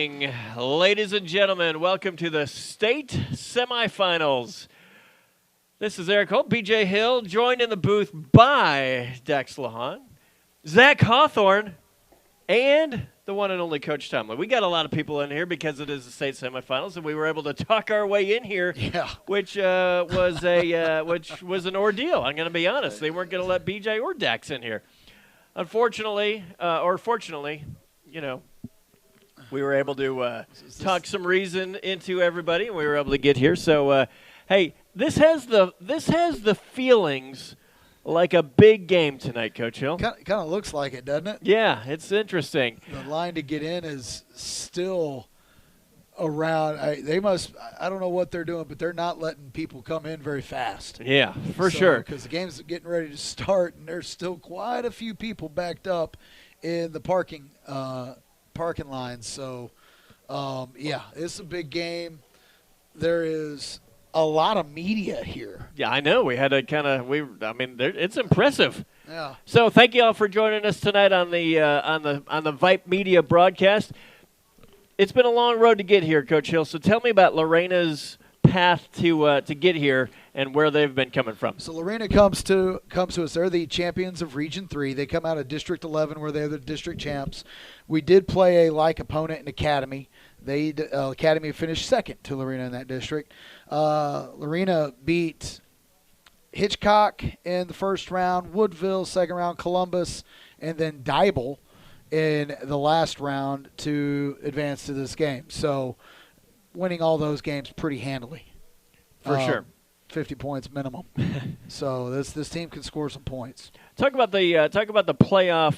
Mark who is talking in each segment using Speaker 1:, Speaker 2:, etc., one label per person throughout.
Speaker 1: Ladies and gentlemen, welcome to the state semifinals. This is Eric Holt, BJ Hill, joined in the booth by Dex Lahan, Zach Hawthorne, and the one and only Coach Tomlin. We got a lot of people in here because it is the state semifinals, and we were able to talk our way in here, which was an ordeal. I'm going to be honest; they weren't going to let BJ or Dex in here. Unfortunately, or fortunately, we were able to talk some reason into everybody, and we were able to get here. So, hey, this has the feelings like a big game tonight, Coach Hill.
Speaker 2: Kind of looks like it, doesn't it?
Speaker 1: Yeah, it's interesting.
Speaker 2: The line to get in is still around. I don't know what they're doing, but they're not letting people come in very fast.
Speaker 1: Yeah, for sure.
Speaker 2: Because the game's getting ready to start, and there's still quite a few people backed up in the parking lines. So, it's a big game. There is a lot of media here.
Speaker 1: Yeah, I know. We had to it's impressive.
Speaker 2: Yeah.
Speaker 1: So thank you all for joining us tonight on the Vype Media broadcast. It's been a long road to get here, Coach Hill. So tell me about Lorena's path to get here and where they've been coming from.
Speaker 2: So Lorena comes to us. They're the champions of Region 3. They come out of District 11 where they're the district champs. We did play a like opponent in Academy. Academy finished second to Lorena in that district. Lorena beat Hitchcock in the first round, Woodville second round, Columbus, and then Dibble in the last round to advance to this game. So winning all those games pretty handily.
Speaker 1: For sure.
Speaker 2: 50 points minimum. So this team can score some points.
Speaker 1: Talk about the playoff.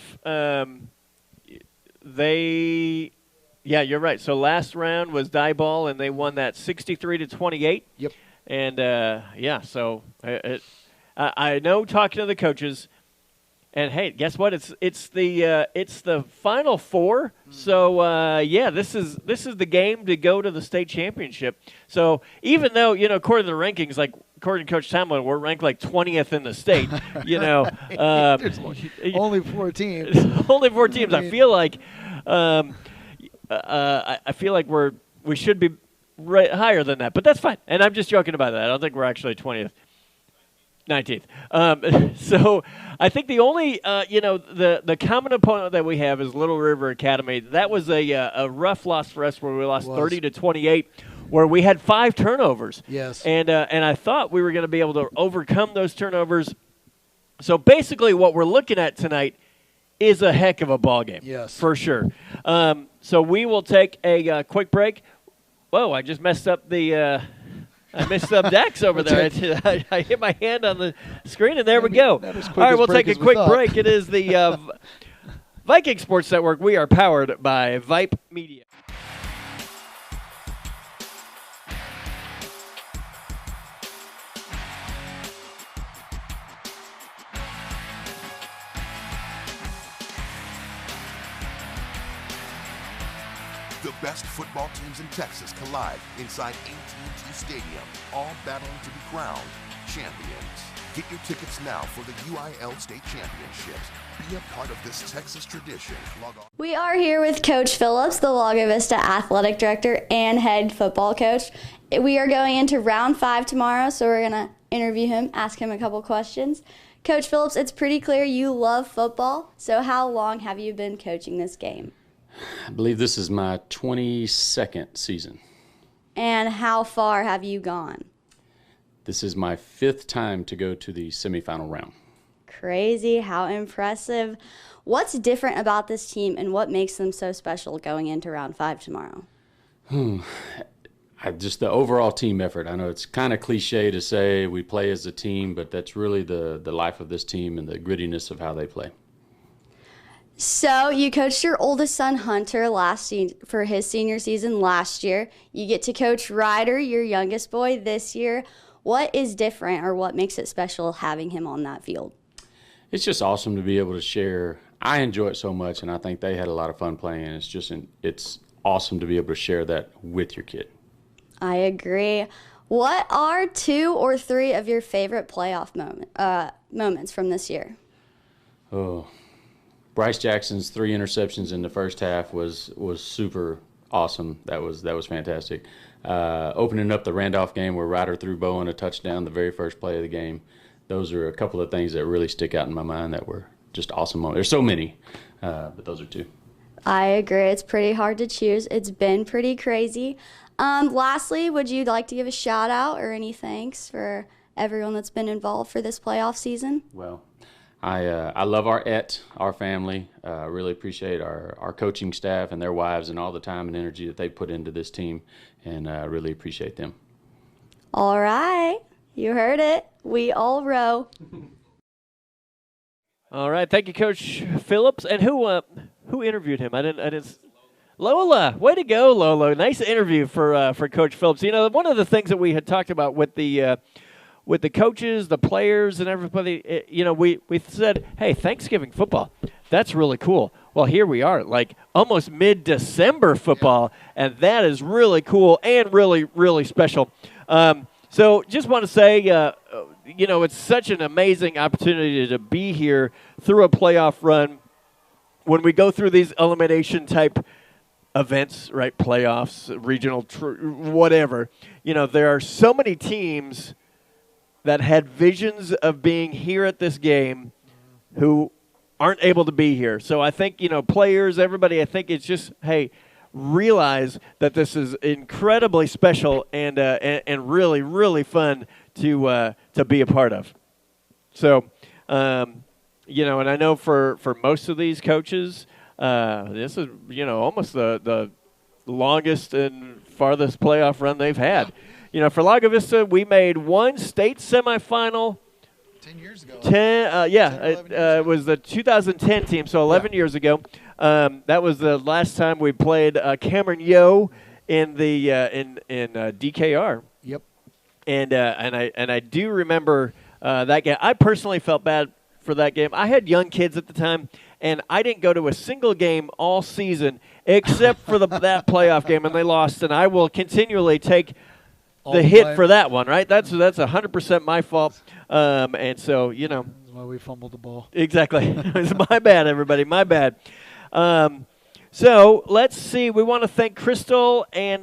Speaker 1: Yeah, you're right. So last round was Diball, and they won that 63-28.
Speaker 2: Yep.
Speaker 1: And so I know talking to the coaches, and hey, guess what? It's the Final Four. So this is the game to go to the state championship. So even though according to the rankings, like according to Coach Tomlin, we're ranked like 20th in the state.
Speaker 2: There's only 4 teams.
Speaker 1: Only 4 teams. I feel like. I feel like we should be right higher than that, but that's fine. And I'm just joking about that. I don't think we're actually 20th, 19th. So I think the only the common opponent that we have is Little River Academy. That was a rough loss for us where we lost 30-28, where we had 5 turnovers.
Speaker 2: Yes.
Speaker 1: And I thought we were going to be able to overcome those turnovers. So basically, what we're looking at tonight is a heck of a ball game.
Speaker 2: Yes.
Speaker 1: For sure. So we will take a quick break. Whoa, I just messed up I missed up Dex over there. I hit my hand on the screen, and there we go. All right, we'll take a quick break. It is the Viking Sports Network. We are powered by Vype Media.
Speaker 3: The best football teams in Texas collide inside AT&T Stadium, all battling to be crowned champions. Get your tickets now for the UIL State Championships. Be a part of this Texas tradition. Log on.
Speaker 4: We are here with Coach Phillips, the LAGO VISTA Athletic Director and Head Football Coach. We are going into round 5 tomorrow, so we're going to interview him, ask him a couple questions. Coach Phillips, it's pretty clear you love football, so how long have you been coaching this game?
Speaker 5: I believe this is my 22nd season.
Speaker 4: And how far have you gone?
Speaker 5: This is my 5th time to go to the semifinal round.
Speaker 4: Crazy, how impressive. What's different about this team and what makes them so special going into round 5 tomorrow?
Speaker 5: Just the overall team effort. I know it's kind of cliche to say we play as a team, but that's really the life of this team and the grittiness of how they play.
Speaker 4: So you coached your oldest son, Hunter, for his senior season last year. You get to coach Ryder, your youngest boy, this year. What is different or what makes it special having him on that field?
Speaker 5: It's just awesome to be able to share. I enjoy it so much, and I think they had a lot of fun playing. It's awesome to be able to share that with your kid.
Speaker 4: I agree. What are 2 or 3 of your favorite playoff moments from this year?
Speaker 5: Bryce Jackson's 3 interceptions in the first half was super awesome. That was fantastic. Opening up the Randolph game where Ryder threw Bowen a touchdown the very first play of the game. Those are a couple of things that really stick out in my mind that were just awesome moments. There's so many, but those are two.
Speaker 4: I agree. It's pretty hard to choose. It's been pretty crazy. Lastly, would you like to give a shout out or any thanks for everyone that's been involved for this playoff season?
Speaker 5: Well, I love our family. Really appreciate our coaching staff and their wives and all the time and energy that they put into this team, and really appreciate them.
Speaker 4: All right. You heard it. We all row.
Speaker 1: All right. Thank you, Coach Phillips. And who interviewed him? I didn't. Lola. Way to go, Lola. Nice interview for Coach Phillips. You know, one of the things that we had talked about with the coaches, the players, and everybody, you know, we said, hey, Thanksgiving football, that's really cool. Well, here we are, like almost mid-December football, and that is really cool and really, really special. So just want to say, you know, it's such an amazing opportunity to be here through a playoff run when we go through these elimination-type events, right, playoffs, regional, whatever. You know, there are so many teams that had visions of being here at this game who aren't able to be here. So I think, you know, players, everybody, I think it's just, hey, realize that this is incredibly special and really, really fun to be a part of. So, you know, and I know for most of these coaches, this is, you know, almost the longest and farthest playoff run they've had. You know, for Lago Vista, we made one state semifinal
Speaker 2: 10 years ago.
Speaker 1: It was the 2010 team, so 11 years ago. That was the last time we played Cameron Yo in the in DKR.
Speaker 2: Yep.
Speaker 1: And I do remember that game. I personally felt bad for that game. I had young kids at the time, and I didn't go to a single game all season except for that playoff game, and they lost. And I will continually take the hit for that one, right? That's 100% my fault. And so, you know.
Speaker 2: That's why we fumbled the ball.
Speaker 1: Exactly. It's my bad, everybody. My bad. So let's see. We want to thank Crystal and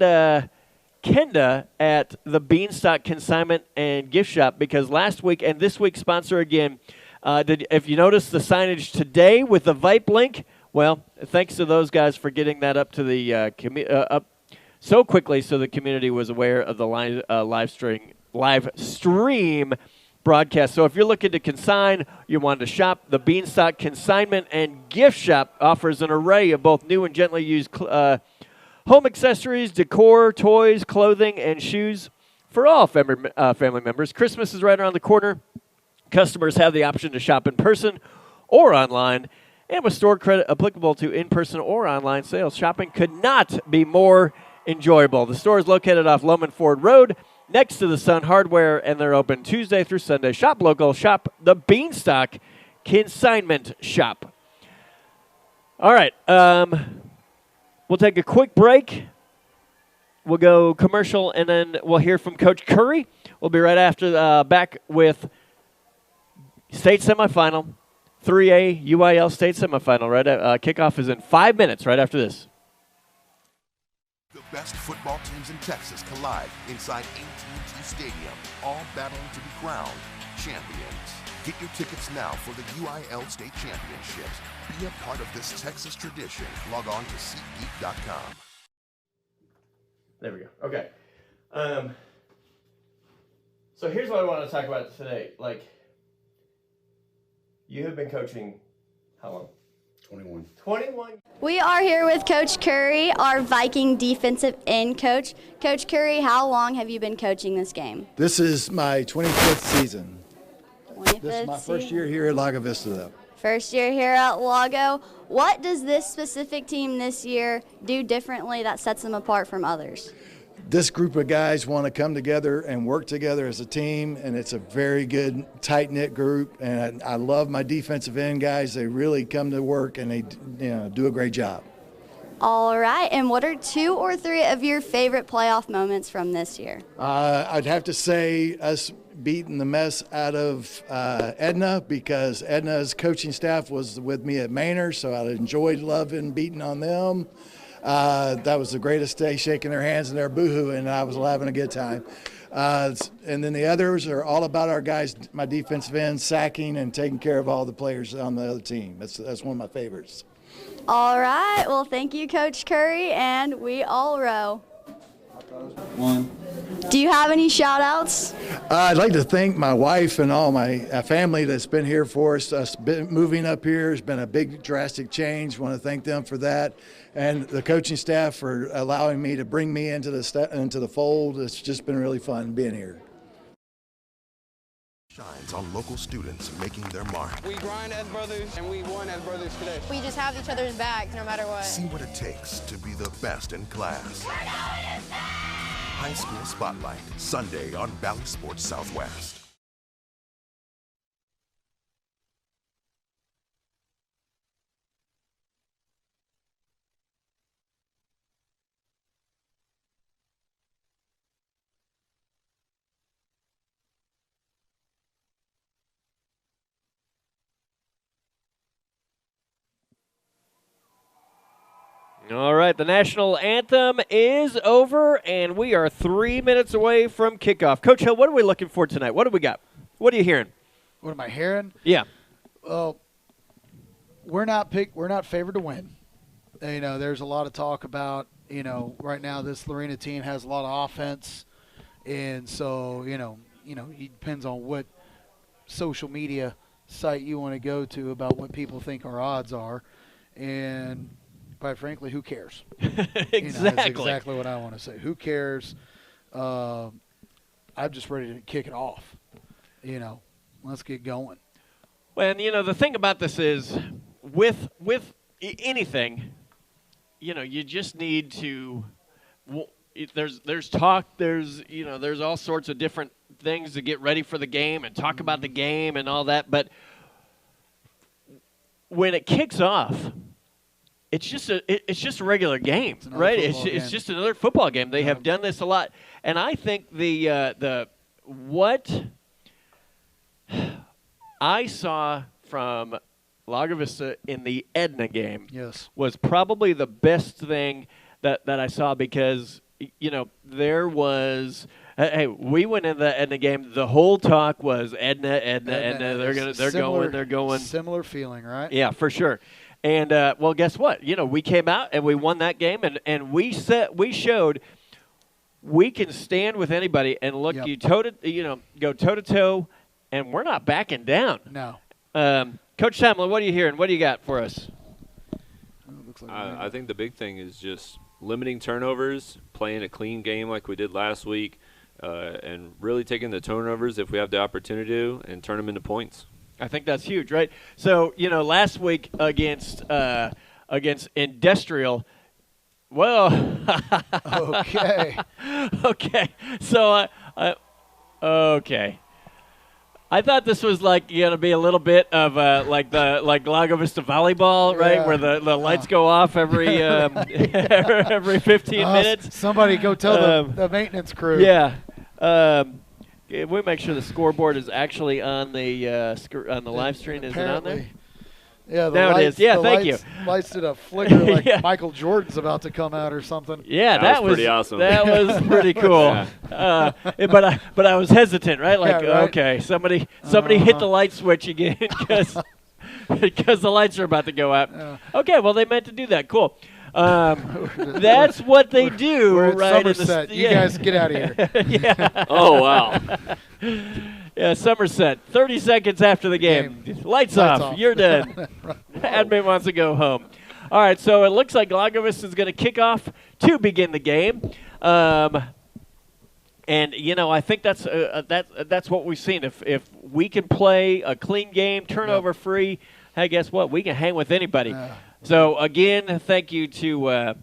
Speaker 1: Kenda at the Beanstalk Consignment and Gift Shop, because last week and this week sponsor again. If you notice the signage today with the Vype link, well, thanks to those guys for getting that up to the up so quickly so the community was aware of the live stream broadcast. So if you're looking to consign, you want to shop, the Beanstalk Consignment and Gift Shop offers an array of both new and gently used home accessories, decor, toys, clothing, and shoes for all family members. Christmas is right around the corner. Customers have the option to shop in person or online, and with store credit applicable to in-person or online sales, shopping could not be more enjoyable. The store is located off Loman Ford Road next to the Sun Hardware, and they're open Tuesday through Sunday. Shop local. Shop the Beanstalk Consignment Shop. All right. We'll take a quick break. We'll go commercial, and then we'll hear from Coach Curry. We'll be right after back with state semifinal, 3A UIL state semifinal. Right, kickoff is in 5 minutes. Right after this.
Speaker 3: The best football teams in Texas collide inside AT&T Stadium, all battling to be crowned champions. Get your tickets now for the UIL State Championships. Be a part of this Texas tradition. Log on to SeatGeek.com.
Speaker 1: There we go. Okay. So here's what I want to talk about today. Like, you have been coaching how long?
Speaker 5: 21.
Speaker 1: 21.
Speaker 4: We are here with Coach Curry, our Viking defensive end coach. Coach Curry, how long have you been coaching this game?
Speaker 6: This is my 25th season.
Speaker 4: 25th
Speaker 6: This is my first
Speaker 4: season.
Speaker 6: year here at Lago Vista, though.
Speaker 4: First year here at Lago. What does this specific team this year do differently that sets them apart from others?
Speaker 6: This group of guys want to come together and work together as a team, and it's a very good, tight-knit group. And I love my defensive end guys. They really come to work, and they do a great job.
Speaker 4: All right. And what are 2 or 3 of your favorite playoff moments from this year?
Speaker 6: I'd have to say us beating the mess out of Edna, because Edna's coaching staff was with me at Manor, so I enjoyed loving beating on them. That was the greatest day, shaking their hands and they're boohooing, and I was having a good time. And then the others are all about our guys, my defensive ends, sacking and taking care of all the players on the other team. That's one of my favorites.
Speaker 4: All right. Well, thank you, Coach Curry, and we all row. Do you have any shout-outs?
Speaker 6: I'd like to thank my wife and all my family that's been here for us. Moving up here has been a big, drastic change. Want to thank them for that, and the coaching staff for allowing me to bring me into the fold. It's just been really fun being here.
Speaker 3: Shines on local students making their mark.
Speaker 7: We grind as brothers, and we won as brothers today.
Speaker 8: We just have each other's back no matter what.
Speaker 3: See what it takes to be the best in class. High School Spotlight, Sunday on Valley Sports Southwest.
Speaker 1: All right, the national anthem is over, and we are 3 minutes away from kickoff. Coach Hill, what are we looking for tonight? What do we got? What are you hearing?
Speaker 2: What am I hearing?
Speaker 1: Yeah.
Speaker 2: Well, we're not favored to win. There's a lot of talk about, right now this Lorena team has a lot of offense, and so, it depends on what social media site you want to go to about what people think our odds are, and quite frankly, who cares?
Speaker 1: Exactly.
Speaker 2: That's exactly what I want to say. Who cares? I'm just ready to kick it off. Let's get going.
Speaker 1: Well, and, the thing about this is with anything, you just need to there's talk, there's all sorts of different things to get ready for the game and talk about the game and all that, but when it kicks off, it's just a regular game, right? It's just another football game. They have done this a lot, and I think what I saw from Lago Vista in the Edna game was probably the best thing that I saw, because there was. Hey, we went in the Edna game. The whole talk was Edna. They're going.
Speaker 2: Similar feeling, right?
Speaker 1: Yeah, for sure. And well, guess what? We came out and we won that game, and we showed we can stand with anybody and look you go toe to toe, and we're not backing down.
Speaker 2: No.
Speaker 1: Coach Tamlin, what are you hearing? What do you got for us?
Speaker 9: I think the big thing is just limiting turnovers, playing a clean game like we did last week, and really taking the turnovers if we have the opportunity to and turn them into points.
Speaker 1: I think that's huge, right? So, last week against Industrial, well,
Speaker 2: okay.
Speaker 1: Okay. So, okay. I thought this was going to be a little bit of like Lago Vista volleyball, right, where the lights go off every 15 minutes.
Speaker 2: Somebody go tell the maintenance crew.
Speaker 1: Yeah. We make sure the scoreboard is actually on the live stream. Is it on there?
Speaker 2: Yeah,
Speaker 1: now it is. Yeah, thank you.
Speaker 2: Lights did a flicker like Michael Jordan's about to come out or something.
Speaker 1: Yeah, that was
Speaker 9: pretty awesome.
Speaker 1: That was pretty cool. But I was hesitant, right? Okay, somebody hit the light switch again because the lights are about to go out. Okay, well they meant to do that. Cool. That's what they do,
Speaker 2: we're at
Speaker 1: right?
Speaker 2: Somerset. You guys get out of here.
Speaker 1: Yeah.
Speaker 9: Oh wow.
Speaker 1: Yeah, Somerset. 30 seconds after the game. Lights off. You're done. Admin wants to go home. All right, so it looks like Lago Vista is going to kick off to begin the game. And I think that's what we've seen. If we can play a clean game, turnover free, hey, guess what? We can hang with anybody. So again, thank you to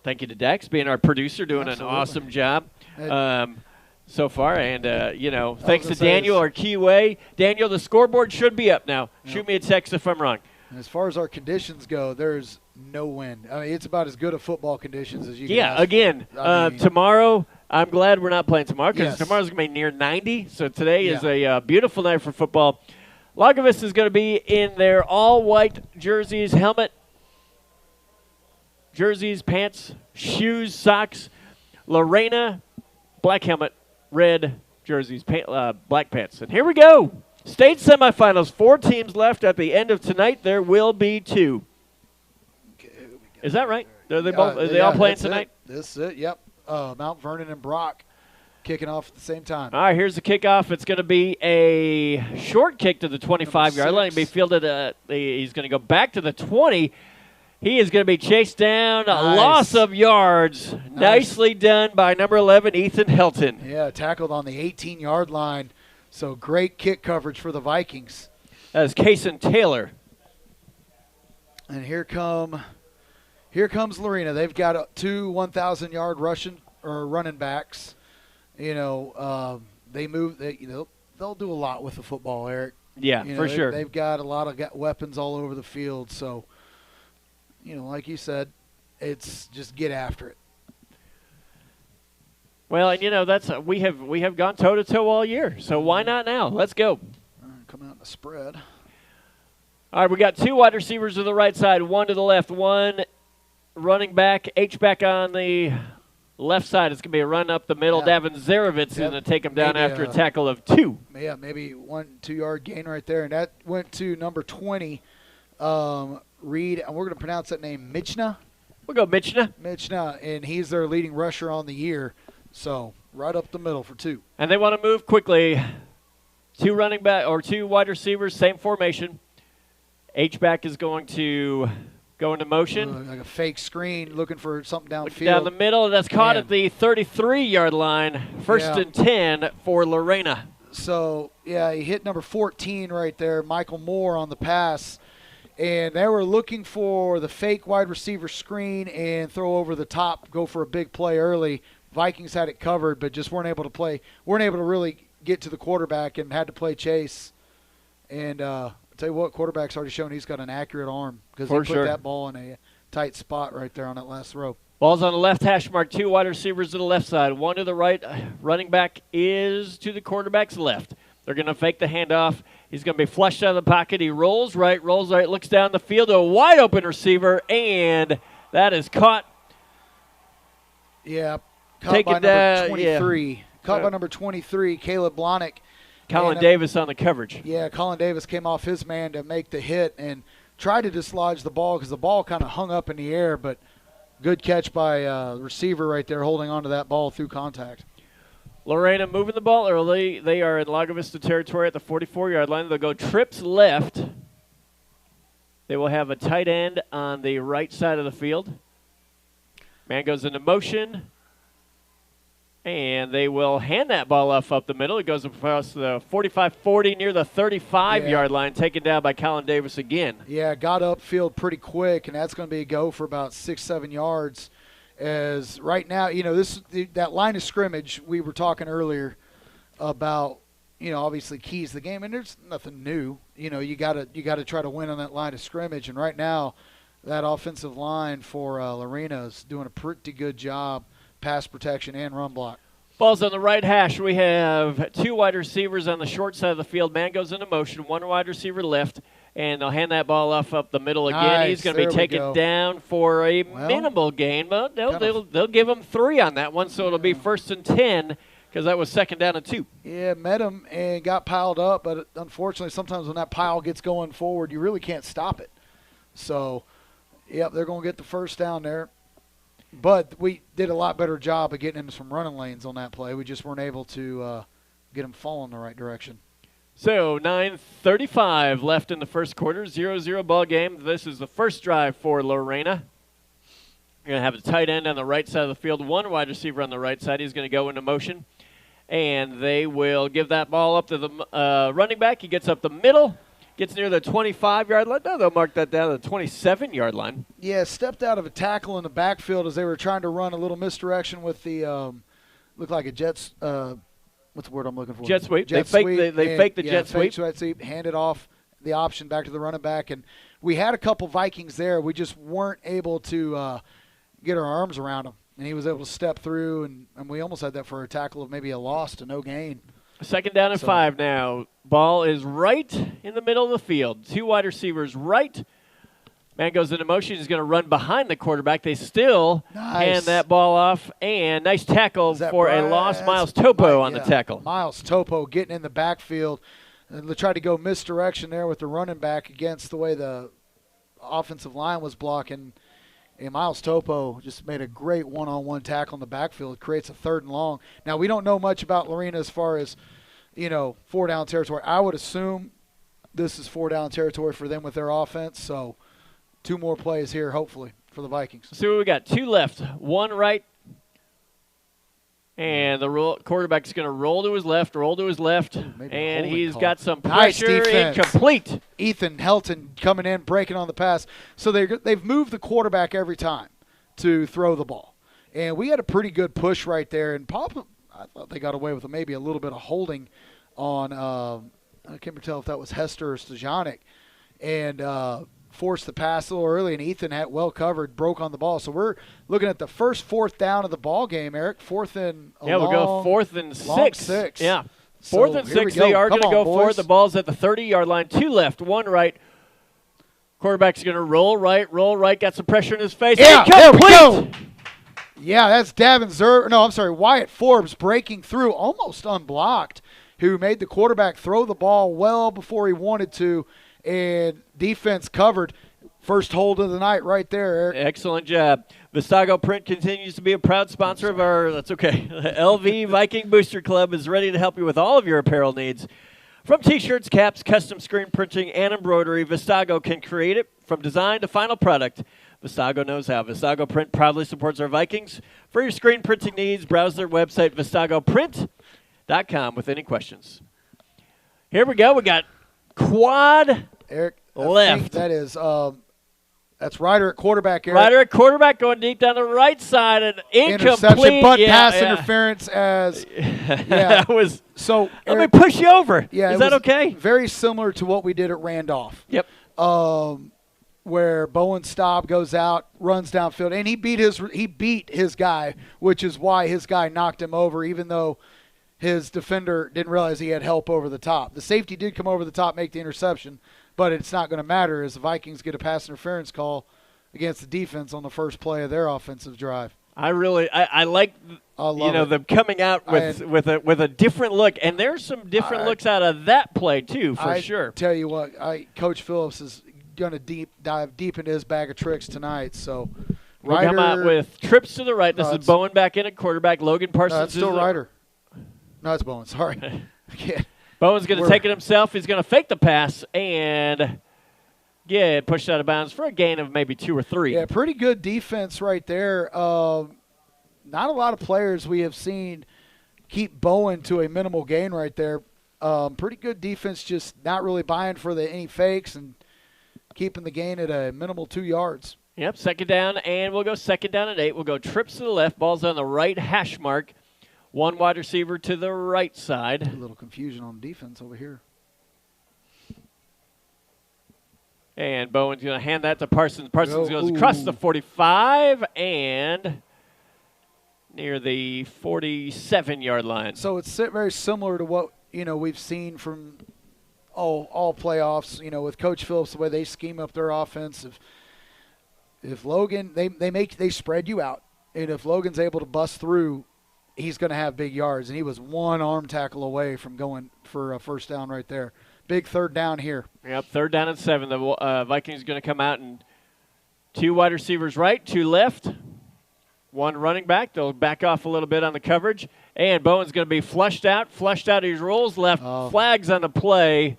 Speaker 1: Dex being our producer, doing an awesome job so far, and thanks to Daniel, our QA. Daniel, the scoreboard should be up now. Shoot me a text if I'm wrong.
Speaker 2: As far as our conditions go, there's no wind. I mean, it's about as good of football conditions as you can
Speaker 1: ask for. Tomorrow, I'm glad we're not playing tomorrow because tomorrow's going to be near 90, so today is a beautiful night for football. Lago Vista is going to be in their all-white jerseys, helmet, jerseys, pants, shoes, socks. Lorena, black helmet, red jerseys, black pants. And here we go. State semifinals. 4 teams left at the end of tonight. There will be 2. Is that right? Are they all playing tonight?
Speaker 2: This is it, yep. Mount Vernon and Brock kicking off at the same time.
Speaker 1: All right, here's the kickoff. It's going to be a short kick to the 25-yard line. Be fielded. He's going to go back to the 20. He is going to be chased down. A loss of yards. Nicely done by number 11, Ethan Helton.
Speaker 2: Yeah, tackled on the 18-yard line. So great kick coverage for the Vikings.
Speaker 1: That is Kason Taylor.
Speaker 2: And here comes Lorena. They've got 2 1,000-yard running backs. They move. They'll do a lot with the football, Eric.
Speaker 1: Yeah, for sure.
Speaker 2: They've got a lot of weapons all over the field. So, like you said, it's just get after it.
Speaker 1: Well, and that's we have gone toe to toe all year. So why not now? Let's go.
Speaker 2: Come out in the spread.
Speaker 1: All right, we got 2 wide receivers to the right side, 1 to the left, 1 running back, H-back on the left side. It's going to be a run up the middle.
Speaker 2: Yeah.
Speaker 1: Davin Zarovitz is going to take him down after a tackle of 2.
Speaker 2: Yeah, maybe 1-2-yard gain right there. And that went to number 20, Reed. And we're going to pronounce that name Michna.
Speaker 1: We'll go Michna.
Speaker 2: Michna, and he's their leading rusher on the year. So right up the middle for 2.
Speaker 1: And they want to move quickly. 2 running back or 2 wide receivers, same formation. H-back is going to go into motion.
Speaker 2: Like a fake screen, looking for something downfield.
Speaker 1: Down the middle, and that's caught at the 33-yard line. First and 10 for Lorena.
Speaker 2: So, yeah, he hit number 14 right there, Michael Moore on the pass. And they were looking for the fake wide receiver screen and throw over the top, go for a big play early. Vikings had it covered, but just weren't able to really get to the quarterback and had to play chase. And I'll tell you what, quarterback's already shown he's got an accurate arm because he put that ball in a tight spot right there on that last throw.
Speaker 1: Ball's on the left hash mark. 2 wide receivers to the left side. 1 to the right. Running back is to the quarterback's left. They're going to fake the handoff. He's going to be flushed out of the pocket. He rolls right, looks down the field to a wide open receiver, and that is caught.
Speaker 2: Yeah, caught by number 23. Yeah. Caught by number 23, Caleb Blonick.
Speaker 1: Colin Davis on the coverage.
Speaker 2: Yeah, Colin Davis came off his man to make the hit and tried to dislodge the ball because the ball kind of hung up in the air, but good catch by receiver right there holding onto that ball through contact.
Speaker 1: Lorena moving the ball early. They are in Lago Vista territory at the 44-yard line. They'll go trips left. They will have a tight end on the right side of the field. Man goes into motion. And they will hand that ball off up the middle. It goes across the 45-40 near the 35-yard line, taken down by Colin Davis again.
Speaker 2: Yeah, got upfield pretty quick, and that's going to be a go for about 6-7 yards. As right now, that line of scrimmage we were talking earlier about, obviously keys the game, and there's nothing new. You got to try to win on that line of scrimmage, and right now that offensive line for Lorena is doing a pretty good job. Pass protection and run block.
Speaker 1: Ball's on the right hash. We have 2 wide receivers on the short side of the field. Man goes into motion. 1 wide receiver left, and they'll hand that ball off up the middle again.
Speaker 2: Nice.
Speaker 1: He's going to be taken down for a minimal gain, but they'll give him 3 on that one, so it'll be 1st and 10 because that was 2nd down and 2.
Speaker 2: Yeah, met him and got piled up, but unfortunately sometimes when that pile gets going forward, you really can't stop it. So, yep, they're going to get the 1st down there. But we did a lot better job of getting into some running lanes on that play. We just weren't able to get them falling the right direction.
Speaker 1: So 9:35 left in the first quarter, 0-0 ball game. This is the first drive for Lorena. You're going to have a tight end on the right side of the field, 1 wide receiver on the right side. He's going to go into motion. And they will give that ball up to the running back. He gets up the middle. Gets near the 25-yard line. No, they'll mark that down to the 27-yard line.
Speaker 2: Yeah, stepped out of a tackle in the backfield as they were trying to run a little misdirection with the looked like a Jets. What's the word I'm looking for?
Speaker 1: Jet sweep. They faked the jet sweep.
Speaker 2: Jet sweep. Handed off the option back to the running back, and we had a couple Vikings there. We just weren't able to get our arms around him, and he was able to step through, and we almost had that for a tackle of maybe a loss to no gain.
Speaker 1: 2nd down and 5 now. Ball is right in the middle of the field. 2 wide receivers right. Man goes into motion. He's going to run behind the quarterback. They still
Speaker 2: Nice.
Speaker 1: hand that ball off. And nice tackle
Speaker 2: Is that
Speaker 1: for a
Speaker 2: Brian?
Speaker 1: loss. Miles Topo on the
Speaker 2: Yeah.
Speaker 1: tackle.
Speaker 2: Miles Topo getting in the backfield. And they tried to go misdirection there with the running back against the way the offensive line was blocking. And Miles Topo just made a great one-on-one tackle in the backfield. It creates a 3rd and long. Now, we don't know much about Lorena as far as, 4-down territory. I would assume this is 4-down territory for them with their offense. So 2 more plays here, hopefully, for the Vikings.
Speaker 1: See what we got. 2 left, 1 right. And the quarterback's going to roll to his left, and he's got some
Speaker 2: Nice
Speaker 1: pressure.
Speaker 2: defense.
Speaker 1: Incomplete.
Speaker 2: Ethan Helton coming in, breaking on the pass. So they've moved the quarterback every time to throw the ball. And we had a pretty good push right there. And I thought they got away with maybe a little bit of holding on, I can't tell if that was Hester or Stajanic, and forced the pass a little early, and Ethan had well covered, broke on the ball. So we're looking at the first 4th down of the ball game, Eric. 4th and
Speaker 1: we'll go 4th and 6. Yeah. 4th and 6,
Speaker 2: we go.
Speaker 1: they are going to go for
Speaker 2: boys.
Speaker 1: it. The ball's at the 30-yard line. 2 left, 1 right. Quarterback's going to roll right, got some pressure in his face.
Speaker 2: Yeah, there we
Speaker 1: Incomplete!
Speaker 2: go. Yeah, that's Wyatt Forbes breaking through, almost unblocked, who made the quarterback throw the ball well before he wanted to, and defense covered. First hold of the night right there, Eric.
Speaker 1: Excellent job. Vistago Print continues to be a proud sponsor of our, LV Viking Booster Club is ready to help you with all of your apparel needs. From T-shirts, caps, custom screen printing, and embroidery, Vistago can create it from design to final product. Vistago knows how. Vistago Print proudly supports our Vikings. For your screen printing needs, browse their website, vistagoprint.com, with any questions. Here we go. We got quad
Speaker 2: Eric,
Speaker 1: left.
Speaker 2: That is that's Ryder at quarterback, Eric.
Speaker 1: Ryder at quarterback going deep down the right side and incomplete.
Speaker 2: Interception, but pass interference as
Speaker 1: that was
Speaker 2: so.
Speaker 1: Let
Speaker 2: Eric,
Speaker 1: me push you over.
Speaker 2: Yeah,
Speaker 1: is that okay?
Speaker 2: Very similar to what we did at Randolph.
Speaker 1: Yep.
Speaker 2: Where Bowen Staub goes out, runs downfield, and he beat his guy, which is why his guy knocked him over, even though his defender didn't realize he had help over the top. The safety did come over the top, make the interception, but it's not going to matter as the Vikings get a pass interference call against the defense on the first play of their offensive drive.
Speaker 1: I like them coming out with a different look, and there's some different looks out of that play too, for sure.
Speaker 2: Tell you what, Coach Phillips is going to dive deep into his bag of tricks tonight. So
Speaker 1: we'll come out with trips to the right. This is Bowen back in at quarterback. Logan Parsons.
Speaker 2: No, it's still Ryder. No, it's Bowen. Sorry.
Speaker 1: Bowen's going to take it himself. He's going to fake the pass and get pushed out of bounds for a gain of maybe 2 or 3.
Speaker 2: Yeah, pretty good defense right there. Not a lot of players we have seen keep Bowen to a minimal gain right there. Pretty good defense, just not really buying for any fakes and keeping the gain at a minimal 2 yards.
Speaker 1: Yep, 2nd down, and we'll go 2nd down and 8. We'll go trips to the left. Ball's on the right hash mark. 1 wide receiver to the right side.
Speaker 2: A little confusion on defense over here.
Speaker 1: And Bowen's going to hand that to Parsons. Parsons goes across the 45 and near the 47-yard line.
Speaker 2: So it's very similar to what we've seen from all playoffs. With Coach Phillips, the way they scheme up their offense. If Logan, they spread you out, and if Logan's able to bust through, he's going to have big yards. And he was 1 arm tackle away from going for a first down right there. Big 3rd down here.
Speaker 1: Yep, 3rd down and 7. The Vikings going to come out and 2 wide receivers right, 2 left, 1 running back. They'll back off a little bit on the coverage. And Bowen's going to be flushed out. He rolls left, flags on the play.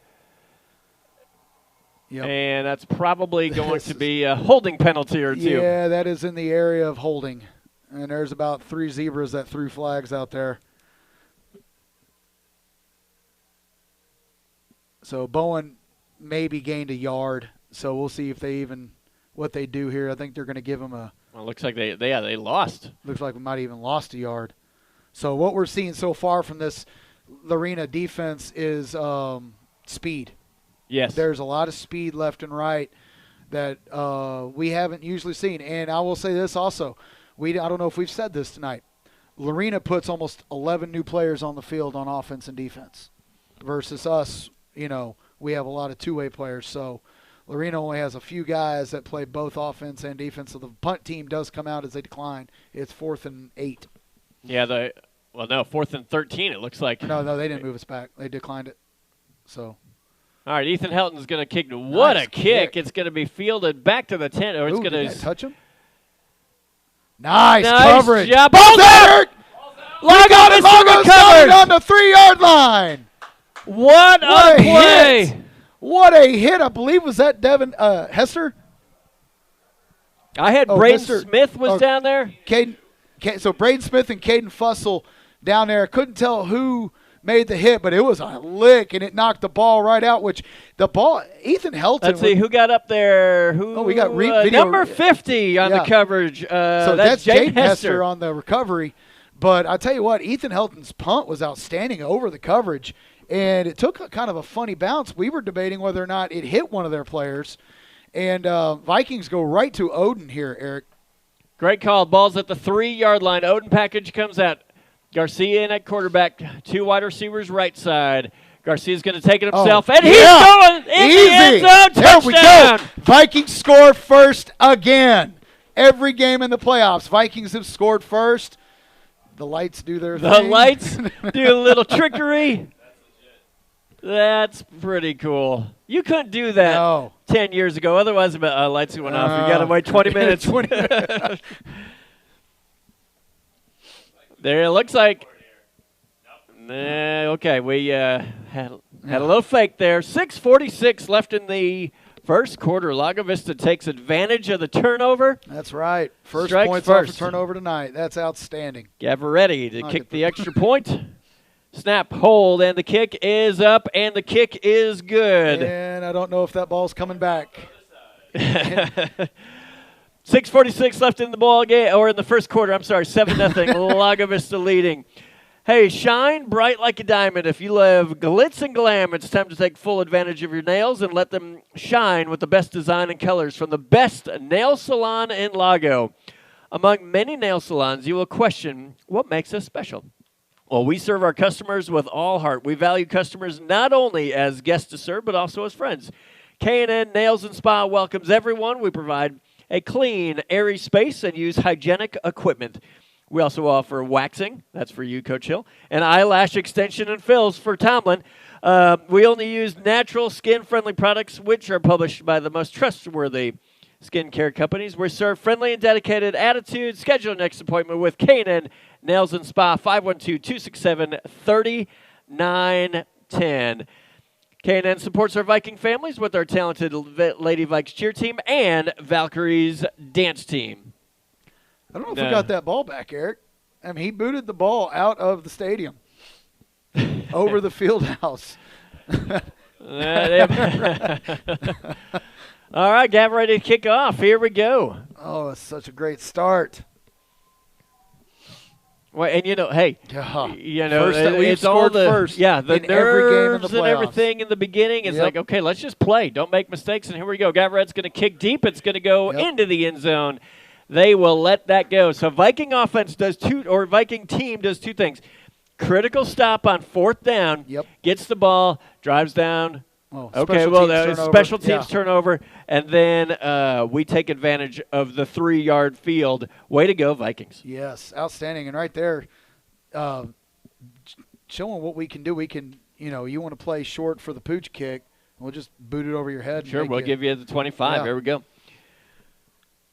Speaker 2: Yep.
Speaker 1: And that's probably going to be a holding penalty or 2.
Speaker 2: Yeah, that is in the area of holding. And there's about 3 zebras that threw flags out there. So Bowen maybe gained a yard. So we'll see if what they do here. I think they're going to give him a.
Speaker 1: Well, it looks like they lost.
Speaker 2: Looks like we might even lost a yard. So what we're seeing so far from this Lorena defense is speed.
Speaker 1: Yes.
Speaker 2: There's a lot of speed left and right that we haven't usually seen. And I will say this also. I don't know if we've said this tonight. Lorena puts almost 11 new players on the field on offense and defense versus us. We have a lot of two-way players. So Lorena only has a few guys that play both offense and defense, so the punt team does come out as they decline. It's 4th and 8.
Speaker 1: Yeah, 4th and 13 it looks like.
Speaker 2: No, they didn't move us back. They declined it. So.
Speaker 1: All right, Ethan Helton's going to kick. What
Speaker 2: Nice
Speaker 1: a kick.
Speaker 2: kick.
Speaker 1: It's going to be fielded back to the 10. Or it's
Speaker 2: Ooh,
Speaker 1: going
Speaker 2: did
Speaker 1: to
Speaker 2: that touch him? Nice coverage.
Speaker 1: Job.
Speaker 2: Ball's
Speaker 1: out!
Speaker 2: out!
Speaker 1: Lago
Speaker 2: Got it.
Speaker 1: Vista
Speaker 2: Lago's got it
Speaker 1: recovered.
Speaker 2: on the 3-yard line.
Speaker 1: What a play.
Speaker 2: hit. What a hit. I believe was that Devin Hester?
Speaker 1: I had
Speaker 2: Oh,
Speaker 1: Braden
Speaker 2: Mr.
Speaker 1: Smith was down there.
Speaker 2: So Braden Smith and Caden Fussell down there. I couldn't tell who made the hit, but it was a lick, and it knocked the ball right out, which the ball, Ethan Helton.
Speaker 1: Let's see who got up there.
Speaker 2: We got video.
Speaker 1: Number 50 on the coverage.
Speaker 2: So that's Jaden Hester on the recovery. But I tell you what, Ethan Helton's punt was outstanding over the coverage, and it took kind of a funny bounce. We were debating whether or not it hit one of their players, and Vikings go right to Odin here, Eric.
Speaker 1: Great call. Ball's at the 3-yard line. Odin package comes out. Garcia in at quarterback. 2 wide receivers right side. Garcia's going to take it himself, and he's going in the end zone.
Speaker 2: There
Speaker 1: Touchdown.
Speaker 2: we go. Vikings score first again. Every game in the playoffs, Vikings have scored first. The lights do their thing.
Speaker 1: The lights do a little trickery. That's pretty cool. You couldn't do that 10 years ago. Otherwise, the lights went off. You got to wait 20 minutes.
Speaker 2: 20 minutes.
Speaker 1: There it looks like. Okay, we had a little fake there. 6:46 left in the first quarter. Lago Vista takes advantage of the turnover.
Speaker 2: That's right. First
Speaker 1: Strikes
Speaker 2: points
Speaker 1: first.
Speaker 2: off a turnover tonight. That's outstanding.
Speaker 1: Gavaretti to kick the extra point. Snap, hold, and the kick is up, and the kick is good.
Speaker 2: And I don't know if that ball's coming back.
Speaker 1: 6:46 left in the ball game, or in the first quarter. I'm sorry, 7-0. Lago Vista leading. Hey, shine bright like a diamond. If you love glitz and glam, it's time to take full advantage of your nails and let them shine with the best design and colors from the best nail salon in Lago. Among many nail salons, you will question what makes us special. Well, we serve our customers with all heart. We value customers not only as guests to serve, but also as friends. K&N Nails and Spa welcomes everyone. We provide a clean, airy space and use hygienic equipment. We also offer waxing, that's for you, Coach Hill, and eyelash extension and fills for Tomlin. We only use natural, skin-friendly products, which are published by the most trustworthy skincare companies. We serve friendly and dedicated attitude. Schedule your next appointment with K&N Nails and Spa, 512-267-3910. K&N supports our Viking families with our talented Lady Vikes cheer team and Valkyrie's dance team.
Speaker 2: I don't know if we got that ball back, Eric. I mean, he booted the ball out of the stadium over the field house.
Speaker 1: All right, Gav, ready to kick off. Here we go.
Speaker 2: Oh, it's such a great start.
Speaker 1: Well, and hey,
Speaker 2: it's
Speaker 1: all the
Speaker 2: first.
Speaker 1: Yeah, the
Speaker 2: in every game in the
Speaker 1: nerves and
Speaker 2: playoffs.
Speaker 1: everything in the beginning. It's like, okay, let's just play. Don't make mistakes. And here we go. Gavaret's going to kick deep. It's going to go into the end zone. They will let that go. So Viking offense Viking team does two things. Critical stop on 4th down. Gets the ball, drives down. Special teams turnover, and then we take advantage of the 3-yard field. Way to go, Vikings.
Speaker 2: Yes, outstanding. And right there, showing what we can do. We can, you want to play short for the pooch kick, we'll just boot it over your head.
Speaker 1: Sure, we'll give you the 25.
Speaker 2: Yeah.
Speaker 1: Here we go.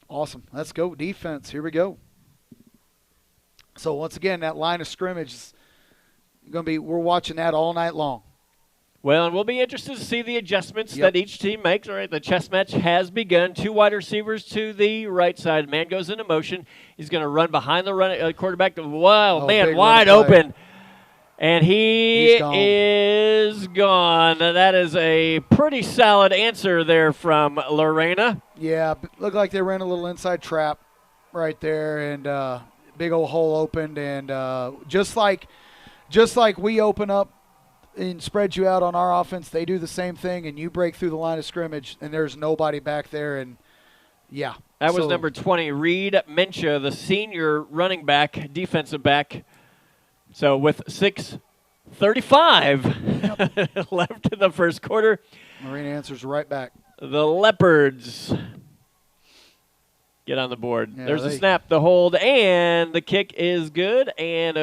Speaker 2: Awesome. Let's go defense. Here we go. So once again, that line of scrimmage is going to be, we're watching that all night long.
Speaker 1: Well, and we'll be interested to see the adjustments that each team makes. All right, the chess match has begun. 2 wide receivers to the right side. Man goes into motion. He's going to run behind the quarterback. Wow, man, wide open. And he is gone. That is a pretty solid answer there from Lorena.
Speaker 2: Yeah, looked like they ran a little inside trap right there, and big old hole opened. And just like we open up and spread you out on our offense, they do the same thing, and you break through the line of scrimmage, and there's nobody back there. And
Speaker 1: that was number 20, Reed Mencha, the senior running back, defensive back. So with 6:35 left in the first quarter,
Speaker 2: Marina answers right back.
Speaker 1: the Leopards get on the board.
Speaker 2: Yeah,
Speaker 1: There's a snap, the hold, and the kick is good. And,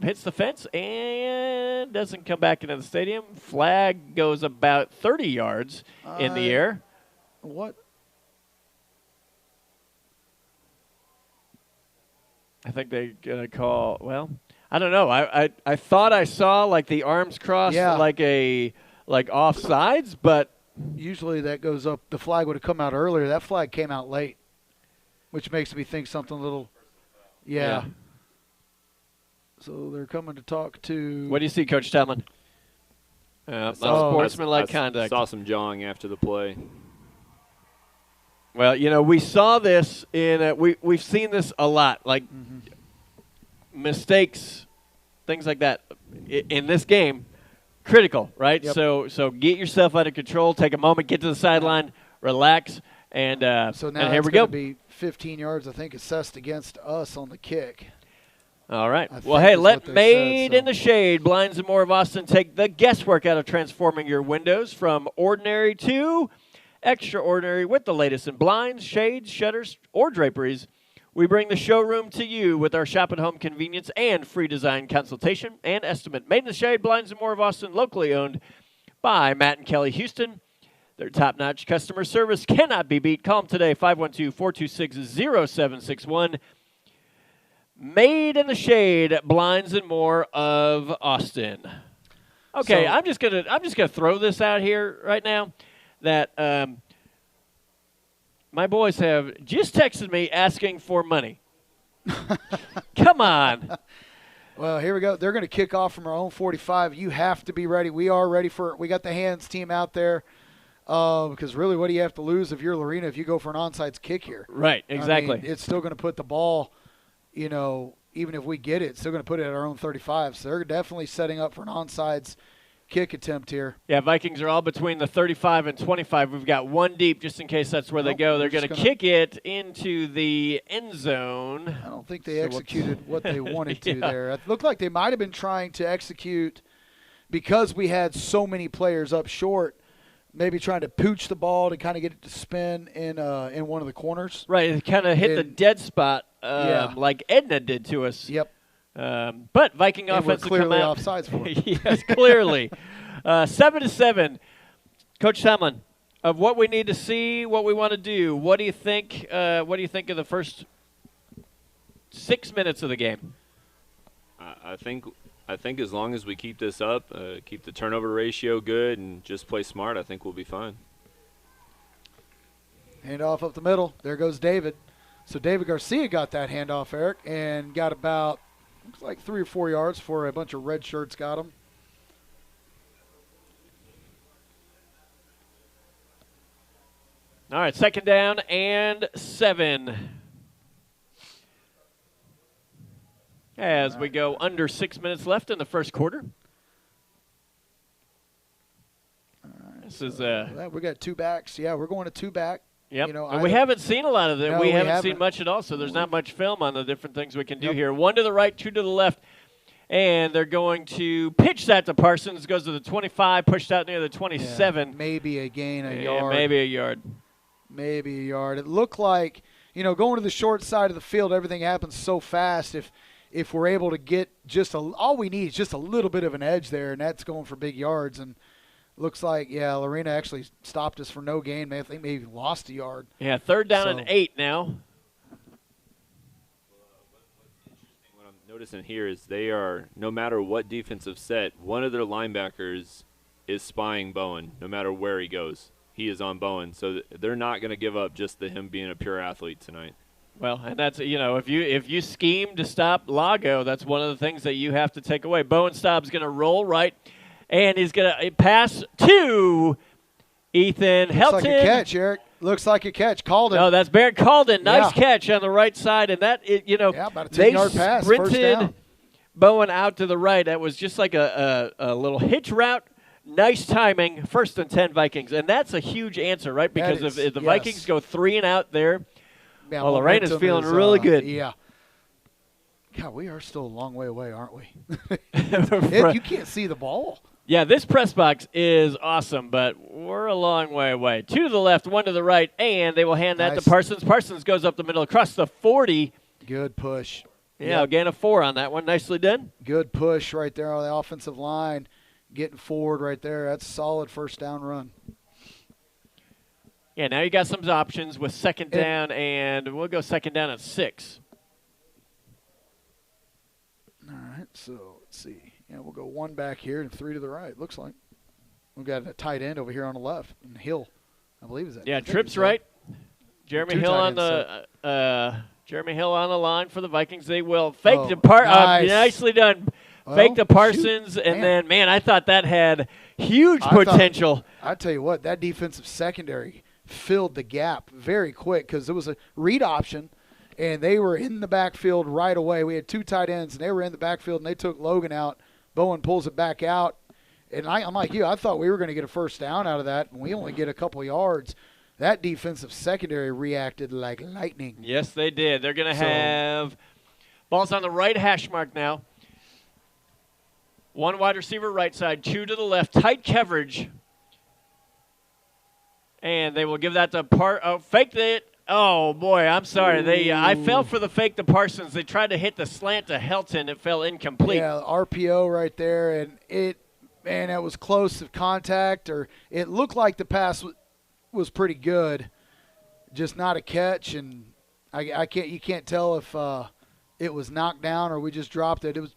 Speaker 1: hits the fence and doesn't come back into the stadium. Flag goes about 30 yards in the air.
Speaker 2: What?
Speaker 1: I think they're going to call, well, I don't know. I thought I saw, like, the arms crossed like offsides, but.
Speaker 2: Usually that goes up. The flag would have come out earlier. That flag came out late, which makes me think something a little. Yeah. So they're coming to talk to.
Speaker 1: What do you see, Coach Tomlin? Unsportsmanlike conduct.
Speaker 9: I saw some jawing after the play.
Speaker 1: Well, we saw this in we've seen this a lot, like mistakes, things like that in this game. Critical, right?
Speaker 2: Yep.
Speaker 1: So get yourself under control. Take a moment, get to the sideline, relax, and
Speaker 2: so now
Speaker 1: and here
Speaker 2: it's
Speaker 1: we go.
Speaker 2: Going to be 15 yards, I think, assessed against us on the kick.
Speaker 1: All right. Well, hey, let Made in the Shade, Blinds and More of Austin, take the guesswork out of transforming your windows from ordinary to extraordinary with the latest in blinds, shades, shutters, or draperies. We bring the showroom to you with our shop-at-home convenience and free design consultation and estimate. Made in the Shade, Blinds and More of Austin, locally owned by Matt and Kelly Houston. Their top-notch customer service cannot be beat. Call them today, 512-426-0761. Made in the Shade, Blinds and More of Austin. Okay, I'm just gonna throw this out here right now that my boys have just texted me asking for money. Come on.
Speaker 2: Well, here we go. They're going to kick off from our own 45. You have to be ready. We are ready for it. We got the hands team out there because really what do you have to lose if you're Lorena if you go for an onside kick here?
Speaker 1: Right, exactly.
Speaker 2: I mean, it's still going to put the ball, even if we get it, it's still going to put it at our own 35. So they're definitely setting up for an onside kick attempt here.
Speaker 1: Yeah, Vikings are all between the 35 and 25. We've got one deep just in case that's where they go. They're going to kick it into the end zone.
Speaker 2: I don't think they executed what they wanted to there. It looked like they might have been trying to execute because we had so many players up short, maybe trying to pooch the ball to kind of get it to spin in one of the corners.
Speaker 1: Right, it kind of hit the dead spot like Edna did to us.
Speaker 2: Yep.
Speaker 1: But Viking offense
Speaker 2: clearly
Speaker 1: will come out.
Speaker 2: offsides for it.
Speaker 1: Yes, clearly. 7-7. Coach Tomlin, of what we need to see, what we want to do, what do you think? What do you think of the first 6 minutes of the game?
Speaker 9: I think as long as we keep this up, keep the turnover ratio good, and just play smart, I think we'll be fine.
Speaker 2: Handoff up the middle. There goes David. So David Garcia got that handoff, Eric, and got about looks like 3 or 4 yards for a bunch of red shirts got him.
Speaker 1: All right, 2nd down and 7. As we go under 6 minutes left in the first quarter. This is
Speaker 2: we got 2 backs. Yeah, we're going to 2 back.
Speaker 1: Yep. And we haven't seen a lot of them.
Speaker 2: No,
Speaker 1: we haven't seen much at all, so there's not much film on the different things we can do here. 1 to the right, 2 to the left. And they're going to pitch that to Parsons. Goes to the 25, pushed out near the 27.
Speaker 2: Yeah, maybe a gain, a yard.
Speaker 1: Maybe a yard.
Speaker 2: Maybe a yard. It looked like, going to the short side of the field, everything happens so fast. If we're able to get all we need is just a little bit of an edge there, and that's going for big yards. And looks like, Lorena actually stopped us for no gain. I think maybe lost a yard.
Speaker 1: Yeah, 3rd down and 8 now.
Speaker 9: What I'm noticing here is they are, no matter what defensive set, one of their linebackers is spying Bowen, no matter where he goes. He is on Bowen, so they're not going to give up just to him being a pure athlete tonight.
Speaker 1: Well, and that's, if you scheme to stop Lago, that's one of the things that you have to take away. Bowen Staub's going to roll right, and he's going to pass to Ethan Helton.
Speaker 2: Looks like a catch, Eric. Looks like a catch. Calden.
Speaker 1: No, that's Barrett Calden. Nice catch on the right side, and that,
Speaker 2: about a 10-yard pass, first down.
Speaker 1: Bowen out to the right. That was just like a little hitch route. Nice timing, 1st and 10 Vikings. And that's a huge answer, right? Because if the Vikings go 3 and out there, Lorena's feeling really good.
Speaker 2: Yeah. God, we are still a long way away, aren't we? You can't see the ball.
Speaker 1: Yeah, this press box is awesome, but we're a long way away. 2 to the left, 1 to the right, and they will hand that to Parsons. Parsons goes up the middle across the 40.
Speaker 2: Good push.
Speaker 1: Yeah, gain of 4 on that one. Nicely done.
Speaker 2: Good push right there on the offensive line. Getting forward right there. That's a solid first down run.
Speaker 1: Yeah, now you got some options with second down, and we'll go second down at 6.
Speaker 2: All right, so let's see. Yeah, we'll go 1 back here and 3 to the right, looks like. We've got a tight end over here on the left, and Hill, I believe is that.
Speaker 1: Yeah, Tripp's right. Jeremy Hill on the Jeremy Hill on the line for the Vikings. They will fake the nicely done. Fake to Parsons, and then, man, I thought that had huge potential.
Speaker 2: I tell you what, that defensive secondary filled the gap very quick because it was a read option, and they were in the backfield right away. We had 2 tight ends, and they were in the backfield, and they took Logan out. Bowen pulls it back out, and I'm like you. I thought we were going to get a first down out of that, and we only get a couple yards. That defensive secondary reacted like lightning.
Speaker 1: Yes, they did. They're going to have balls on the right hash mark now. 1 wide receiver right side, 2 to the left, tight coverage. And they will give that to faked it. Oh, boy, I'm sorry. I fell for the fake to Parsons. They tried to hit the slant to Helton. It fell incomplete.
Speaker 2: Yeah, RPO right there, and it was close to contact, or it looked like the pass was pretty good, just not a catch. And you can't tell if it was knocked down or we just dropped it. It was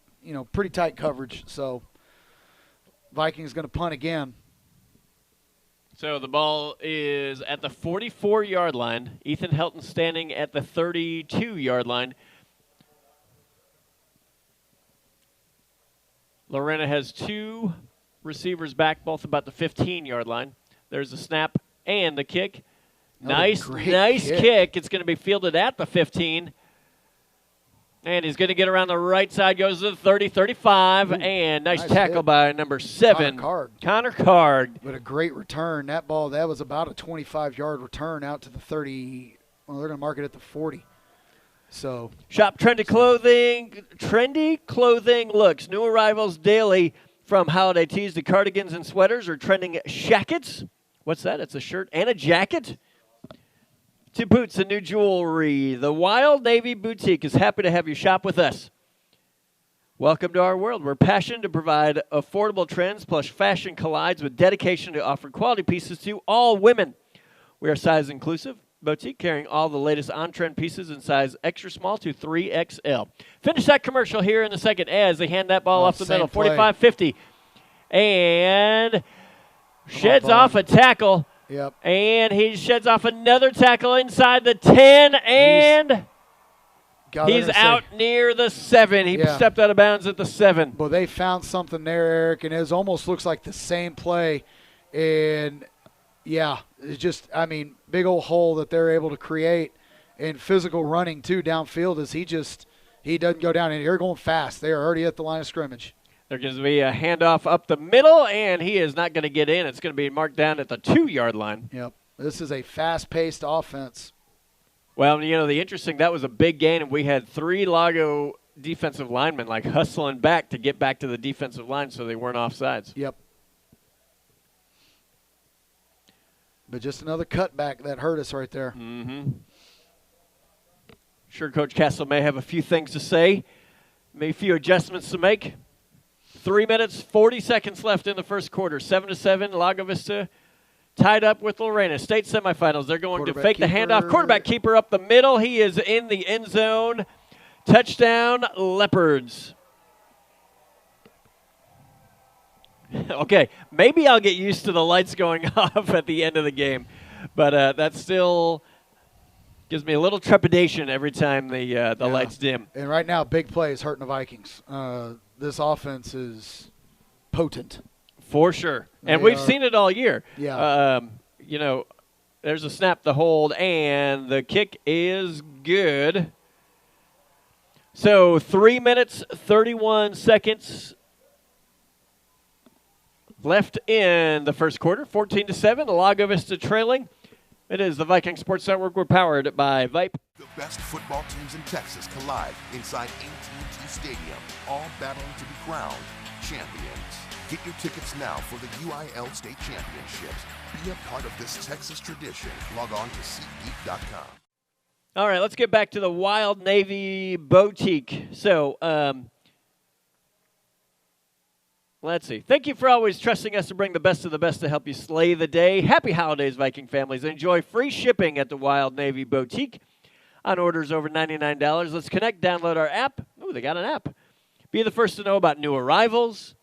Speaker 2: pretty tight coverage. So Vikings going to punt again.
Speaker 1: So the ball is at the 44-yard line. Ethan Helton standing at the 32-yard line. Lorena has 2 receivers back, both about the 15-yard line. There's the snap and the kick. Nice kick. It's going to be fielded at the 15. And he's going to get around the right side, goes to the 30, 35, and nice tackle by number 7. Connor Card.
Speaker 2: But a great return. That was about a 25-yard return out to the 30. Well, they're going to mark it at the 40. So
Speaker 1: shop trendy clothing looks. New arrivals daily, from holiday tees to cardigans and sweaters, or trending shackets. What's that? It's a shirt and a jacket. To boots and new jewelry, the Wild Navy Boutique is happy to have you shop with us. Welcome to our world. We're passionate to provide affordable trends, plus fashion collides with dedication to offer quality pieces to all women. We are size inclusive boutique, carrying all the latest on-trend pieces in size extra small to 3XL. Finish that commercial here in a second as they hand that ball off the middle, 45-50, and sheds off a tackle.
Speaker 2: Yep.
Speaker 1: And he sheds off another tackle inside the 10, and he's out near the 7. He stepped out of bounds at the 7.
Speaker 2: Well, they found something there, Eric, and it almost looks like the same play. And, it's just, big old hole that they're able to create. And physical running, too, downfield as he doesn't go down. And they're going fast. They are already at the line of scrimmage.
Speaker 1: There's going to be a handoff up the middle, and he is not going to get in. It's going to be marked down at the 2-yard line.
Speaker 2: Yep. This is a fast-paced offense.
Speaker 1: Well, the interesting, that was a big gain, and we had 3 LAGO defensive linemen hustling back to get back to the defensive line so they weren't offsides.
Speaker 2: Yep. But just another cutback that hurt us right there.
Speaker 1: Mm-hmm. Sure, Coach Castle may have a few things to say, maybe a few adjustments to make. 3 minutes, 40 seconds left in the first quarter. 7-7, Lago Vista tied up with Lorena. State semifinals. They're going to fake the handoff. Quarterback keeper up the middle. He is in the end zone. Touchdown, Leopards. Okay, maybe I'll get used to the lights going off at the end of the game, but that still gives me a little trepidation every time the lights dim.
Speaker 2: And right now, big play is hurting the Vikings. This offense is potent.
Speaker 1: For sure. And we've seen it all year.
Speaker 2: Yeah.
Speaker 1: There's a snap to hold, and the kick is good. So 3 minutes, 31 seconds left in the first quarter. 14-7, Lago Vista trailing. It is the Viking Sports Network. We're powered by Vype.
Speaker 3: The best football teams in Texas collide inside AT&T Stadium, all battling to be crowned champions. Get your tickets now for the UIL State Championships. Be a part of this Texas tradition. Log on to SeatGeek.com.
Speaker 1: All right, let's get back to the Wild Navy Boutique. So, let's see. Thank you for always trusting us to bring the best of the best to help you slay the day. Happy holidays, Viking families. Enjoy free shipping at the Wild Navy Boutique on orders over $99. Let's connect, download our app. Oh, they got an app. Be the first to know about new arrivals,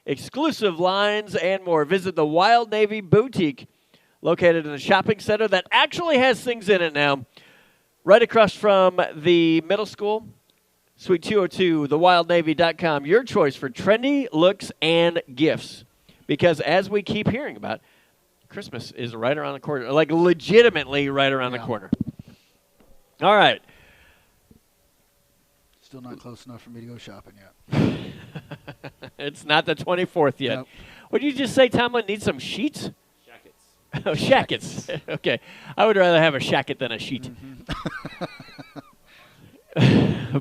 Speaker 1: exclusive lines, and more. Visit the Wild Navy Boutique, located in a shopping center that actually has things in it now. Right across from the middle school, Suite 202, thewildnavy.com, your choice for trendy looks and gifts. Because as we keep hearing about, Christmas is right around the corner, like legitimately right around the corner. All right.
Speaker 2: Still not close enough for me to go shopping yet.
Speaker 1: It's not the 24th yet.
Speaker 2: Nope.
Speaker 1: What did you just say, Tomlin? Need some sheets? Oh, shackets. Okay. I would rather have a shacket than a sheet.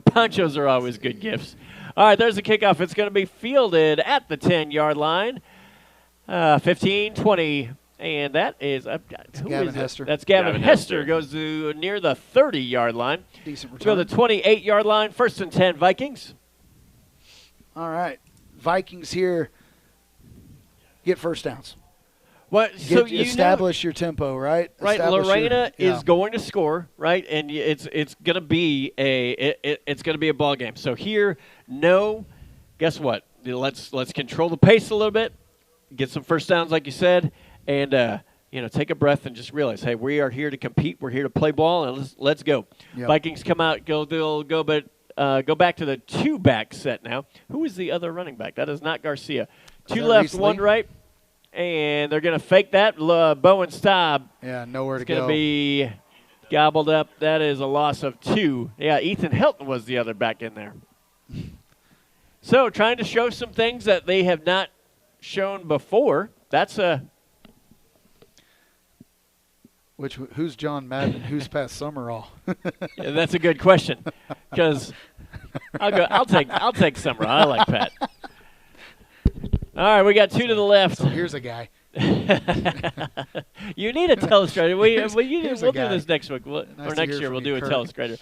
Speaker 1: Ponchos are always good gifts. All right, there's the kickoff. It's going to be fielded at the 10-yard line. 15, 20, and that is
Speaker 2: Gavin Hester.
Speaker 1: That's Gavin Hester. Goes to near the 30-yard line.
Speaker 2: Decent return.
Speaker 1: Go to the 28-yard line. 1st and 10, Vikings.
Speaker 2: All right. Vikings here get first downs. Establish your tempo, right?
Speaker 1: Right. Lorena is going to score, right, and it's going to be a ball game. So here, guess what? Let's control the pace a little bit, get some first downs, like you said, and take a breath and just realize, hey, we are here to compete. We're here to play ball, and let's go. Yep. Vikings come out, go back to the two-back set now. Who is the other running back? That is not Garcia. Two left, one right. And they're going to fake that. Bowen Staub.
Speaker 2: Yeah, nowhere to go.
Speaker 1: It's going to be gobbled up. That is a loss of 2. Yeah, Ethan Hilton was the other back in there. So trying to show some things that they have not shown before. That's a.
Speaker 2: Who's John Madden? Who's Pat Summerall?
Speaker 1: Yeah, that's a good question, because I'll take Summerall. I like Pat. All right, we got 2 to the left.
Speaker 2: So here's a guy.
Speaker 1: You need a telestrator. We'll do this next week. Or next year we'll do a telestrator.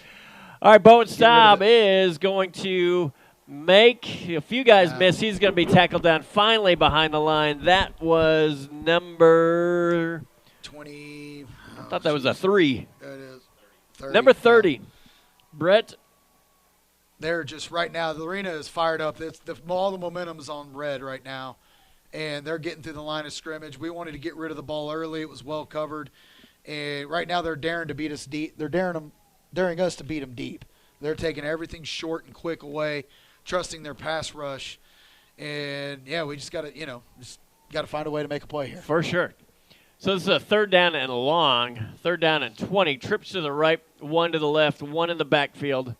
Speaker 1: All right, Bowen Staub is going to make a few guys miss. He's going to be tackled down finally behind the line. That was number
Speaker 2: 20.
Speaker 1: I thought that was a 3.
Speaker 2: That is 30.
Speaker 1: Number 30, yeah. Brett.
Speaker 2: They're just right now, the arena is fired up. All the momentum's on red right now, and they're getting through the line of scrimmage. We wanted to get rid of the ball early. It was well covered. And right now they're daring to beat us deep. They're daring us to beat them deep. They're taking everything short and quick away, trusting their pass rush. And, yeah, we just got to find a way to make a play here.
Speaker 1: For sure. So this is a 3rd down and long, 3rd down and 20. Trips to the right, 1 to the left, 1 in the backfield.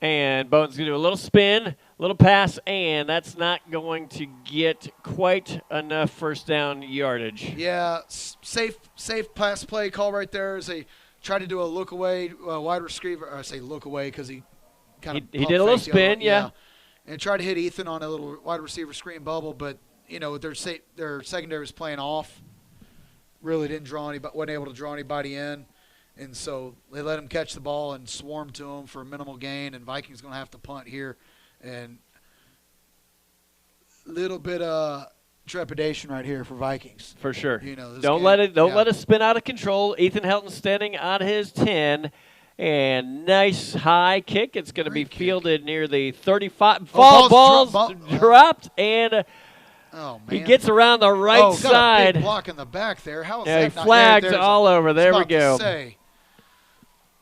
Speaker 1: And Bowen's going to do a little spin, a little pass, and that's not going to get quite enough first down yardage.
Speaker 2: Yeah, safe pass play call right there as they try to do a look away wide receiver. I say look away because he kind of
Speaker 1: he did a little spin, yeah.
Speaker 2: And tried to hit Ethan on a little wide receiver screen bubble, but their secondary was playing off. Really wasn't able to draw anybody in. And so they let him catch the ball and swarm to him for a minimal gain, and Vikings going to have to punt here. And a little bit of trepidation right here for Vikings.
Speaker 1: For sure. Don't let it spin out of control. Ethan Helton standing on his 10, and nice high kick. It's going to be fielded near the 35. Ball's dropped, and he gets around the right side.
Speaker 2: Got a big block in the back there. How is that
Speaker 1: he flagged all over. There we go.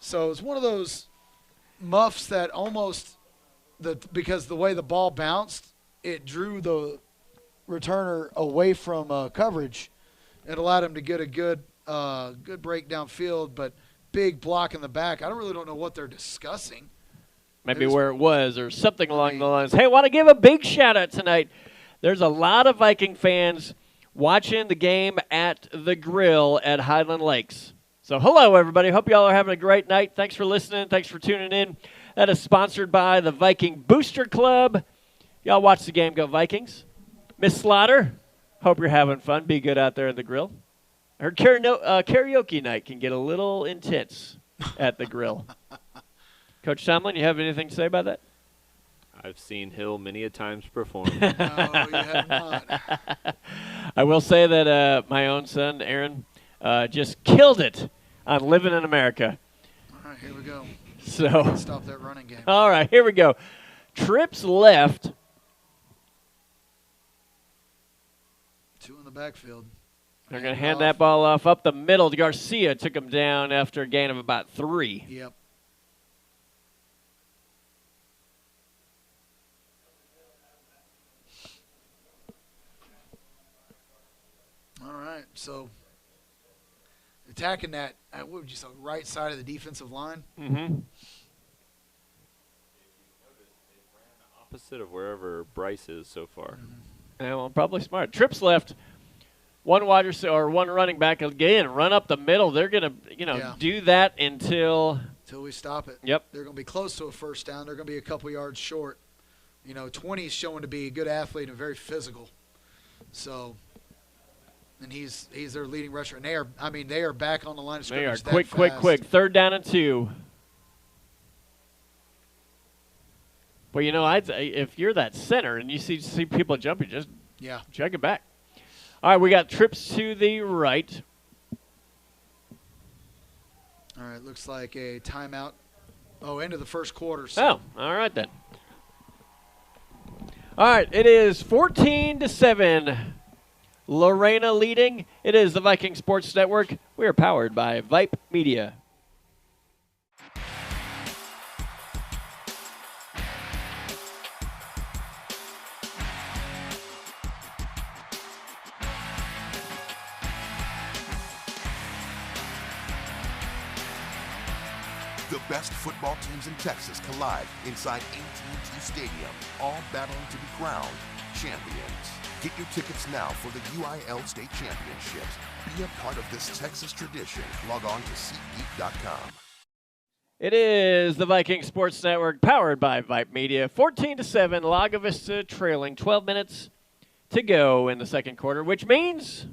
Speaker 2: So it's one of those muffs that because the way the ball bounced, it drew the returner away from coverage. It allowed him to get a good break downfield, but big block in the back. I don't know what they're discussing.
Speaker 1: Maybe where it was or something along the lines. Hey, want to give a big shout-out tonight. There's a lot of Viking fans watching the game at the grill at Highland Lakes. So hello, everybody. Hope you all are having a great night. Thanks for listening. Thanks for tuning in. That is sponsored by the Viking Booster Club. Y'all watch the game. Go Vikings. Miss Slaughter, hope you're having fun. Be good out there at the grill. Her karaoke night can get a little intense at the grill. Coach Tomlin, you have anything to say about that?
Speaker 9: I've seen Hill many a times perform.
Speaker 2: No, you have not.
Speaker 1: I will say that my own son, Aaron, just killed it on Living in America.
Speaker 2: All right, here we go.
Speaker 1: So
Speaker 2: Stop that running game.
Speaker 1: all right, here we go. Trips left.
Speaker 2: 2 in the backfield.
Speaker 1: They're going to hand that ball off up the middle. Garcia took him down after a gain of about 3.
Speaker 2: Yep. All right, so attacking that, what would you say, right side of the defensive line?
Speaker 1: Mm-hmm.
Speaker 9: Opposite of wherever Bryce is so far.
Speaker 1: Yeah, well, probably smart. Trips left. One wide receiver or one running back again, run up the middle. They're going to, do that until
Speaker 2: we stop it.
Speaker 1: Yep.
Speaker 2: They're going to be close to a first down. They're going to be a couple yards short. 20 is showing to be a good athlete and very physical. So, and he's their leading rusher. And they are back on the line of scrimmage.
Speaker 1: They are quick. 3rd down and 2. Well, if you're that center and you see people jumping, just check it back. All right, we got trips to the right.
Speaker 2: All right, looks like a timeout. Oh, end of the first quarter. So.
Speaker 1: Oh, all right then. All right, it is 14-7. Lorena leading. It is the Viking Sports Network. We are powered by Vype Media.
Speaker 3: The best football teams in Texas collide inside AT&T Stadium, all battling to be crowned champions. Get your tickets now for the UIL State Championships. Be a part of this Texas tradition. Log on to SeatGeek.com.
Speaker 1: It is the Viking Sports Network, powered by Vype Media. 14-7, Lago Vista trailing. 12 minutes to go in the second quarter, which means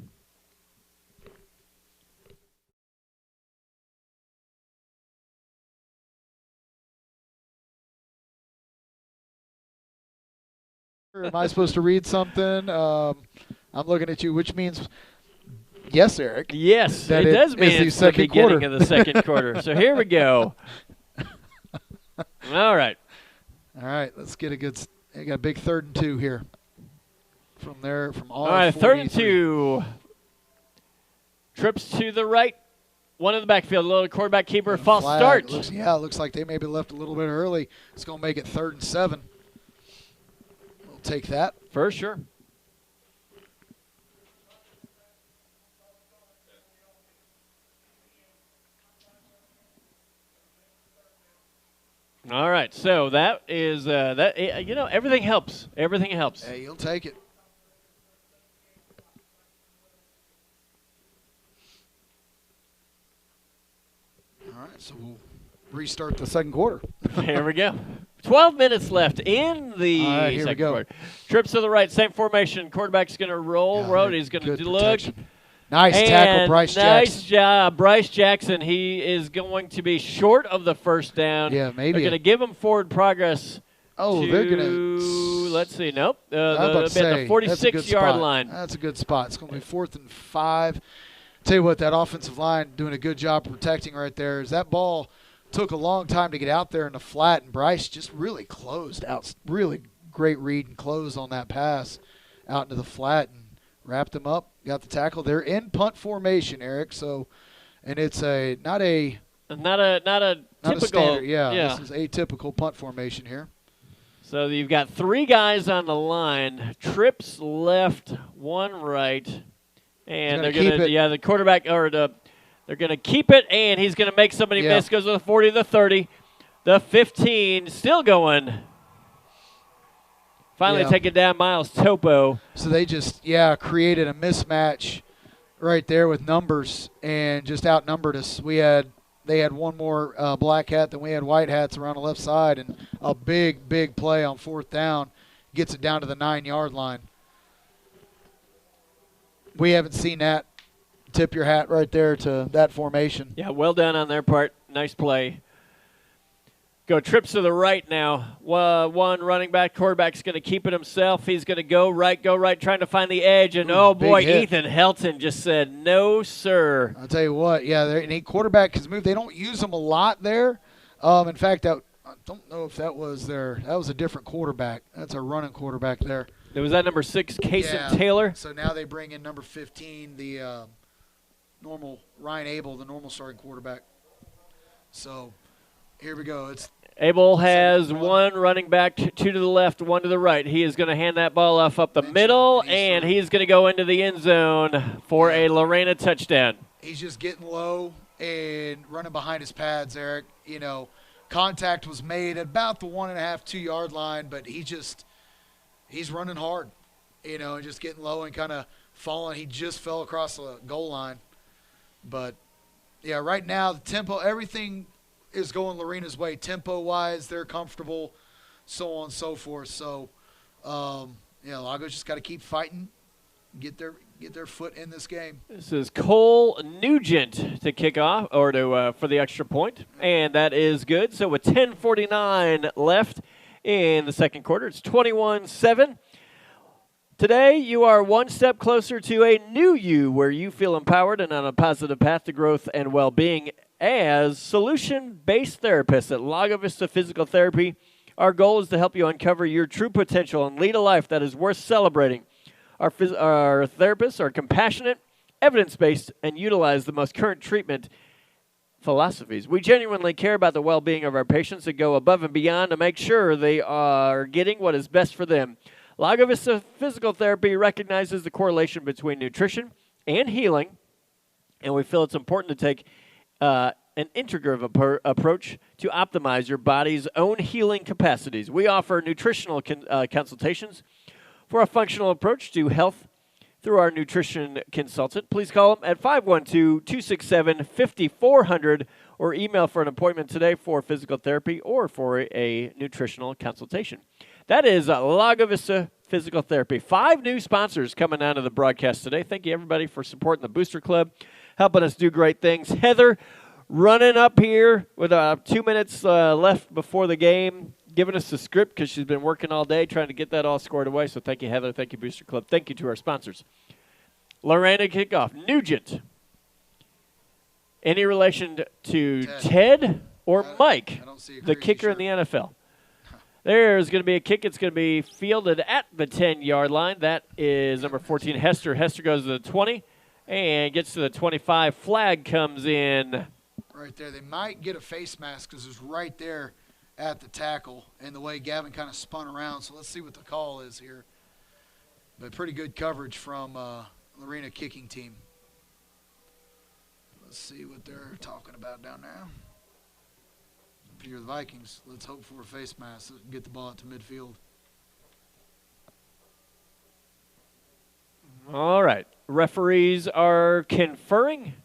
Speaker 2: am I supposed to read something? I'm looking at you, which means yes, Eric.
Speaker 1: Yes, it does mean it's the beginning of the second quarter. So here we go. All right.
Speaker 2: All right, let's get I got a big 3rd and 2 here. From all
Speaker 1: right,
Speaker 2: 43.
Speaker 1: 3rd and 2. Trips to the right. One in the backfield. A little quarterback keeper. False start.
Speaker 2: It looks like they maybe left a little bit early. It's going to make it 3rd and 7. We'll take that.
Speaker 1: For sure. All right, so that is everything helps. Everything helps.
Speaker 2: Hey, you'll take it. All right, so we'll restart the second quarter.
Speaker 1: Here we go. 12 minutes left in the second quarter. Trips to the right, same formation. Quarterback's going to roll. He's going to look.
Speaker 2: Nice tackle, Bryce Jackson.
Speaker 1: Nice job, Bryce Jackson. He is going to be short of the first down.
Speaker 2: Yeah, maybe.
Speaker 1: They're going to give him forward progress.
Speaker 2: They're going to.
Speaker 1: Let's see. Nope.
Speaker 2: The
Speaker 1: 46-yard line.
Speaker 2: That's a good spot. It's going to be 4th and 5. Tell you what, that offensive line doing a good job protecting right there. As that ball took a long time to get out there in the flat, and Bryce just really closed out. Really great read and close on that pass out into the flat and wrapped him up. Got the tackle. They're in punt formation, Eric. So, and it's not a typical
Speaker 1: standard.
Speaker 2: This is atypical punt formation here.
Speaker 1: So you've got 3 guys on the line. Trips left, 1 right, and they're going to the quarterback they're going to keep it, and he's going to make somebody miss. Goes to the 40, the 30, the 15, still going. Finally take it down, Miles Topo.
Speaker 2: So they just, created a mismatch right there with numbers and just outnumbered us. They had one more black hat than we had white hats around the left side, and a big play on 4th down gets it down to the 9-yard line. we haven't seen that. Tip your hat right there to that formation.
Speaker 1: Yeah, well done on their part. Nice play. Go trips to the right now. One running back, quarterback's going to keep it himself. He's going to go right, trying to find the edge. And, oh, boy, Ethan Helton just said, no, sir.
Speaker 2: I'll tell you what, yeah, any quarterback can move. They don't use them a lot there. In fact, I don't know if that was a different quarterback. That's a running quarterback there.
Speaker 1: It was that number 6, Kason Taylor.
Speaker 2: So now they bring in number 15, the normal Ryan Abel, the normal starting quarterback. So here we go.
Speaker 1: Abel has one running back, 2 to the left, 1 to the right. He is going to hand that ball off up the middle, and he's going to go into the end zone for a Lorena touchdown.
Speaker 2: He's just getting low and running behind his pads, Eric. Contact was made at about the 1.5, 2 yard line, but he's running hard, and just getting low and kind of falling. He just fell across the goal line. But, yeah, right now the tempo, everything is going Lorena's way. Tempo-wise, they're comfortable, so on and so forth. So, Lago's just got to keep fighting, get their foot in this game.
Speaker 1: This is Cole Nugent to kick off or for the extra point, and that is good. So with 10:49 left in the second quarter, it's 21-7. Today, you are one step closer to a new you where you feel empowered and on a positive path to growth and well-being. As solution-based therapists at Lago Vista Physical Therapy, our goal is to help you uncover your true potential and lead a life that is worth celebrating. Our therapists are compassionate, evidence-based, and utilize the most current treatment philosophies. We genuinely care about the well-being of our patients and go above and beyond to make sure they are getting what is best for them. Lago Vista Physical Therapy recognizes the correlation between nutrition and healing, and we feel it's important to take an integrative approach to optimize your body's own healing capacities. We offer nutritional consultations for a functional approach to health through our nutrition consultant. Please call them at 512-267-5400 or email for an appointment today for physical therapy or for a nutritional consultation. That is Lago Vista Physical Therapy. 5 new sponsors coming out of the broadcast today. Thank you, everybody, for supporting the Booster Club, helping us do great things. Heather running up here with 2 minutes left before the game, giving us the script because she's been working all day trying to get that all scored away. So thank you, Heather. Thank you, Booster Club. Thank you to our sponsors. Lorena kickoff. Nugent. Any relation to Ted or Mike, the kicker in the NFL? There's going to be a kick. It's going to be fielded at the 10-yard line. That is number 14, Hester. Hester goes to the 20 and gets to the 25. Flag comes in.
Speaker 2: Right there. They might get a face mask because it's right there at the tackle and the way Gavin kind of spun around. So let's see what the call is here. But pretty good coverage from Lorena kicking team. Let's see what they're talking about down there. If you're the Vikings, let's hope for a face mask and get the ball out to midfield.
Speaker 1: All right. Referees are conferring.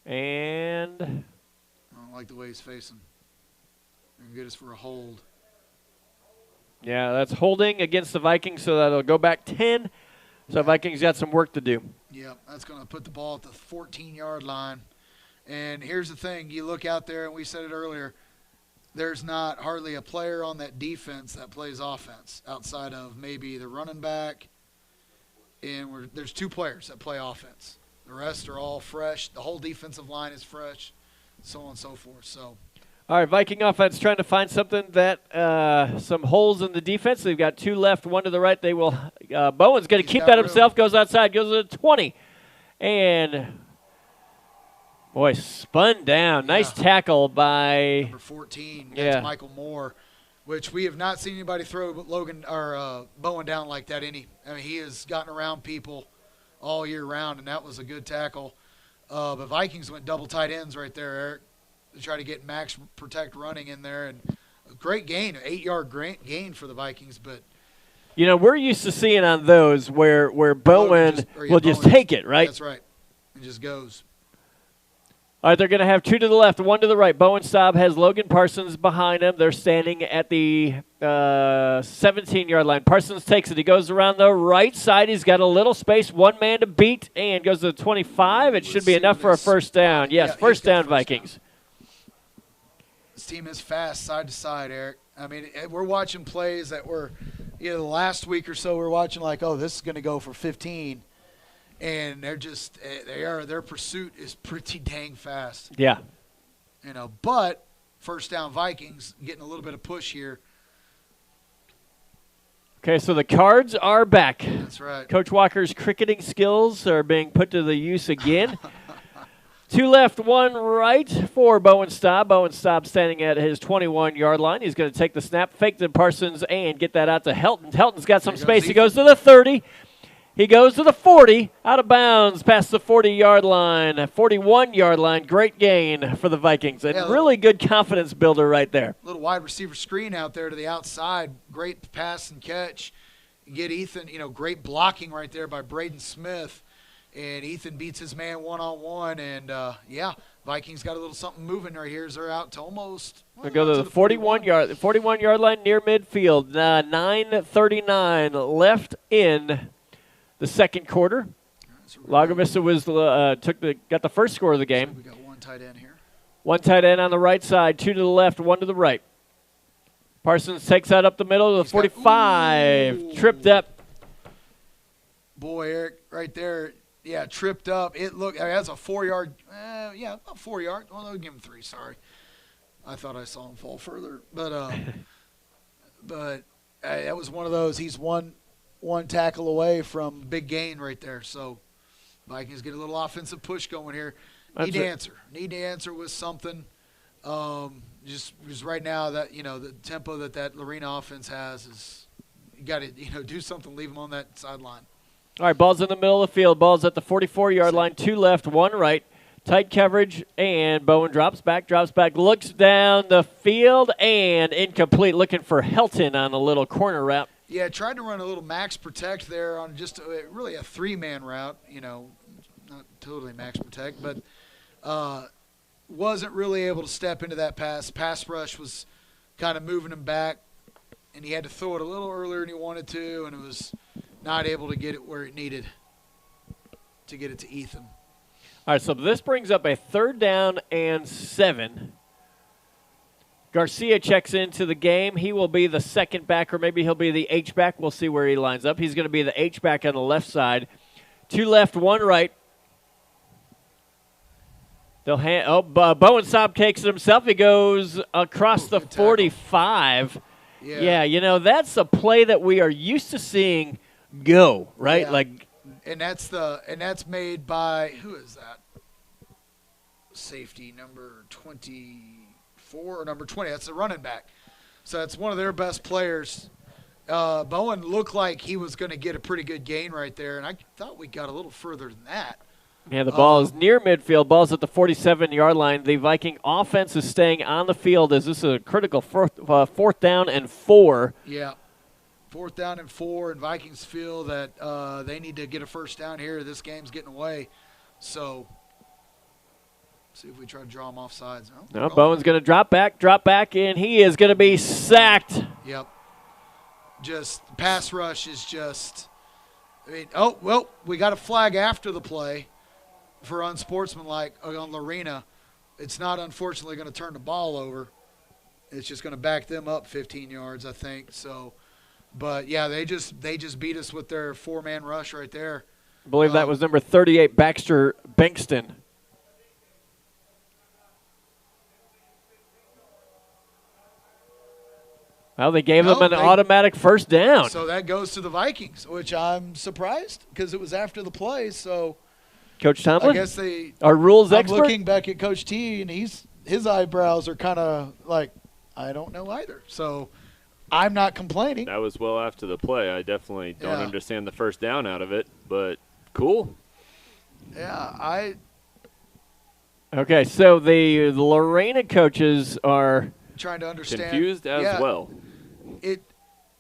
Speaker 1: And
Speaker 2: I don't like the way he's facing. They're going to get us for a hold.
Speaker 1: Yeah, that's holding against the Vikings, so that'll go back 10. So Vikings got some work to do.
Speaker 2: Yep, that's going to put the ball at the 14-yard line. And here's the thing. You look out there, and we said it earlier, there's not hardly a player on that defense that plays offense outside of maybe the running back. And there's 2 players that play offense. The rest are all fresh. The whole defensive line is fresh, so on and so forth. So,
Speaker 1: all right, Viking offense trying to find something that some holes in the defense. They've got 2 left, 1 to the right. They will. Bowen's going to keep that himself. Goes outside. Goes to the 20, and boy, spun down. Yeah. Nice tackle by
Speaker 2: number 14. That's Michael Moore, which we have not seen anybody throw Logan or Bowen down like that. I mean, he has gotten around people all year round, and that was a good tackle. But Vikings went double tight ends right there, Eric, to try to get max protect running in there. And a great gain, an 8-yard gain for the Vikings. But
Speaker 1: we're used to seeing on those where Bowen will just take it, right?
Speaker 2: That's right. It just goes.
Speaker 1: All right, they're going to have 2 to the left, 1 to the right. Bowen Staub has Logan Parsons behind him. They're standing at the 17-yard line. Parsons takes it. He goes around the right side. He's got a little space, 1 man to beat, and goes to the 25. It should be enough for a first down. Yes, first down, Vikings.
Speaker 2: This team is fast side to side, Eric. I mean, we're watching plays that were, the last week or so we're watching like, oh, this is going to go for 15. And their pursuit is pretty dang fast.
Speaker 1: Yeah.
Speaker 2: But first down Vikings getting a little bit of push here.
Speaker 1: Okay, so the Cards are back.
Speaker 2: That's right.
Speaker 1: Coach Walker's cricketing skills are being put to the use again. 2 left, 1 right for Bowen Staub. Bowen Staub standing at his 21-yard line. He's going to take the snap, fake to Parsons, and get that out to Helton. Helton's got some space. He goes to the 30. He goes to the 40, out of bounds, past the 40-yard line, 41-yard line. Great gain for the Vikings. And really good confidence builder right there.
Speaker 2: Little wide receiver screen out there to the outside. Great pass and catch. Get Ethan, great blocking right there by Braden Smith. And Ethan beats his man one-on-one. And, Vikings got a little something moving right here as they're out to almost.
Speaker 1: We'll go to the 41-yard line near midfield. 9:39 left in the second quarter. Lago Vista was got the first score of the game.
Speaker 2: We got 1 tight end here.
Speaker 1: 1 tight end on the right side, 2 to the left, 1 to the right. Parsons takes that up the middle to the 45. Tripped up.
Speaker 2: Boy, Eric, right there. Yeah, tripped up. That's a 4-yard. About 4 yards. Well, they'll give him 3. Sorry, I thought I saw him fall further, but that was one of those. He's one tackle away from big gain right there. So Vikings get a little offensive push going here. Need to answer with something. Just right now that the tempo that Lorena offense has is you got to do something. Leave them on that sideline.
Speaker 1: All right, ball's in the middle of the field. Ball's at the 44-yard line. 2 left, 1 right. Tight coverage, and Bowen drops back, looks down the field, and incomplete. Looking for Helton on a little corner route.
Speaker 2: Yeah, tried to run a little max protect there on just really a 3-man route, not totally max protect, but wasn't really able to step into that pass. Pass rush was kind of moving him back, and he had to throw it a little earlier than he wanted to, and it was not able to get it where it needed to get it to Ethan.
Speaker 1: All right, so this brings up a 3rd down and 7. Garcia checks into the game. He will be the second back, or maybe he'll be the H-back. We'll see where he lines up. He's going to be the H-back on the left side. 2 left, 1 right. Bowen Staub takes it himself. He goes across the 45. Yeah, that's a play that we are used to seeing go, right?
Speaker 2: Yeah. And that's made by, who is that? Safety number 24 or number 20. That's the running back. So that's one of their best players. Bowen looked like he was going to get a pretty good gain right there, and I thought we got a little further than that.
Speaker 1: Yeah, the ball is near midfield. Ball's at the 47-yard line. The Viking offense is staying on the field as this is a critical 4th down and 4.
Speaker 2: Yeah, 4th down and 4, and Vikings feel that they need to get a first down here. This game's getting away. So see if we try to draw them off sides.
Speaker 1: No, Bowen's going to drop back, and he is going to be sacked.
Speaker 2: Yep. Just pass rush is just we got a flag after the play for unsportsmanlike on Lorena. It's not, unfortunately, going to turn the ball over. It's just going to back them up 15 yards, I think. So, but yeah, they just beat us with their 4-man rush right there.
Speaker 1: I believe that was number 38, Baxter Bankston. Well, they gave them an automatic first down.
Speaker 2: So that goes to the Vikings, which I'm surprised because it was after the play. So,
Speaker 1: Coach Tomlin,
Speaker 2: I guess
Speaker 1: our rules expert.
Speaker 2: I'm looking back at Coach T, and his eyebrows are kind of like, I don't know either. So I'm not complaining.
Speaker 9: That was well after the play. I definitely don't understand the first down out of it, but cool.
Speaker 2: Yeah,
Speaker 1: Okay, so the Lorena coaches are
Speaker 2: trying to understand.
Speaker 9: Confused as well.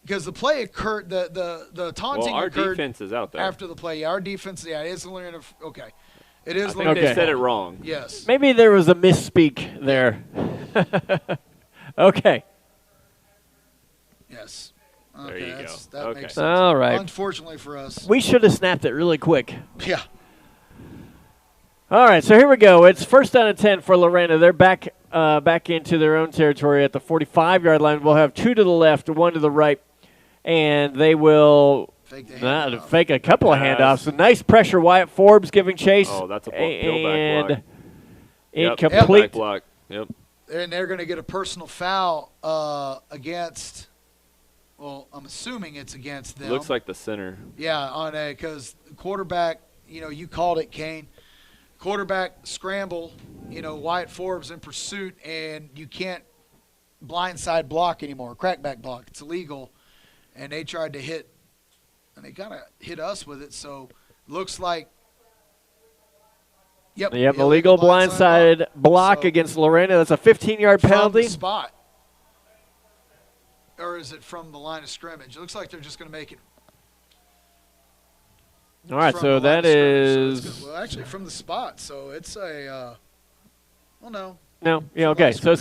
Speaker 2: Because the play occurred, the taunting
Speaker 9: our
Speaker 2: occurred
Speaker 9: defense is out there
Speaker 2: after the play. Yeah, our defense, is Lorena. Okay, It is
Speaker 9: I think
Speaker 2: Lorena.
Speaker 9: they said it wrong.
Speaker 2: Yes.
Speaker 1: Maybe there was a misspeak there. Okay.
Speaker 2: Yes.
Speaker 9: There
Speaker 2: Okay,
Speaker 9: you go.
Speaker 2: that
Speaker 9: Okay.
Speaker 2: makes sense.
Speaker 1: All right.
Speaker 2: Unfortunately for us.
Speaker 1: We should have snapped it really quick.
Speaker 2: Yeah.
Speaker 1: All right, so here we go. It's first down and 10 for Lorena. They're back into their own territory at the 45-yard line. We'll have 2 to the left, 1 to the right, and they will fake a couple of handoffs. A nice pressure. Wyatt Forbes giving chase.
Speaker 9: Oh, that's a pillback block.
Speaker 1: Incomplete.
Speaker 9: Pillback block. Yep.
Speaker 2: And they're going to get a personal foul against. Well, I'm assuming it's against them.
Speaker 9: Looks like the center.
Speaker 2: Yeah, because quarterback. You called it, Kane. Quarterback scramble. Wyatt Forbes in pursuit, and you can't blindside block anymore. Crackback block. It's illegal, and they tried to hit, and they kind of hit us with it. So looks like. Yep.
Speaker 1: Illegal blindside block against Lorena. That's a 15-yard penalty.
Speaker 2: From the spot. Or is it from the line of scrimmage? It looks like they're just going to make it.
Speaker 1: All right, so that is.
Speaker 2: Well, actually, from the spot. So it's a. Well, no.
Speaker 1: No. Yeah. Okay. So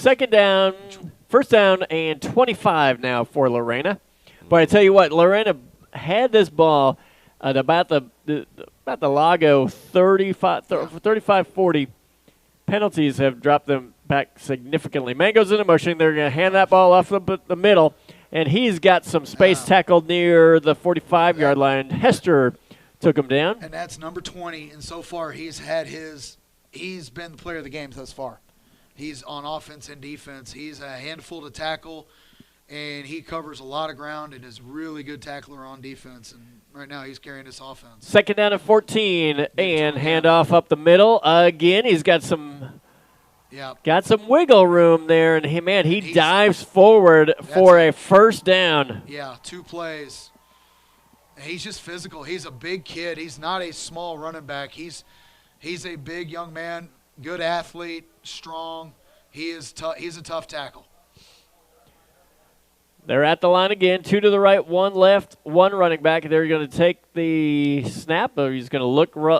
Speaker 1: first down and 25 now for Lorena. But I tell you what, Lorena had this ball at about the LAGO 35-40. Penalties have dropped them back significantly. Mango's in motion. They're going to hand that ball off the middle, and he's got some space tackled near the 45-yard line. Hester took him down.
Speaker 2: And that's number 20, and so far he's been the player of the game thus far. He's on offense and defense. He's a handful to tackle, and he covers a lot of ground and is a really good tackler on defense. And right now he's carrying this offense.
Speaker 1: Second down and 14, and handoff up the middle. Again, he's got some wiggle room there, and he dives forward for a first down.
Speaker 2: Yeah, 2 plays. He's just physical. He's a big kid. He's not a small running back. He's a big young man, good athlete, strong. He's a tough tackle.
Speaker 1: They're at the line again. 2 to the right, 1 left, 1 running back. They're going to take the snap. He's going to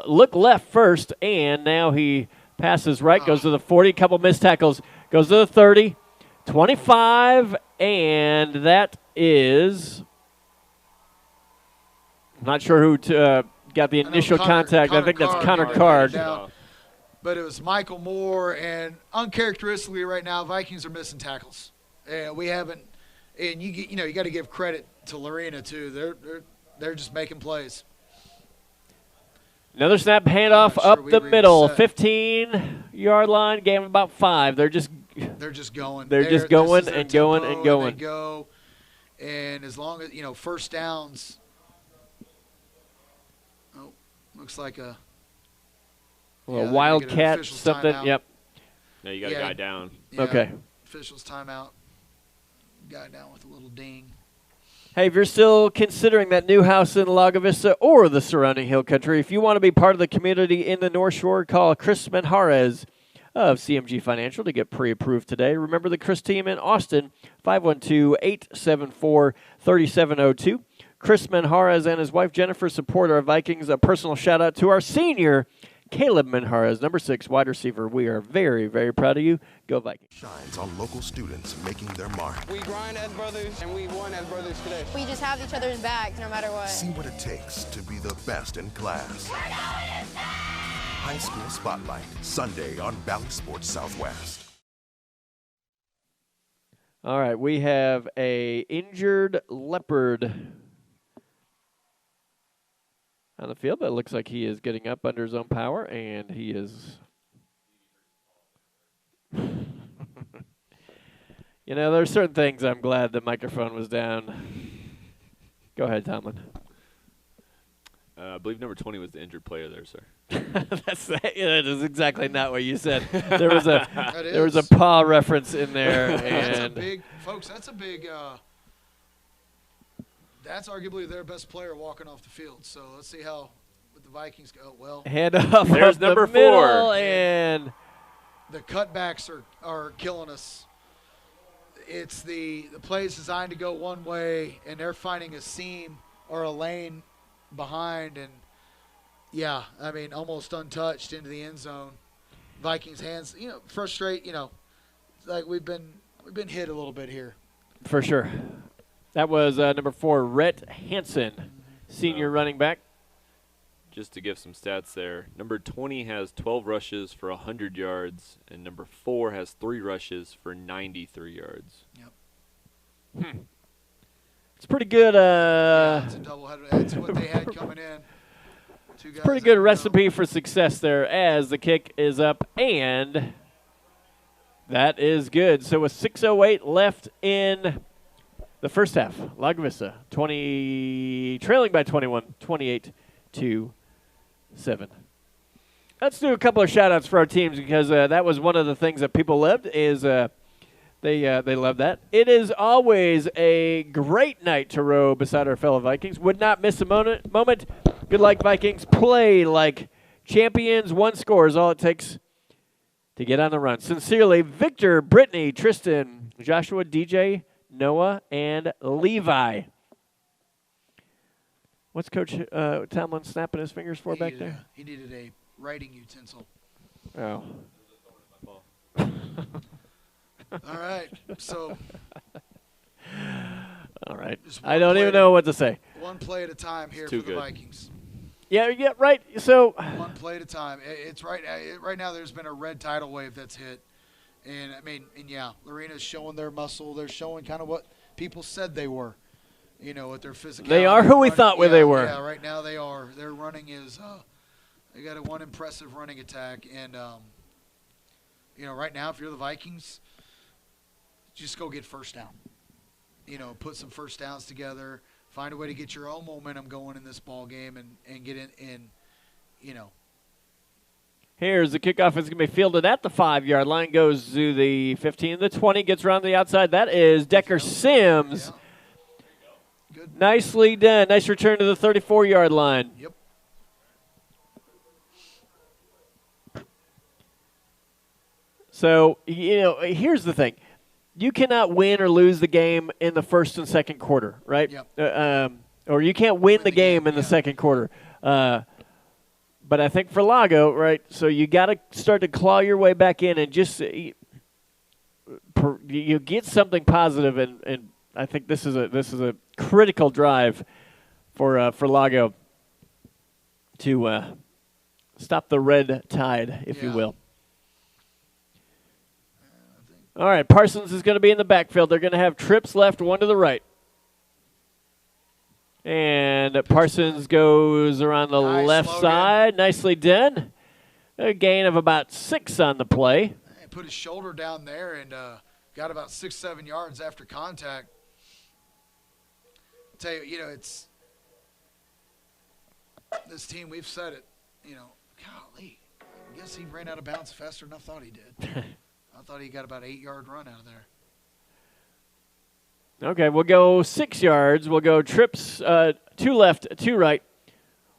Speaker 1: look left first, and now he passes right, goes to the 40, couple missed tackles, goes to the 30, 25, and that is – I'm not sure who got the initial contact. I think that's Connor Card.
Speaker 2: But it was Michael Moore, and uncharacteristically right now, Vikings are missing tackles. We haven't – and you got to give credit to Lorena too. They're just making plays.
Speaker 1: Another snap handoff up the middle, 15-yard line, game about 5. They're just going.
Speaker 2: They're just going
Speaker 1: and going and going.
Speaker 2: They go, and as long as first downs. Oh, looks like a
Speaker 1: wildcat something.
Speaker 2: Timeout.
Speaker 1: Yep.
Speaker 9: No, you got a guy down.
Speaker 2: Yeah,
Speaker 1: okay.
Speaker 2: Officials timeout. Guy down with a little ding.
Speaker 1: Hey, if you're still considering that new house in Lago Vista or the surrounding hill country, if you want to be part of the community in the North Shore, call Chris Manjarez of CMG Financial to get pre-approved today. Remember the Chris team in Austin, 512-874-3702. Chris Manjarez and his wife Jennifer support our Vikings. A personal shout-out to our senior, Caleb Manjarez, number 6, wide receiver. We are very, very proud of you. Go Vikings.
Speaker 3: Shines on local students making their mark.
Speaker 7: We grind as brothers, and we won as brothers today.
Speaker 8: We just have each other's back no matter what.
Speaker 3: See what it takes to be the best in class. High School Spotlight, Sunday on Valley Sports Southwest.
Speaker 1: All right, we have a injured leopard on the field, but it looks like he is getting up under his own power, and he is. There's certain things I'm glad the microphone was down. Go ahead, Tomlin.
Speaker 9: I believe number 20 was the injured player there, sir.
Speaker 1: That is exactly not what you said. There was a paw reference in there, and
Speaker 2: that's a big. That's arguably their best player walking off the field. So let's see how the Vikings go. Well,
Speaker 1: hand off.
Speaker 9: There's number 4,
Speaker 1: and
Speaker 2: the cutbacks are killing us. It's the play's designed to go one way, and they're finding a seam or a lane behind, and Yeah, I mean, almost untouched into the end zone. Vikings hands, frustrate. Like we've been hit a little bit here.
Speaker 1: For sure. That was number 4, Rhett Hansen, senior running back.
Speaker 9: Just to give some stats there, number 20 has 12 rushes for 100 yards, and number 4 has 3 rushes for 93 yards.
Speaker 2: Yep.
Speaker 1: It's pretty good.
Speaker 2: It's a doubleheader. That's what they had coming in.
Speaker 1: It's pretty good recipe for success there as the kick is up, and that is good. So with 6:08 left in the first half, Lago Vista trailing by 21, 28-7. Let's do a couple of shout-outs for our teams because that was one of the things that people loved is they love that. It is always a great night to row beside our fellow Vikings. Would not miss a moment. Good luck, Vikings. Play like champions. 1 score is all it takes to get on the run. Sincerely, Victor, Brittany, Tristan, Joshua, DJ, Noah, and Levi. What's Coach Tomlin snapping his fingers for back there?
Speaker 2: He needed a writing utensil.
Speaker 1: Oh.
Speaker 2: All right, so.
Speaker 1: All right. I don't even know what to say.
Speaker 2: One play at a time here for the Vikings.
Speaker 1: Yeah, right. So.
Speaker 2: One play at a time. It's right now there's been a red tidal wave that's hit. And, Lorena's showing their muscle. They're showing kind of what people said they were, with their physicality.
Speaker 1: They are who we thought they were.
Speaker 2: Yeah, right now they are. Their running is they got one impressive running attack. And, right now if you're the Vikings, just go get first down. Put some first downs together. Find a way to get your own momentum going in this ball game and get in.
Speaker 1: Here's the kickoff. It's going to be fielded at the 5-yard line. Goes to the 15, the 20, gets around the outside. That is Decker Sims.
Speaker 2: Yeah. Good.
Speaker 1: Nicely done. Nice return to the 34-yard line.
Speaker 2: Yep.
Speaker 1: So, here's the thing. You cannot win or lose the game in the first and second quarter, right?
Speaker 2: Yep.
Speaker 1: Or you can't win the game in the second quarter. But I think for Lago, right, so you got to start to claw your way back in and just you get something positive, and I think this is a critical drive for Lago to stop the red tide, if you will. All right, Parsons is going to be in the backfield. They're going to have trips left, 1 to the right. And Parsons goes around the left side. Nicely done. A gain of about 6 on the play.
Speaker 2: He put his shoulder down there and got about 6-7 yards after contact. I'll tell you, it's this team, we've said it, golly, I guess he ran out of bounds faster than I thought he did. I thought he got about 8-yard run out of there.
Speaker 1: Okay, we'll go 6 yards. We'll go trips, 2 left, 2 right,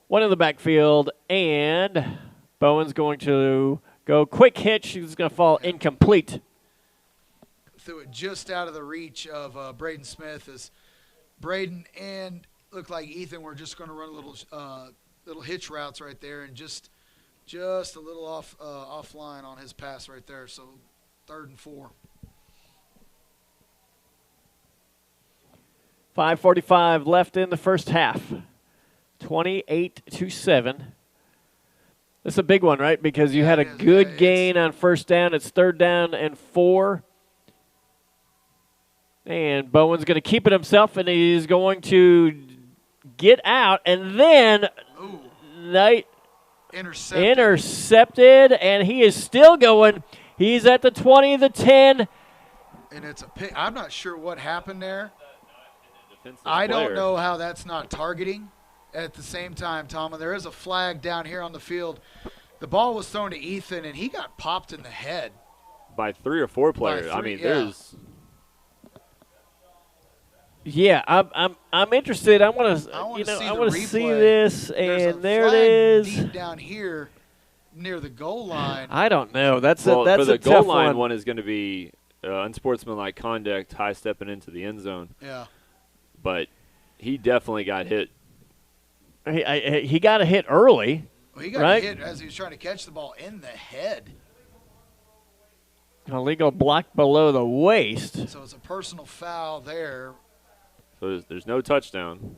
Speaker 1: 1 in the backfield, and Bowen's going to go quick hitch. He's going to fall incomplete.
Speaker 2: Threw it just out of the reach of Braden Smith as Braden and looked like Ethan were just going to run little hitch routes right there and just a little offline on his pass right there. So 3rd and 4.
Speaker 1: 5:45 left in the first half. 28-7. This is a big one, right? Because you had a good gain on first down. It's 3rd down and 4. And Bowen's going to keep it himself, and he's going to get out. And then intercepted, and he is still going. He's at the 20, the 10.
Speaker 2: And it's a pick. I'm not sure what happened there. I don't know how that's not targeting. At the same time, Tom, there is a flag down here on the field. The ball was thrown to Ethan, and he got popped in the head.
Speaker 9: By 3 or 4 players. There's.
Speaker 1: Yeah, I'm interested. I want to see this, and there it is.
Speaker 2: Deep down here, near the goal line.
Speaker 1: I don't know. That's
Speaker 9: for the
Speaker 1: a
Speaker 9: goal
Speaker 1: tough
Speaker 9: line
Speaker 1: one.
Speaker 9: one is going to be unsportsmanlike conduct, high stepping into the end zone.
Speaker 2: Yeah.
Speaker 9: But he definitely got hit.
Speaker 1: He got a hit early.
Speaker 2: Well, he got
Speaker 1: right?
Speaker 2: hit as he was trying to catch the ball in the head.
Speaker 1: Illegal block below the waist.
Speaker 2: So it's a personal foul there.
Speaker 9: So there's no touchdown.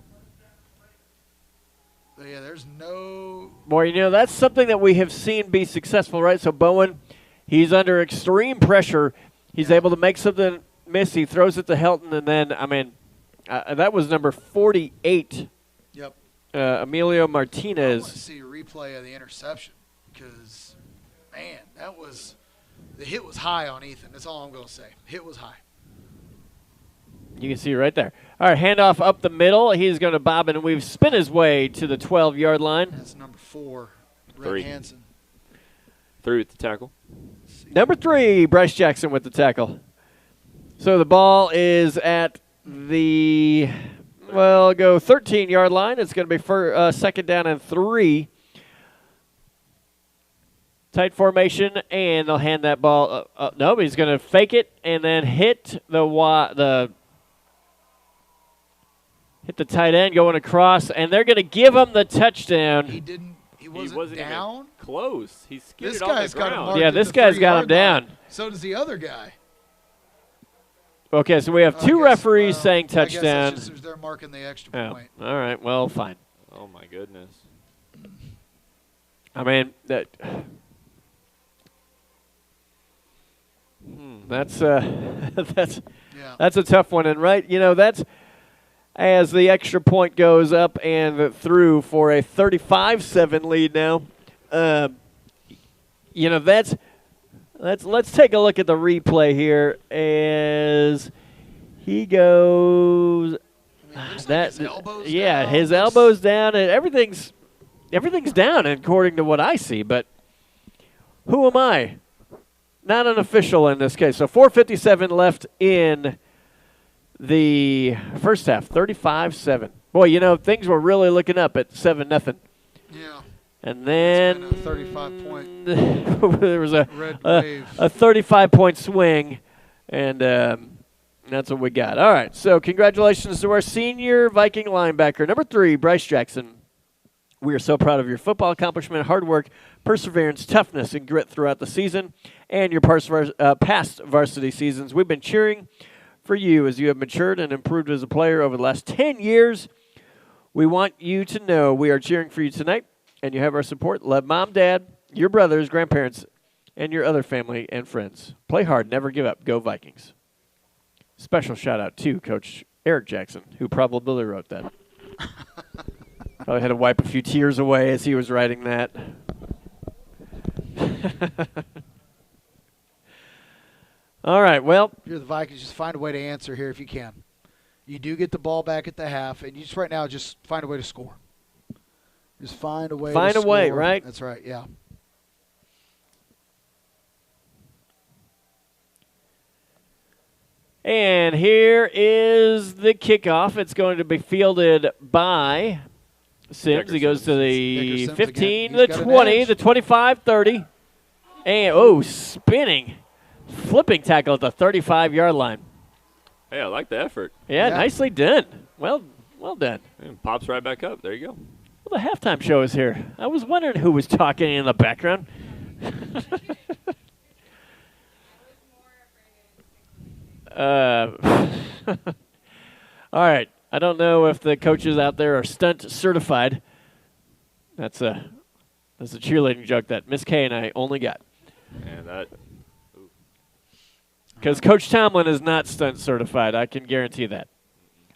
Speaker 2: But yeah, there's no.
Speaker 1: Boy, you know, that's something that we have seen be successful, right? So Bowen, he's under extreme pressure. He's able to make something miss. He throws it to Helton, and then, I mean, that was number 48.
Speaker 2: Yep.
Speaker 1: Emilio
Speaker 2: I want
Speaker 1: Martinez.
Speaker 2: to see a replay of the interception because, man, the hit was high on Ethan. That's all I'm going to say. Hit was high.
Speaker 1: You can see right there. All right, handoff up the middle. He's going to bob and weave, spin his way to the 12-yard line.
Speaker 2: That's number 4,
Speaker 9: Three.
Speaker 2: Red Hansen.
Speaker 9: 3 with the tackle.
Speaker 1: Number 3, Bryce Jackson with the tackle. So the ball is at the, well, go 13-yard line. It's going to be for second down and 3. Tight formation, and they'll hand that ball. No, he's going to fake it and then hit the tight end going across, and they're going to give him the touchdown.
Speaker 2: He wasn't down.
Speaker 9: Even close. He skidded
Speaker 2: This
Speaker 9: off
Speaker 2: guy's
Speaker 9: the
Speaker 2: got him
Speaker 9: ground.
Speaker 2: marked
Speaker 1: Yeah,
Speaker 2: at
Speaker 1: this
Speaker 2: the
Speaker 1: guy's got him
Speaker 2: 3-yard
Speaker 1: down.
Speaker 2: line. So does the other guy.
Speaker 1: Okay, so we have
Speaker 2: I
Speaker 1: two
Speaker 2: guess,
Speaker 1: referees
Speaker 2: well,
Speaker 1: saying
Speaker 2: I guess
Speaker 1: touchdown.
Speaker 2: that's just, they're marking the extra
Speaker 1: Yeah.
Speaker 2: point.
Speaker 1: All right, well, fine.
Speaker 9: Oh, my goodness.
Speaker 1: I mean, that's
Speaker 2: Yeah.
Speaker 1: that's a tough one, and right, you know, that's as the extra point goes up and through for a 35-7 lead now. You know, let's take a look at the replay here as he goes.
Speaker 2: I mean, looks like his elbow's
Speaker 1: yeah,
Speaker 2: down.
Speaker 1: his
Speaker 2: Looks-
Speaker 1: elbow's down, and everything's down according to what I see. But who am I? Not an official in this case. So 4:57 left in the first half. 35-7. Boy, you know, things were really looking up at 7-0.
Speaker 2: Yeah.
Speaker 1: And then
Speaker 2: It's been a 35-point
Speaker 1: there was a
Speaker 2: red wave.
Speaker 1: 35-point swing, and that's what we got. All right, so congratulations to our senior Viking linebacker, number 3, Bryce Jackson. We are so proud of your football accomplishment, hard work, perseverance, toughness, and grit throughout the season and your past varsity seasons. We've been cheering for you as you have matured and improved as a player over the last 10 years. We want you to know we are cheering for you tonight, and you have our support. Love Mom, Dad, your brothers, grandparents, and your other family and friends. Play hard, never give up. Go Vikings. Special shout-out to Coach Eric Jackson, who probably wrote that. Probably had to wipe a few tears away as he was writing that. All right, well.
Speaker 2: If you're the Vikings, just find a way to answer here if you can. You do get the ball back at the half, and you just right now just find a way to score. Just find a way
Speaker 1: Find
Speaker 2: to
Speaker 1: a way,
Speaker 2: score.
Speaker 1: right?
Speaker 2: That's right, yeah.
Speaker 1: And here is the kickoff. It's going to be fielded by Sims. He goes to the
Speaker 2: Sims
Speaker 1: 15,
Speaker 2: again.
Speaker 1: the
Speaker 2: He's got an
Speaker 1: 20,
Speaker 2: edge.
Speaker 1: the 25, 30. And, spinning. Flipping tackle at the 35-yard line.
Speaker 9: Hey, I like the effort.
Speaker 1: Yeah,
Speaker 2: Yeah.
Speaker 1: nicely done. Well done.
Speaker 9: And pops right back up. There you go.
Speaker 1: Well, the halftime show is here. I was wondering who was talking in the background. All right. I don't know if the coaches out there are stunt certified. That's a cheerleading joke that Miss K and I only got.
Speaker 9: And that.
Speaker 1: Because Coach Tomlin is not stunt certified. I can guarantee that.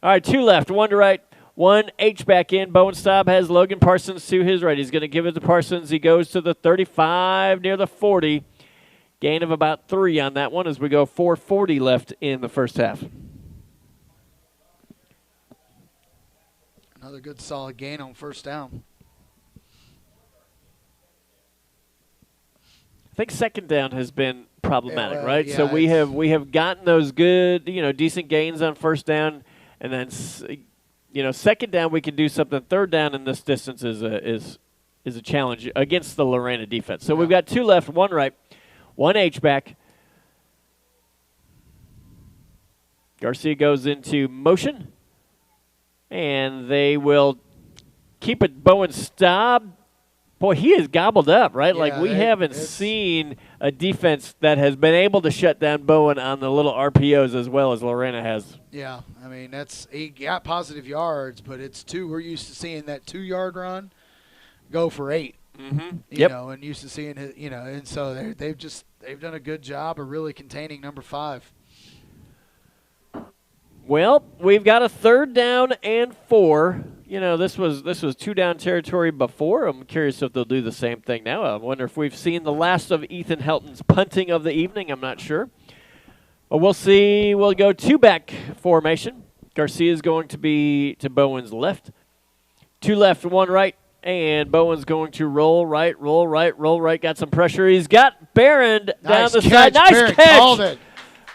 Speaker 1: All right, 2 left, 1 to right, 1 H back in. Bowen Staub has Logan Parsons to his right. He's going to give it to Parsons. He goes to the 35 near the 40. Gain of about 3 on that one as we go 4:40 left in the first half.
Speaker 2: Another good solid gain on first down.
Speaker 1: I think second down has been problematic,
Speaker 2: well,
Speaker 1: right?
Speaker 2: yeah,
Speaker 1: So we have gotten those good, decent gains on first down, and then second down we can do something. Third down in this distance is a challenge against the Lorena defense. So we've got 2 left, 1 right, 1 H back. Garcia goes into motion, and they will keep it. Bowen Staub Boy, he is gobbled up, right?
Speaker 2: Yeah,
Speaker 1: like we haven't seen a defense that has been able to shut down Bowen on the little RPOs as well as Lorena has.
Speaker 2: Yeah, I mean, he got positive yards, but we're used to seeing that 2-yard run go for 8.
Speaker 1: Mm-hmm.
Speaker 2: You know, and used to seeing it, and so they've done a good job of really containing number 5.
Speaker 1: Well, we've got a 3rd down and 4. This was 2-down territory before. I'm curious if they'll do the same thing now. I wonder if we've seen the last of Ethan Helton's punting of the evening. I'm not sure. But we'll see. We'll go 2-back formation. Garcia's going to be to Bowen's left. 2 left, 1 right. And Bowen's going to roll right. Got some pressure. He's got Barron down the side. Nice
Speaker 2: Barron
Speaker 1: catch.
Speaker 2: called it.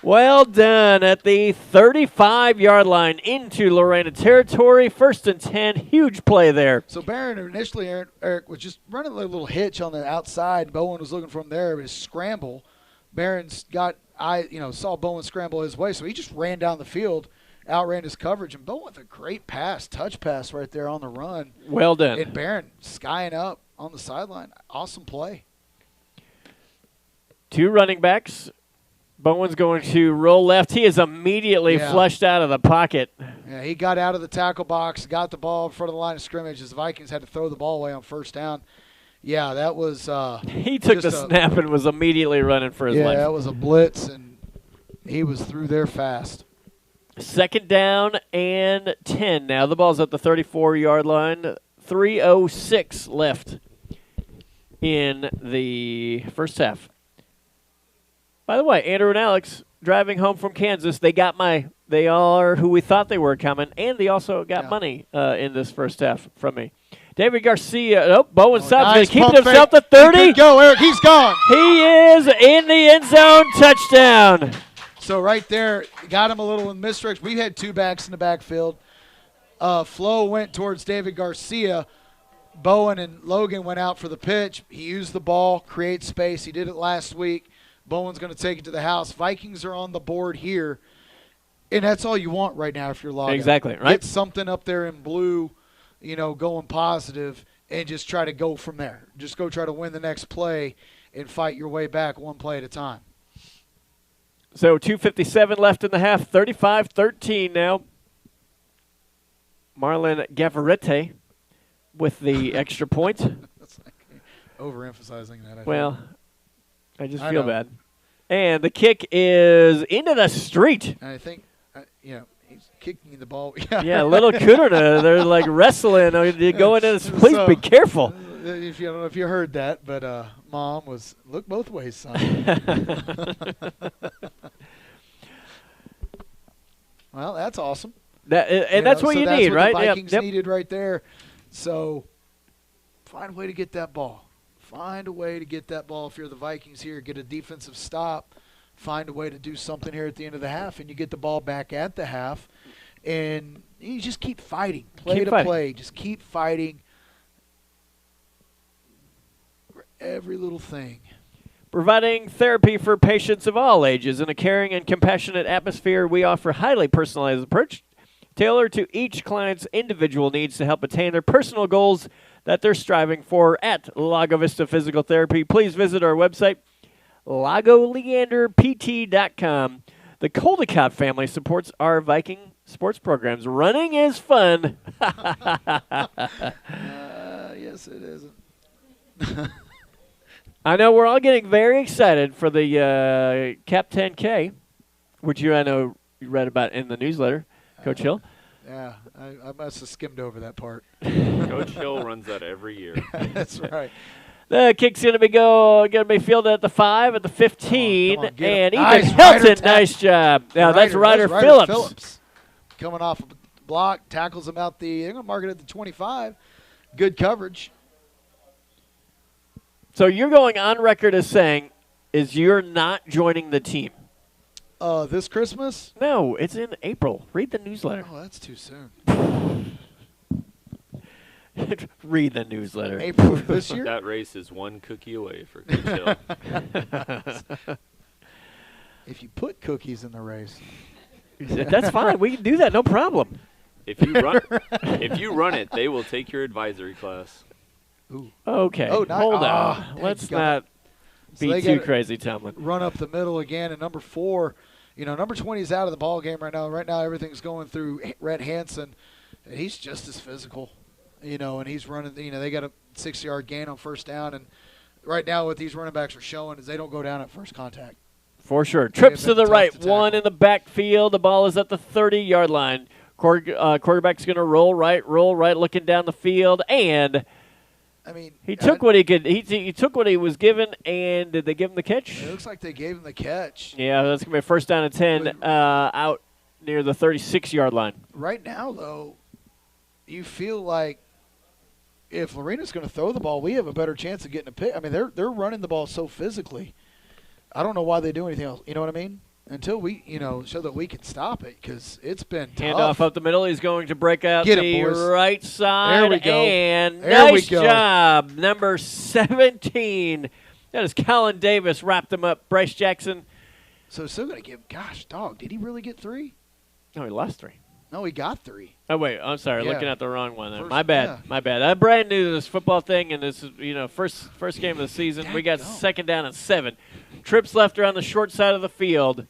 Speaker 1: Well done at the 35-yard line into Lorena territory. 1st and 10. Huge play there.
Speaker 2: So Barron initially, Eric, was just running a little hitch on the outside. Bowen was looking for him there. It was scramble. Barron's saw Bowen scramble his way, so he just ran down the field, outran his coverage, and Bowen with a great pass, touch pass right there on the run.
Speaker 1: Well done.
Speaker 2: And Barron skying up on the sideline. Awesome play.
Speaker 1: 2 running backs. Bowen's going to roll left. He is immediately flushed out of the pocket.
Speaker 2: Yeah, he got out of the tackle box, got the ball in front of the line of scrimmage as the Vikings had to throw the ball away on 1st down. Yeah, that was
Speaker 1: he took the snap and was immediately running for his life.
Speaker 2: Yeah, that was a blitz, and he was through there fast.
Speaker 1: 2nd down and 10 now. The ball's at the 34-yard line. 3:06 left in the first half. By the way, Andrew and Alex driving home from Kansas, they are who we thought they were coming, and they also got money in this first half from me. David Garcia, Bowen stops, going to keep himself to 30.
Speaker 2: He could go, Eric. He's gone.
Speaker 1: He is in the end zone, touchdown.
Speaker 2: So right there, got him a little in misdirect. We had 2 backs in the backfield. Flo went towards David Garcia. Bowen and Logan went out for the pitch. He used the ball, create space. He did it last week. Bowen's going to take it to the house. Vikings are on the board here, and that's all you want right now if you're logging.
Speaker 1: Exactly, right?
Speaker 2: Get something up there in blue, going positive, and just try to go from there. Just go try to win the next play and fight your way back 1 play at a time.
Speaker 1: So 2:57 left in the half, 35-13 now. Marlon Gavarete with the extra point.
Speaker 2: That's like overemphasizing that.
Speaker 1: I just feel bad. And the kick is into the street.
Speaker 2: And I think, he's kicking the ball.
Speaker 1: Yeah, little Kudrna. They're like wrestling. Going in. Please be careful.
Speaker 2: I don't know if you heard that, but Mom was, look both ways, son. Well, that's awesome.
Speaker 1: That's what you need, right?
Speaker 2: That's what the Vikings needed right there. So find a way to get that ball. Find a way to get that ball if you're the Vikings here. Get a defensive stop. Find a way to do something here at the end of the half, and you get the ball back at the half. And you just keep fighting. Play. Just keep fighting every little thing.
Speaker 1: Providing therapy for patients of all ages in a caring and compassionate atmosphere, we offer highly personalized approach tailored to each client's individual needs to help attain their personal goals that they're striving for at Lago Vista Physical Therapy. Please visit our website, LagoLeanderPT.com. The Coldicott family supports our Viking sports programs. Running is fun.
Speaker 2: Yes, it isn't.
Speaker 1: I know we're all getting very excited for the Cap 10K, which I know you read about in the newsletter, Coach Hill.
Speaker 2: Yeah, I must have skimmed over that part.
Speaker 9: Coach Hill runs that every year.
Speaker 2: That's right.
Speaker 1: The kick's going to be fielded at the 5, at the 15, and even
Speaker 2: nice,
Speaker 1: Helton, nice job. Now that's Ryder Phillips.
Speaker 2: Coming off a block, tackles him out they're going to mark it at the 25. Good coverage.
Speaker 1: So you're going on record as saying you're not joining the team.
Speaker 2: This Christmas?
Speaker 1: No, it's in April. Read the newsletter.
Speaker 2: Oh, that's too soon.
Speaker 1: Read the newsletter.
Speaker 2: April of this year?
Speaker 9: That race is 1 cookie away for Coach Hill.
Speaker 2: If you put cookies in the race.
Speaker 1: That's fine. We can do that. No problem.
Speaker 9: If you run it, they will take your advisory class.
Speaker 2: Ooh.
Speaker 1: Okay,
Speaker 2: Oh,
Speaker 1: hold on. Let's not be too crazy, Tomlin.
Speaker 2: Run up the middle again, and number 4, number 20 is out of the ball game right now. Right now, everything's going through Rhett Hansen, and he's just as physical, and he's running. They got a 6-yard gain on first down, and right now what these running backs are showing is they don't go down at first contact.
Speaker 1: For sure. Trips to the right, one in the backfield. The ball is at the 30-yard line. Quarterback's going to roll right, looking down the field, and he took what he could. He took what he was given, and did they give him the catch?
Speaker 2: It looks like they gave him the catch.
Speaker 1: Yeah, that's going to be a first down and 10 out near the 36-yard line.
Speaker 2: Right now, though, you feel like if Lorena's going to throw the ball, we have a better chance of getting a pick. They're running the ball so physically. I don't know why they do anything else. You know what I mean? Until we, show that we can stop it, because it's been tough.
Speaker 1: Handoff up the middle. He's going to break out the right side.
Speaker 2: There we go.
Speaker 1: And nice job, number 17. That is Colin Davis. Wrapped him up. Bryce Jackson.
Speaker 2: So still going to give. Gosh, dog, did he really get 3?
Speaker 1: No, he lost 3.
Speaker 2: No, he got 3.
Speaker 1: Oh, wait. I'm sorry. Looking at the wrong one there. My
Speaker 2: bad.
Speaker 1: I'm brand new to this football thing, and this is, first game of the season. We got second down and 7. Trips left around the short side of the field.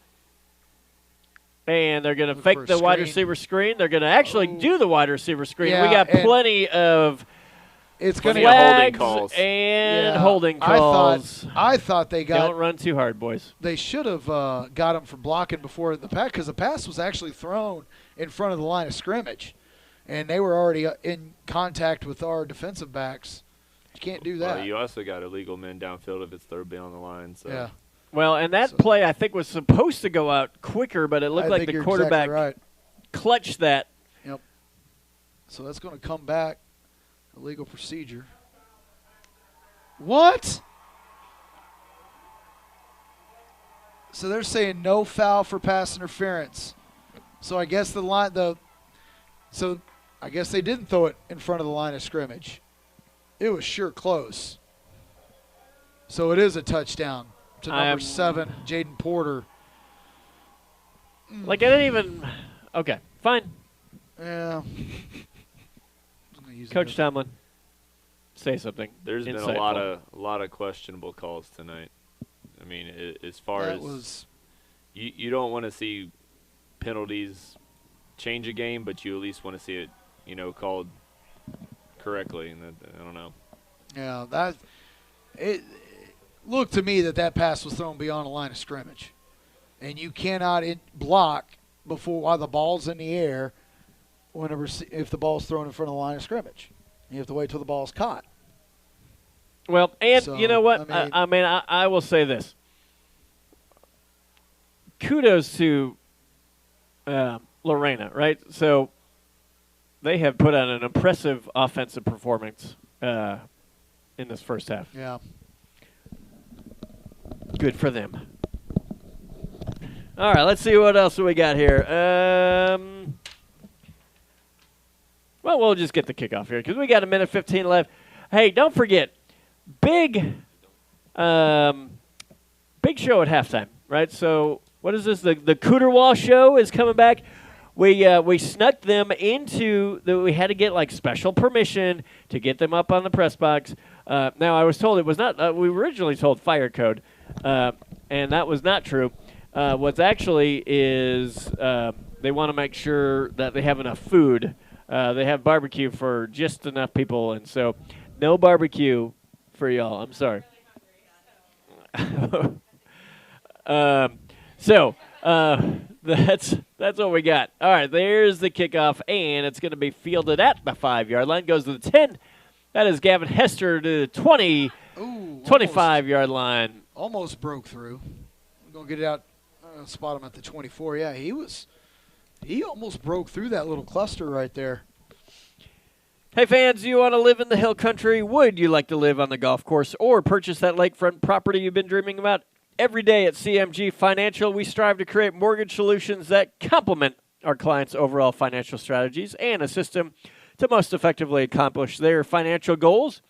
Speaker 1: And they're going to fake the wide receiver screen. They're going to actually do the wide receiver screen.
Speaker 2: Yeah,
Speaker 1: we got plenty of
Speaker 9: holding calls.
Speaker 1: And holding calls.
Speaker 2: I thought they got.
Speaker 1: Don't run too hard, boys.
Speaker 2: They should have got him for blocking before the pass, because the pass was actually thrown in front of the line of scrimmage, and they were already in contact with our defensive backs. You can't do that.
Speaker 9: Well, you also got illegal men downfield if it's third beyond the line. So.
Speaker 2: Yeah.
Speaker 1: Well, and that play, I think, was supposed to go out quicker, but it looked like the quarterback clutched that.
Speaker 2: Yep. So that's going to come back. Illegal procedure. What? So they're saying no foul for pass interference. So I guess I guess they didn't throw it in front of the line of scrimmage. It was sure close. So it is a touchdown to number 7, Jaden Porter.
Speaker 1: Like, I didn't even – okay, fine.
Speaker 2: Yeah.
Speaker 1: Coach Tomlin, say something.
Speaker 9: There's been a lot of questionable calls tonight. As far as you don't want to see penalties change a game, but you at least want to see it, called correctly. And I don't know.
Speaker 2: Yeah, it looked to me that pass was thrown beyond the line of scrimmage, and you cannot block while the ball's in the air. If the ball's thrown in front of the line of scrimmage, you have to wait till the ball's caught.
Speaker 1: Well, and you know what? I will say this. Kudos to Lorena, right? So they have put on an impressive offensive performance in this first half.
Speaker 2: Yeah.
Speaker 1: Good for them. All right, let's see what else we got here. Well, we'll just get the kickoff here because we got 1:15 left. Hey, don't forget, big show at halftime, right? So what is this? The Cooter Wall show is coming back. We snuck them into we had to get like special permission to get them up on the press box. Now I was told it was not. We were originally told fire code, and that was not true. What's actually is they want to make sure that they have enough food. They have barbecue for just enough people, and so no barbecue for y'all. I'm sorry. That's what we got. All right, there's the kickoff, and it's going to be fielded at the 5-yard line. Goes to the 10. That is Gavin Hester to the 25-yard line.
Speaker 2: Almost broke through. We're going to get it out, spot him at the 24. Yeah, he almost broke through that little cluster right there.
Speaker 1: Hey, fans, you want to live in the hill country? Would you like to live on the golf course or purchase that lakefront property you've been dreaming about? Every day at CMG Financial, we strive to create mortgage solutions that complement our clients' overall financial strategies and assist them to most effectively accomplish their financial goals.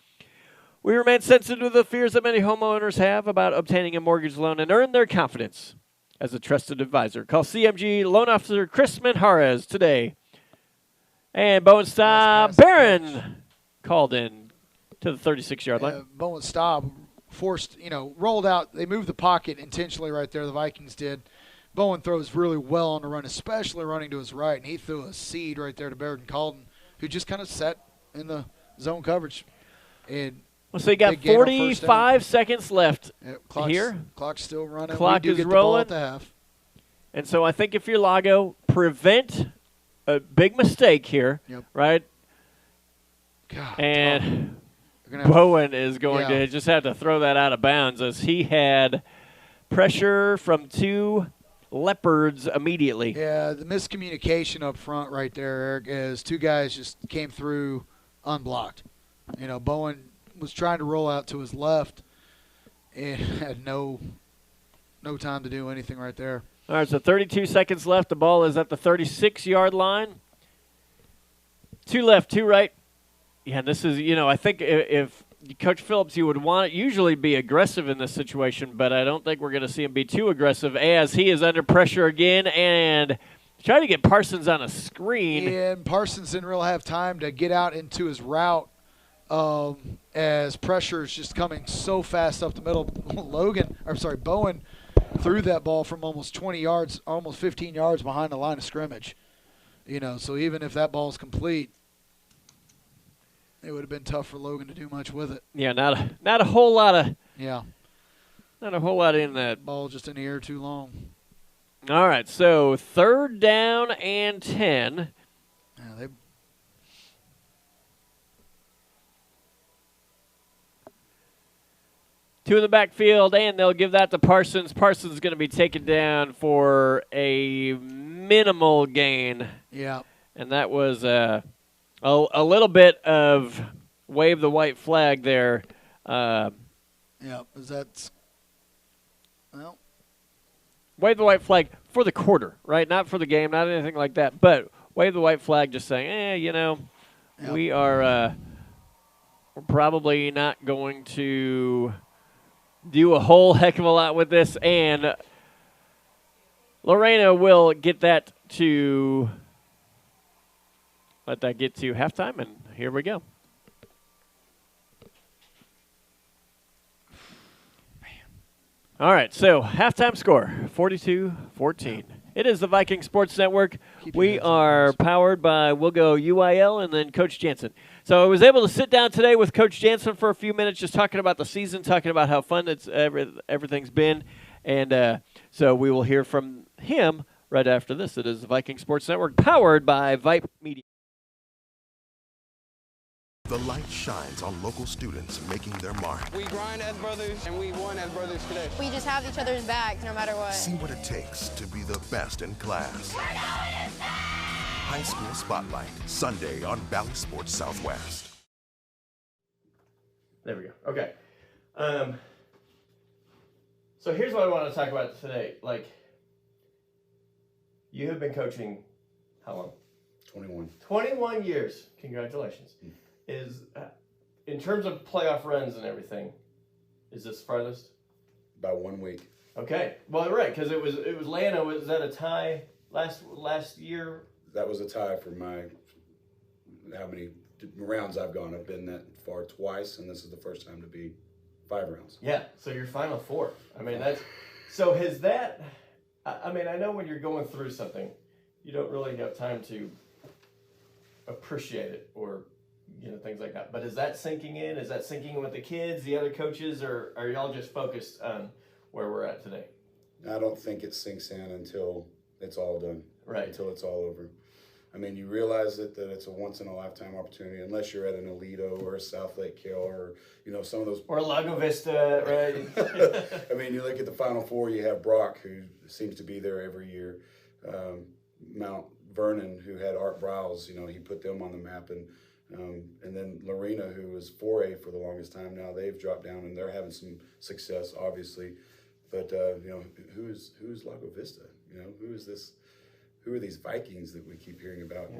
Speaker 1: We remain sensitive to the fears that many homeowners have about obtaining a mortgage loan and earn their confidence as a trusted advisor. Call CMG Loan Officer Chris Manjarez today. And Bowen Barron called in. to the 36-yard line.
Speaker 2: Bowen Staub forced, rolled out. They moved the pocket intentionally right there. The Vikings did. Bowen throws really well on the run, especially running to his right, and he threw a seed right there to Barrett Calden, who just kind of sat in the zone coverage. And
Speaker 1: so you got 45 seconds left here.
Speaker 2: Clock's still running.
Speaker 1: Clock
Speaker 2: we do
Speaker 1: is
Speaker 2: get
Speaker 1: rolling.
Speaker 2: The ball at the half.
Speaker 1: And so I think if you're Lago, prevent a big mistake here, right?
Speaker 2: God,
Speaker 1: and Bowen is going to just have to throw that out of bounds as he had pressure from 2 Leopards immediately.
Speaker 2: Yeah, the miscommunication up front right there, Eric, is 2 guys just came through unblocked. Bowen was trying to roll out to his left and had no time to do anything right there.
Speaker 1: All right, so 32 seconds left. The ball is at the 36-yard line. 2 left, 2 right. Yeah, this is, I think if Coach Phillips, you would want usually be aggressive in this situation, but I don't think we're going to see him be too aggressive as he is under pressure again and trying to get Parsons on a screen.
Speaker 2: Yeah, and Parsons didn't really have time to get out into his route as pressure is just coming so fast up the middle. Bowen threw that ball from almost 20 yards, almost 15 yards behind the line of scrimmage. So even if that ball's complete, it would have been tough for Logan to do much with it.
Speaker 1: Yeah, not a whole lot of
Speaker 2: not
Speaker 1: a whole lot in that
Speaker 2: ball, just in the air too long.
Speaker 1: All right, so 3rd down and 10.
Speaker 2: Yeah,
Speaker 1: 2 in the backfield, and they'll give that to Parsons. Parsons is going to be taken down for a minimal gain.
Speaker 2: Yeah.
Speaker 1: And that was a little bit of wave the white flag there.
Speaker 2: Well,
Speaker 1: wave the white flag for the quarter, right? Not for the game, not anything like that. But wave the white flag just saying, we are we're probably not going to do a whole heck of a lot with this. And Lorena will get that to let that get to halftime, and here we go. All right, so halftime score, 42-14. It is the Viking Sports Network. We are powered by We'll Go UIL and then Coach Jansen. So I was able to sit down today with Coach Jansen for a few minutes just talking about the season, talking about how fun everything's been. And so we will hear from him right after this. It is the Viking Sports Network powered by Vype Media.
Speaker 3: The light shines on local students making their mark.
Speaker 7: We grind as brothers, and we won as brothers today.
Speaker 8: We just have each other's back no matter what.
Speaker 3: See what it takes to be the best in class. High School Spotlight, Sunday on Valley Sports Southwest.
Speaker 1: There we go. Okay. So here's what I want to talk about today. You have been coaching how long?
Speaker 10: 21.
Speaker 1: 21 years. Congratulations. Is in terms of playoff runs and everything, is this farthest?
Speaker 10: About 1 week.
Speaker 1: Okay. Well, right, because it was Lana. Was that a tie last year?
Speaker 10: That was a tie for how many rounds I've gone. I've been that far twice, and this is the first time to be 5 rounds.
Speaker 1: Yeah. So you're Final Four. I mean, that's so. Has that? I mean, I know when you're going through something, you don't really have time to appreciate it or things like that. But is that sinking in? Is that sinking in with the kids, the other coaches, or are y'all just focused on where we're at today?
Speaker 10: I don't think it sinks in until it's all done.
Speaker 1: Right.
Speaker 10: Until it's all over. I mean, you realize that it's a once-in-a-lifetime opportunity, unless you're at an Alito or a South Lake Hill or, some of those.
Speaker 1: Or Lago Vista, right?
Speaker 10: I mean, you look at the Final Four, you have Brock, who seems to be there every year. Mount Vernon, who had Art Browse, he put them on the map. And then Lorena, who was 4A for the longest time, now they've dropped down and they're having some success, obviously. But who is Lago Vista? Who is this? Who are these Vikings that we keep hearing about?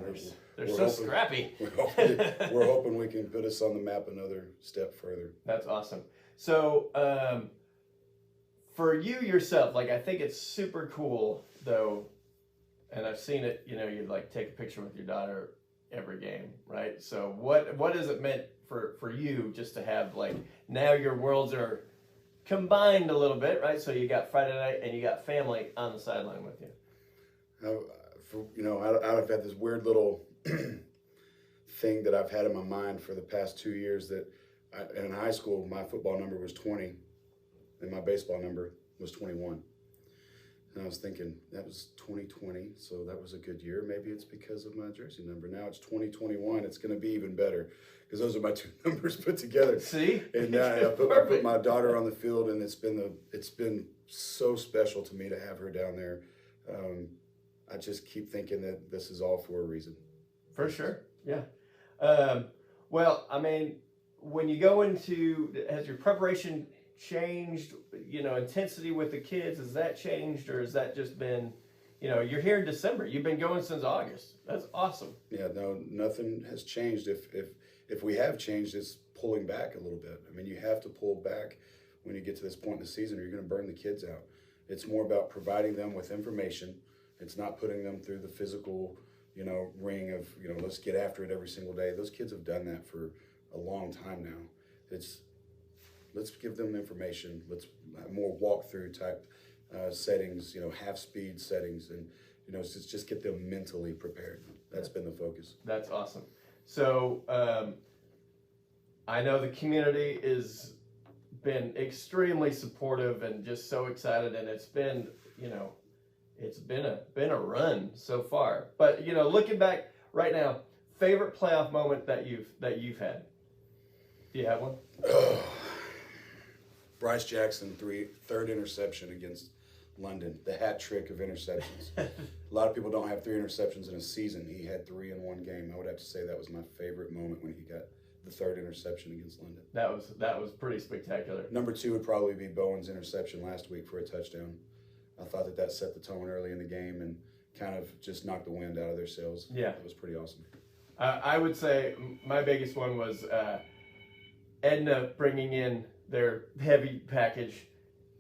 Speaker 1: They're so scrappy.
Speaker 10: We're hoping we can put us on the map another step further.
Speaker 1: That's awesome. So for you yourself, I think it's super cool though, and I've seen it. You take a picture with your daughter every game, right? So what has it meant for you just to have, like, now your worlds are combined a little bit, right? So you got Friday night and you got family on the sideline with you.
Speaker 10: I've had this weird little thing that I've had in my mind for the past 2 years that in high school, my football number was 20 and my baseball number was 21. And I was thinking, that was 2020, so that was a good year. Maybe it's because of my jersey number. Now it's 2021. It's going to be even better because those are my two numbers put together.
Speaker 1: See?
Speaker 10: And I put my daughter on the field, and it's been so special to me to have her down there. I just keep thinking that this is all for a reason.
Speaker 1: For sure, yeah. Well, I mean, when you go into, has your preparation changed, intensity with the kids, has that changed, or has that just been, you're here in December, you've been going since August. That's awesome.
Speaker 10: Yeah, no, nothing has changed. If we have changed, it's pulling back a little bit. I mean, you have to pull back when you get to this point in the season, or you're going to burn the kids out. It's more about providing them with information. It's not putting them through the physical, ring of, let's get after it every single day. Those kids have done that for a long time now. Let's give them information. Let's have more walkthrough type settings, half speed settings, and just get them mentally prepared. That's been the focus.
Speaker 1: That's awesome. So I know the community has been extremely supportive and just so excited, and it's been, it's been a run so far. But looking back right now, favorite playoff moment that you've had. Do you have one?
Speaker 10: Bryce Jackson, third interception against London, the hat trick of interceptions. A lot of people don't have 3 interceptions in a season. He had 3 in one game. I would have to say that was my favorite moment when he got the 3rd interception against London.
Speaker 1: That was pretty spectacular.
Speaker 10: Number 2 would probably be Bowen's interception last week for a touchdown. I thought that set the tone early in the game and kind of just knocked the wind out of their sails.
Speaker 1: Yeah.
Speaker 10: It was pretty awesome.
Speaker 1: I would say my biggest one was Edna bringing in their heavy package,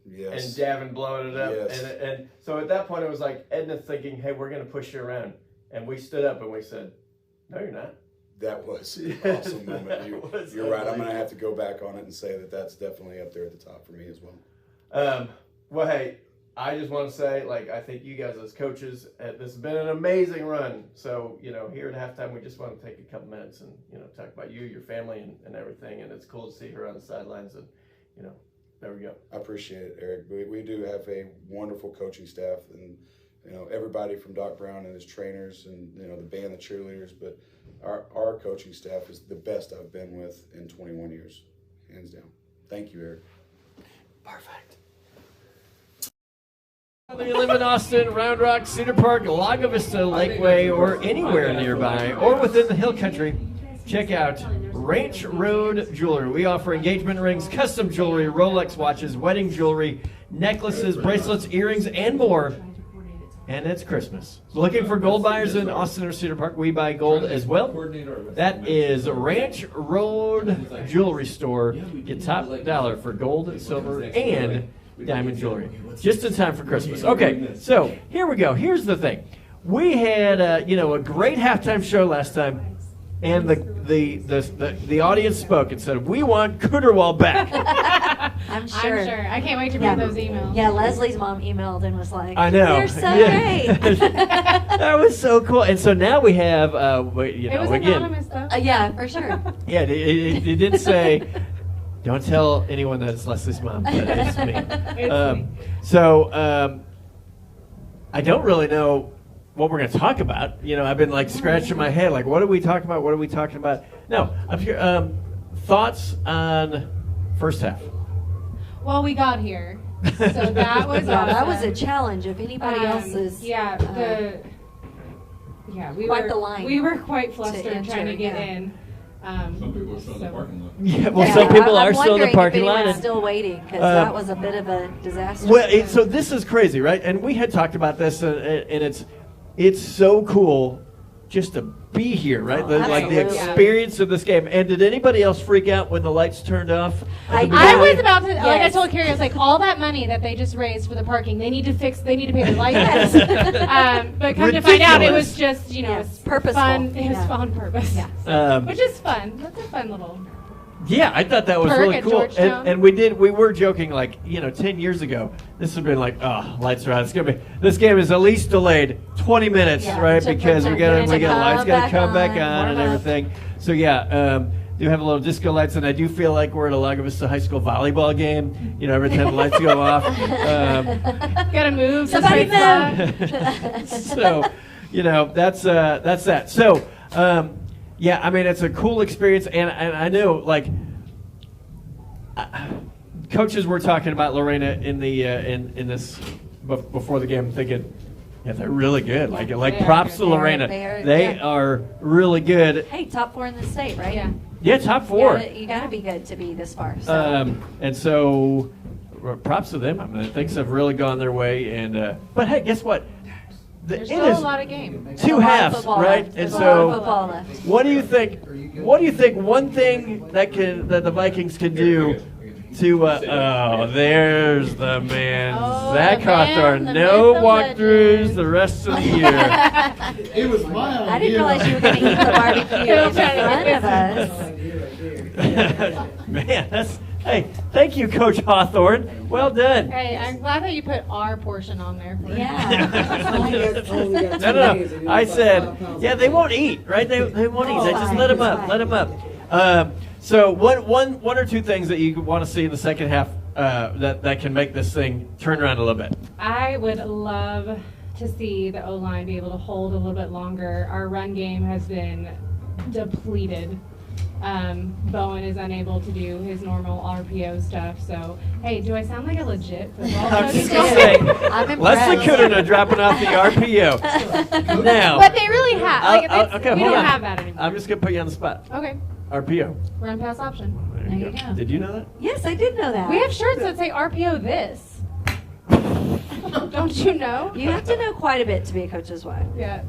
Speaker 10: yes,
Speaker 1: and Davin blowing it up.
Speaker 10: Yes.
Speaker 1: And so at that point it was like Edna thinking, hey, we're going to push you around. And we stood up and we said, no, you're not.
Speaker 10: That was an awesome moment. You're right. I'm going to have to go back on it and say that that's definitely up there at the top for me as well.
Speaker 1: Well, hey, I just want to say, I think you guys as coaches, this has been an amazing run. So, here at halftime, we just want to take a couple minutes and, talk about you, your family, and everything. And it's cool to see her on the sidelines. And, there we go.
Speaker 10: I appreciate it, Eric. We do have a wonderful coaching staff, and, everybody from Doc Brown and his trainers and, the band, the cheerleaders. But our coaching staff is the best I've been with in 21 years, hands down. Thank you, Eric.
Speaker 1: Perfect. Whether you live in Austin, Round Rock, Cedar Park, Lago Vista, Lakeway, or anywhere nearby, or within the Hill Country, check out Ranch Road Jewelry. We offer engagement rings, custom jewelry, Rolex watches, wedding jewelry, necklaces, bracelets, earrings, and more. And it's Christmas. Looking for gold buyers in Austin or Cedar Park? We buy gold as well. That is Ranch Road Jewelry Store. Get top dollar for gold, silver, and diamond jewelry. Just in time for Christmas. Okay, so here we go. Here's the thing. We had a great halftime show last time, and the audience spoke and said, we want Cooterwall back.
Speaker 11: I'm sure.
Speaker 8: I can't wait to read those emails.
Speaker 11: Yeah, Leslie's mom emailed and was like,
Speaker 1: I know.
Speaker 11: You're so great.
Speaker 1: That was so cool. And so now we have,
Speaker 8: it was anonymous, though.
Speaker 11: Yeah, for sure.
Speaker 1: Yeah, it did say, don't tell anyone that it's Leslie's mom, but it's me. I don't really know what we're going to talk about. I've been scratching my head, what are we talking about? What are we talking about? No, I'm here. Thoughts on first half?
Speaker 8: Well, we got here, so that was
Speaker 11: that was a challenge. If anybody else is,
Speaker 8: we
Speaker 11: quite the line.
Speaker 8: We were quite flustered trying to get in.
Speaker 12: Some people are still in the parking lot.
Speaker 1: Yeah, well, some people are still in the parking lot.
Speaker 11: I'm still waiting because that was a bit of a disaster.
Speaker 1: Well, so this is crazy, right? And we had talked about this, and it's so cool just to be here, right?
Speaker 11: Oh,
Speaker 1: Like the
Speaker 11: absolutely.
Speaker 1: experience of this game. And did anybody else freak out when the lights turned off?
Speaker 11: I
Speaker 8: I was about to, like I
Speaker 11: Yes.
Speaker 8: told Carrie, I was like, all that money that they just raised for the parking, they need to pay the lights. But come to find out, it was just, you know,
Speaker 11: Yes,
Speaker 8: it's
Speaker 11: purposeful.
Speaker 8: fun. It was
Speaker 11: Yeah.
Speaker 8: on purpose.
Speaker 11: Yeah.
Speaker 8: Which is fun. That's a fun little.
Speaker 1: Yeah, I thought that was
Speaker 8: Perk
Speaker 1: really
Speaker 8: at
Speaker 1: cool.
Speaker 8: Georgetown.
Speaker 1: And we were joking, like, 10 years ago, this would have been like, oh, lights are on. This game is at least delayed 20 minutes,
Speaker 11: Yeah,
Speaker 1: right?
Speaker 11: to
Speaker 1: Because we got
Speaker 11: come
Speaker 1: lights got to come back on and
Speaker 11: warm up.
Speaker 1: everything. So yeah, do have a little disco lights, and I do feel like we're at a Lago Vista High School volleyball game. Every time the lights go off.
Speaker 8: Gotta move.
Speaker 11: Somebody
Speaker 8: move.
Speaker 1: So, that's that. So, yeah, I mean, it's a cool experience, and I know, like, coaches were talking about Lorena in the in this before the game, thinking, yeah, they're really good. Like props to Lorena. They are really good.
Speaker 11: Hey, top 4 in the state, right?
Speaker 8: Yeah.
Speaker 1: Yeah, top 4.
Speaker 11: You gotta be good to be this far. So.
Speaker 1: And so, props to them. I mean, things have really gone their way. And but hey, guess what?
Speaker 8: There's still a lot of games.
Speaker 1: Two halves, right? And
Speaker 11: There's a lot
Speaker 1: so,
Speaker 11: of football left.
Speaker 1: what do you think? What do you think? One thing that the Vikings can do to there's the man, Zach
Speaker 8: the man,
Speaker 1: Hawthorne.
Speaker 8: the
Speaker 1: No
Speaker 8: myth, the
Speaker 1: walkthroughs
Speaker 8: legend.
Speaker 1: the rest of the year.
Speaker 2: It was my
Speaker 11: I didn't realize you were going to eat the barbecue in front of us.
Speaker 1: Man, hey, thank you, Coach Hawthorne. Well done.
Speaker 8: Hey, I'm glad that you put our portion on there. For
Speaker 11: Yeah.
Speaker 1: No. I said, yeah, they won't eat, right? They won't eat. They just let them up. Let them up. So one or two things that you want to see in the second half that can make this thing turn around a little bit.
Speaker 8: I would love to see the O-line be able to hold a little bit longer. Our run game has been depleted. Bowen is unable to do his normal RPO stuff. So, hey, do I sound like a legit football
Speaker 1: I'm
Speaker 8: coach?
Speaker 1: just going to say,
Speaker 11: I'm
Speaker 1: Leslie
Speaker 11: impressed.
Speaker 1: Kudina dropping off the RPO. Now,
Speaker 8: But they really have. Like,
Speaker 1: okay,
Speaker 8: we
Speaker 1: hold
Speaker 8: don't
Speaker 1: on.
Speaker 8: have that anymore.
Speaker 1: I'm just going to put you on the spot.
Speaker 8: Okay,
Speaker 1: RPO.
Speaker 8: run pass option.
Speaker 11: There you go.
Speaker 1: Did you know that?
Speaker 11: Yes, I did know that.
Speaker 8: We have shirts that say RPO this. Don't you know?
Speaker 11: You have to know quite a bit to be a coach's wife.
Speaker 8: Yeah.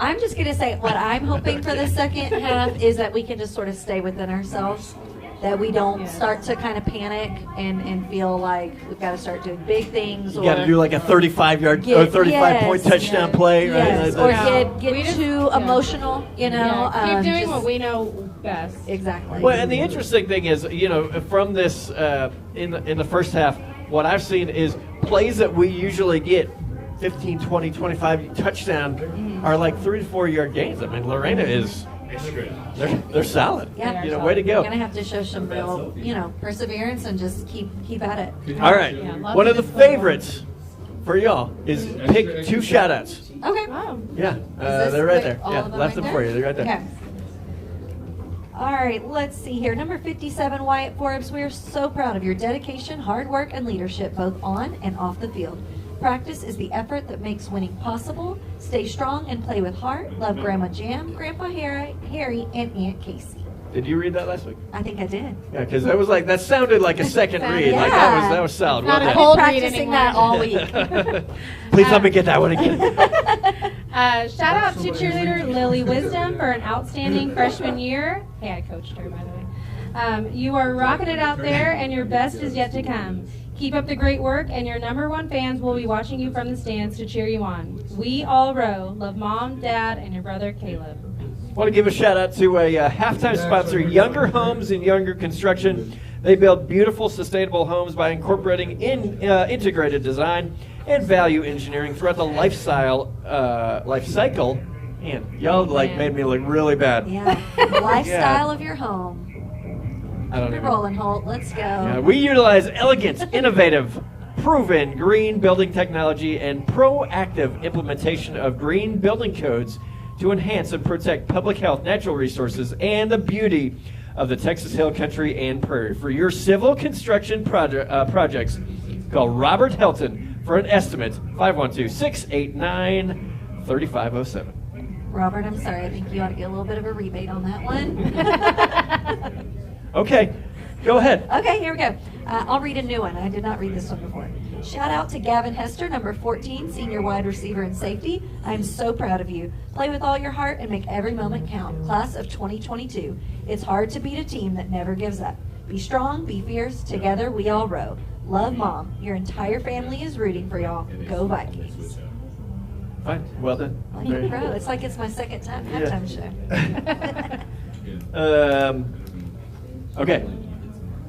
Speaker 11: I'm just going to say what I'm hoping for the second half is that we can just sort of stay within ourselves, that we don't start to kind of panic and feel like we've got to start doing big things.
Speaker 1: You got to do like a 35-yard or 35-point touchdown play, right?
Speaker 11: Yes,
Speaker 1: Like
Speaker 11: or
Speaker 1: that.
Speaker 11: get too emotional, you know.
Speaker 8: Yeah, keep doing
Speaker 11: just-
Speaker 8: what we know best.
Speaker 11: Exactly.
Speaker 1: Well, and the interesting thing is, from this in the first half, what I've seen is plays that we usually get 15, 20, 25 touchdown are like 3 to 4 yard gains. I mean, Lorena is they're solid.
Speaker 11: Yeah.
Speaker 1: Way to go.
Speaker 11: You're going to have to show some real, perseverance and just keep at it.
Speaker 1: All right. One of the favorites for y'all is pick 2 shout outs.
Speaker 11: Okay.
Speaker 8: Oh.
Speaker 1: Yeah,
Speaker 11: this
Speaker 1: they're right
Speaker 11: like
Speaker 1: there.
Speaker 11: all
Speaker 1: Yeah,
Speaker 11: of them
Speaker 1: left
Speaker 11: right
Speaker 1: them for you. They're right there.
Speaker 11: Okay. All right, let's see here. Number 57, Wyatt Forbes. We are so proud of your dedication, hard work, and leadership, both on and off the field. Practice is the effort that makes winning possible. Stay strong and play with heart. Love Grandma Jam, Grandpa Harry, and Aunt Casey.
Speaker 1: Did you read that last week?
Speaker 11: I think I did.
Speaker 1: Yeah, because that sounded like a second read. Like that was solid.
Speaker 8: Not
Speaker 1: Well
Speaker 8: a
Speaker 1: done.
Speaker 8: cold
Speaker 11: I've
Speaker 8: read
Speaker 11: been practicing
Speaker 8: anymore.
Speaker 11: that all week.
Speaker 1: Please let me get that one again.
Speaker 8: Shout out to cheerleader Lily Wisdom for an outstanding freshman year. Hey, I coached her, by the way. You are rocking it out there, and your best is yet to come. Keep up the great work, and your #1 fans will be watching you from the stands to cheer you on. We all row. Love Mom, Dad, and your brother Caleb.
Speaker 1: I want to give a shout out to a halftime sponsor, Younger Homes and Younger Construction. They build beautiful, sustainable homes by incorporating integrated design and value engineering throughout the life cycle. Man, y'all made me look really bad.
Speaker 11: Yeah. Lifestyle of your home.
Speaker 1: I don't
Speaker 11: Keep it
Speaker 1: know.
Speaker 11: rolling, Holt. Let's go.
Speaker 1: Yeah, we utilize elegant, innovative, proven green building technology and proactive implementation of green building codes to enhance and protect public health, natural resources, and the beauty of the Texas Hill Country and Prairie. For your civil construction projects, call Robert Helton for an estimate, 512-689-3507.
Speaker 11: Robert, I'm sorry. I think you ought to get a little bit of a rebate on that one.
Speaker 1: Okay, go ahead.
Speaker 11: Okay, here we go. I'll read a new one. I did not read this one before. Shout out to Gavin Hester, number 14, senior wide receiver and safety. I'm so proud of you. Play with all your heart and make every moment count. Class of 2022. It's hard to beat a team that never gives up. Be strong, be fierce, together we all row. Love, Mom. Your entire family is rooting for y'all. Go Vikings.
Speaker 1: Fine. Well done.
Speaker 11: Like, bro, it's like it's my second time halftime
Speaker 1: show. Okay.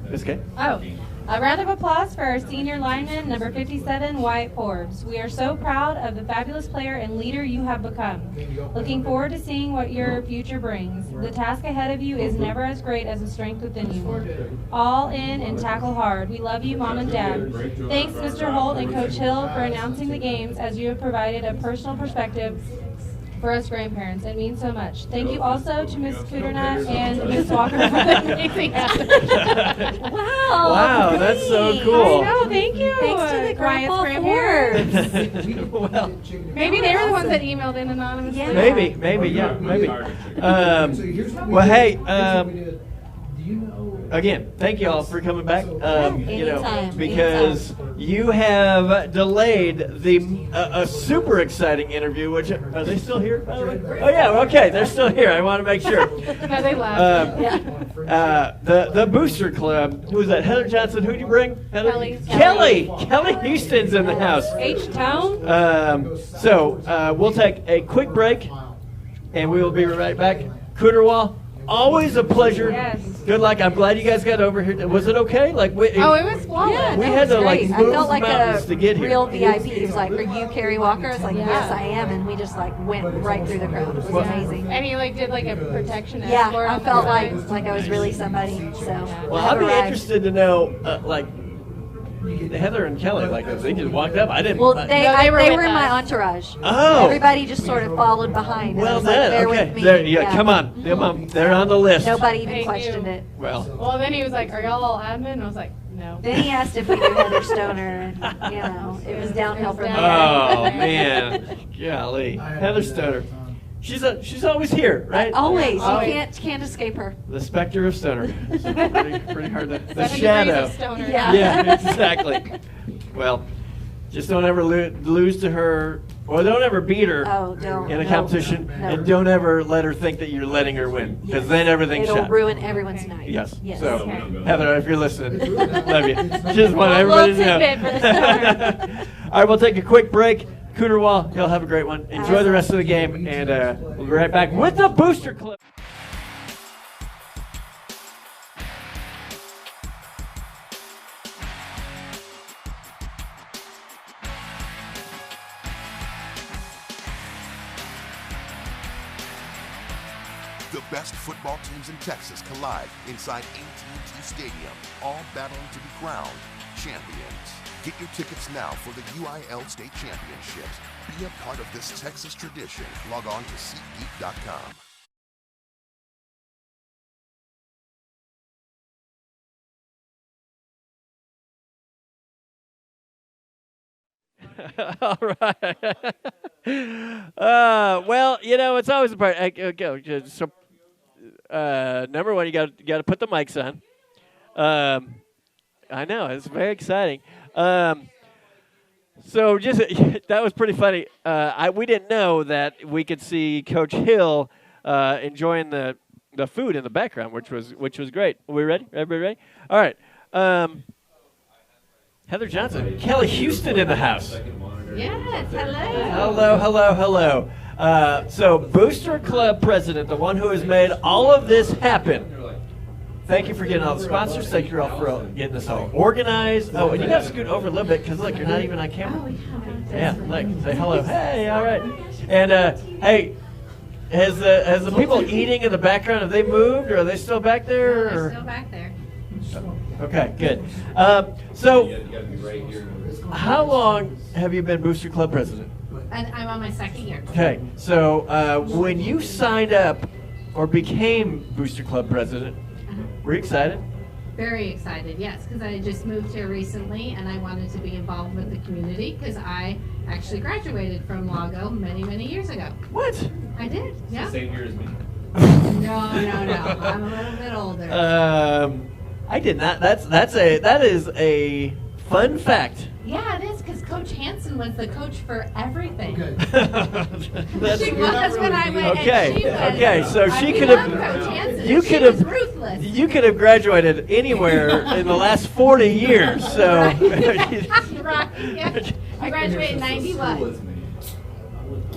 Speaker 1: It's okay.
Speaker 8: Oh, a round of applause for our senior lineman, number 57, Wyatt Forbes. We are so proud of the fabulous player and leader you have become. Looking forward to seeing what your future brings. The task ahead of you is never as great as the strength within you. All in and tackle hard. We love you, Mom and Dad. Thanks, Mr. Holt and Coach Hill, for announcing the games, as you have provided a personal perspective for us grandparents. It means so much. Thank you also to Ms. Kudernat and Ms. Walker for the amazing
Speaker 1: Wow, that's so cool.
Speaker 8: I know, thank you.
Speaker 11: Thanks to the
Speaker 8: Wyatt's grandparents.
Speaker 1: Well,
Speaker 8: maybe they were the ones that emailed in anonymously.
Speaker 11: Yeah.
Speaker 1: maybe. Well, hey, again, thank you all for coming back.
Speaker 11: Anytime,
Speaker 1: because you have delayed a super exciting interview. Which are they still here? By the way? Oh yeah, okay, they're still here. I want to make sure.
Speaker 8: No, they left.
Speaker 1: The Booster Club. Who's that? Heather Johnson. Who'd you bring? Heather?
Speaker 8: Kelly.
Speaker 1: Kelly Houston's in the house.
Speaker 8: H-Tone.
Speaker 1: So we'll take a quick break, and we will be right back. Cooterwall, always a pleasure.
Speaker 8: Yes.
Speaker 1: Good luck. I'm glad you guys got over here. Was it okay? Like,
Speaker 8: It was flawless.
Speaker 11: Yeah,
Speaker 1: we
Speaker 11: that
Speaker 1: had
Speaker 11: was
Speaker 1: to like
Speaker 11: great.
Speaker 1: move
Speaker 11: I felt like
Speaker 1: mountains
Speaker 11: a
Speaker 1: to get here.
Speaker 11: real VIP. He was like, "Are you Carrie Walker?" I was like, "Yes, I am," and we just like went right through the crowd. It was amazing.
Speaker 8: And he like did like a protection
Speaker 11: Yeah,
Speaker 8: escort
Speaker 11: I
Speaker 8: on the
Speaker 11: felt
Speaker 8: side.
Speaker 11: like I was really somebody. So
Speaker 1: Well,
Speaker 11: I
Speaker 1: I'd be
Speaker 11: arrived.
Speaker 1: interested to know, Heather and Kelly, they just walked up. I didn't.
Speaker 11: Well,
Speaker 8: No,
Speaker 11: they
Speaker 8: were
Speaker 11: were
Speaker 8: with
Speaker 11: in my
Speaker 8: us.
Speaker 11: entourage.
Speaker 1: Oh.
Speaker 11: Everybody just sort of followed behind. and I
Speaker 1: Well
Speaker 11: was like,
Speaker 1: then,
Speaker 11: "Bear
Speaker 1: okay.
Speaker 11: with me."
Speaker 1: There, come on. They're on the list.
Speaker 11: Nobody even
Speaker 8: Thank
Speaker 11: questioned
Speaker 8: you.
Speaker 11: it.
Speaker 1: Well,
Speaker 8: Then he was like, "Are y'all all admin?" And I was like, "No."
Speaker 11: Then he asked if we knew Heather Stoner, and it was downhill from there.
Speaker 1: oh man, golly, Heather Stoner. She's always here, right?
Speaker 11: Always,
Speaker 8: Always.
Speaker 11: you can't escape her.
Speaker 1: The specter of Stoner. pretty hard to. The
Speaker 8: 7
Speaker 1: shadow.
Speaker 8: degrees of stoner.
Speaker 1: Yeah, exactly. Well, just don't ever lose to her, or don't ever beat her
Speaker 11: Oh, don't.
Speaker 1: in a
Speaker 11: No,
Speaker 1: competition,
Speaker 11: no.
Speaker 1: and don't ever let her think that you're letting her win, because then everything's
Speaker 11: It'll
Speaker 1: shot.
Speaker 11: ruin everyone's night.
Speaker 1: Yes.
Speaker 11: Yes.
Speaker 1: So,
Speaker 8: Okay.
Speaker 1: Heather, if you're listening, love you. Just want
Speaker 8: A
Speaker 1: everybody to
Speaker 8: little
Speaker 1: know.
Speaker 8: tidbit for the
Speaker 1: All right, we'll take a quick break. Cooterwall, you'll have a great one. Enjoy the rest of the game, and we'll be right back with the Booster Club.
Speaker 3: The best football teams in Texas collide inside AT&T Stadium, all battling to be crowned champions. Get your tickets now for the UIL State Championships. Be a part of this Texas tradition. Log on to SeatGeek.com.
Speaker 1: All right. Well, it's always a part. So, number one, you got to put the mics on. I know, it's very exciting. So just that was pretty funny. We didn't know that we could see Coach Hill enjoying the food in the background, which was great. Are we ready? Everybody ready? All right. Heather Johnson, Kelly Houston in the house.
Speaker 8: Yes, hello.
Speaker 1: Hello. So Booster Club president, the one who has made all of this happen. Thank you for getting all the sponsors. Thank you all for getting this all organized. Oh, and you got to scoot over a little bit because look, you're not even on camera. Yeah, look, say hello. Hey, all right. And hey, has the people eating in the background, have they moved, or are they still back there?
Speaker 13: They're
Speaker 1: Or?
Speaker 13: still back there.
Speaker 1: Okay, good. So, how long have you been Booster Club president?
Speaker 13: And I'm on my second year.
Speaker 1: Okay, so when you signed up or became Booster Club president, were you excited?
Speaker 13: Very excited, yes, because I just moved here recently and I wanted to be involved with the community because I actually graduated from LAGO many, many years ago.
Speaker 1: What?
Speaker 13: I did, yeah.
Speaker 9: Same year as me.
Speaker 13: No. I'm a little bit older.
Speaker 1: I did not. That is a fun fact
Speaker 13: Yeah, it is, because Coach Hansen was the coach for everything.
Speaker 1: That's
Speaker 13: She was when I went,
Speaker 1: okay.
Speaker 13: and she was.
Speaker 1: Okay, so
Speaker 13: I
Speaker 1: she could
Speaker 13: love
Speaker 1: have.
Speaker 13: Coach Hansen,
Speaker 1: You
Speaker 13: and
Speaker 1: could
Speaker 13: she was
Speaker 1: have.
Speaker 13: ruthless.
Speaker 1: You could have graduated anywhere in the last 40 years. So.
Speaker 13: Right, yeah. I graduated in 91.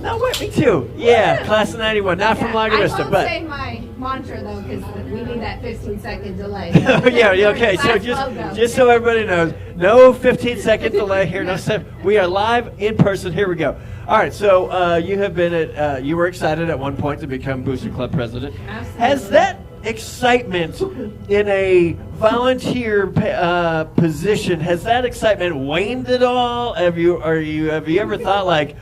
Speaker 1: No, wait, me too. Yeah, class of 91, not from Lago Vista,
Speaker 13: I won't
Speaker 1: but.
Speaker 13: say my mantra though, because we need that 15-second delay.
Speaker 1: Yeah, okay. So just so everybody knows, no 15-second delay here. No, we are live in person. Here we go. All right. So you have been at. You were excited at one point to become Booster Club president.
Speaker 13: Absolutely.
Speaker 1: Has that excitement in a volunteer position, has that excitement waned at all? Have you ever thought like,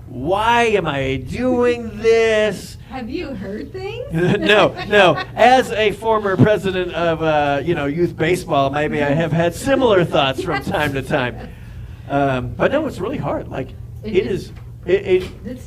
Speaker 1: why am I doing this?
Speaker 13: Have you heard things?
Speaker 1: No. As a former president of youth baseball, maybe I have had similar thoughts from time to time. But no, it's really hard. Like
Speaker 13: it's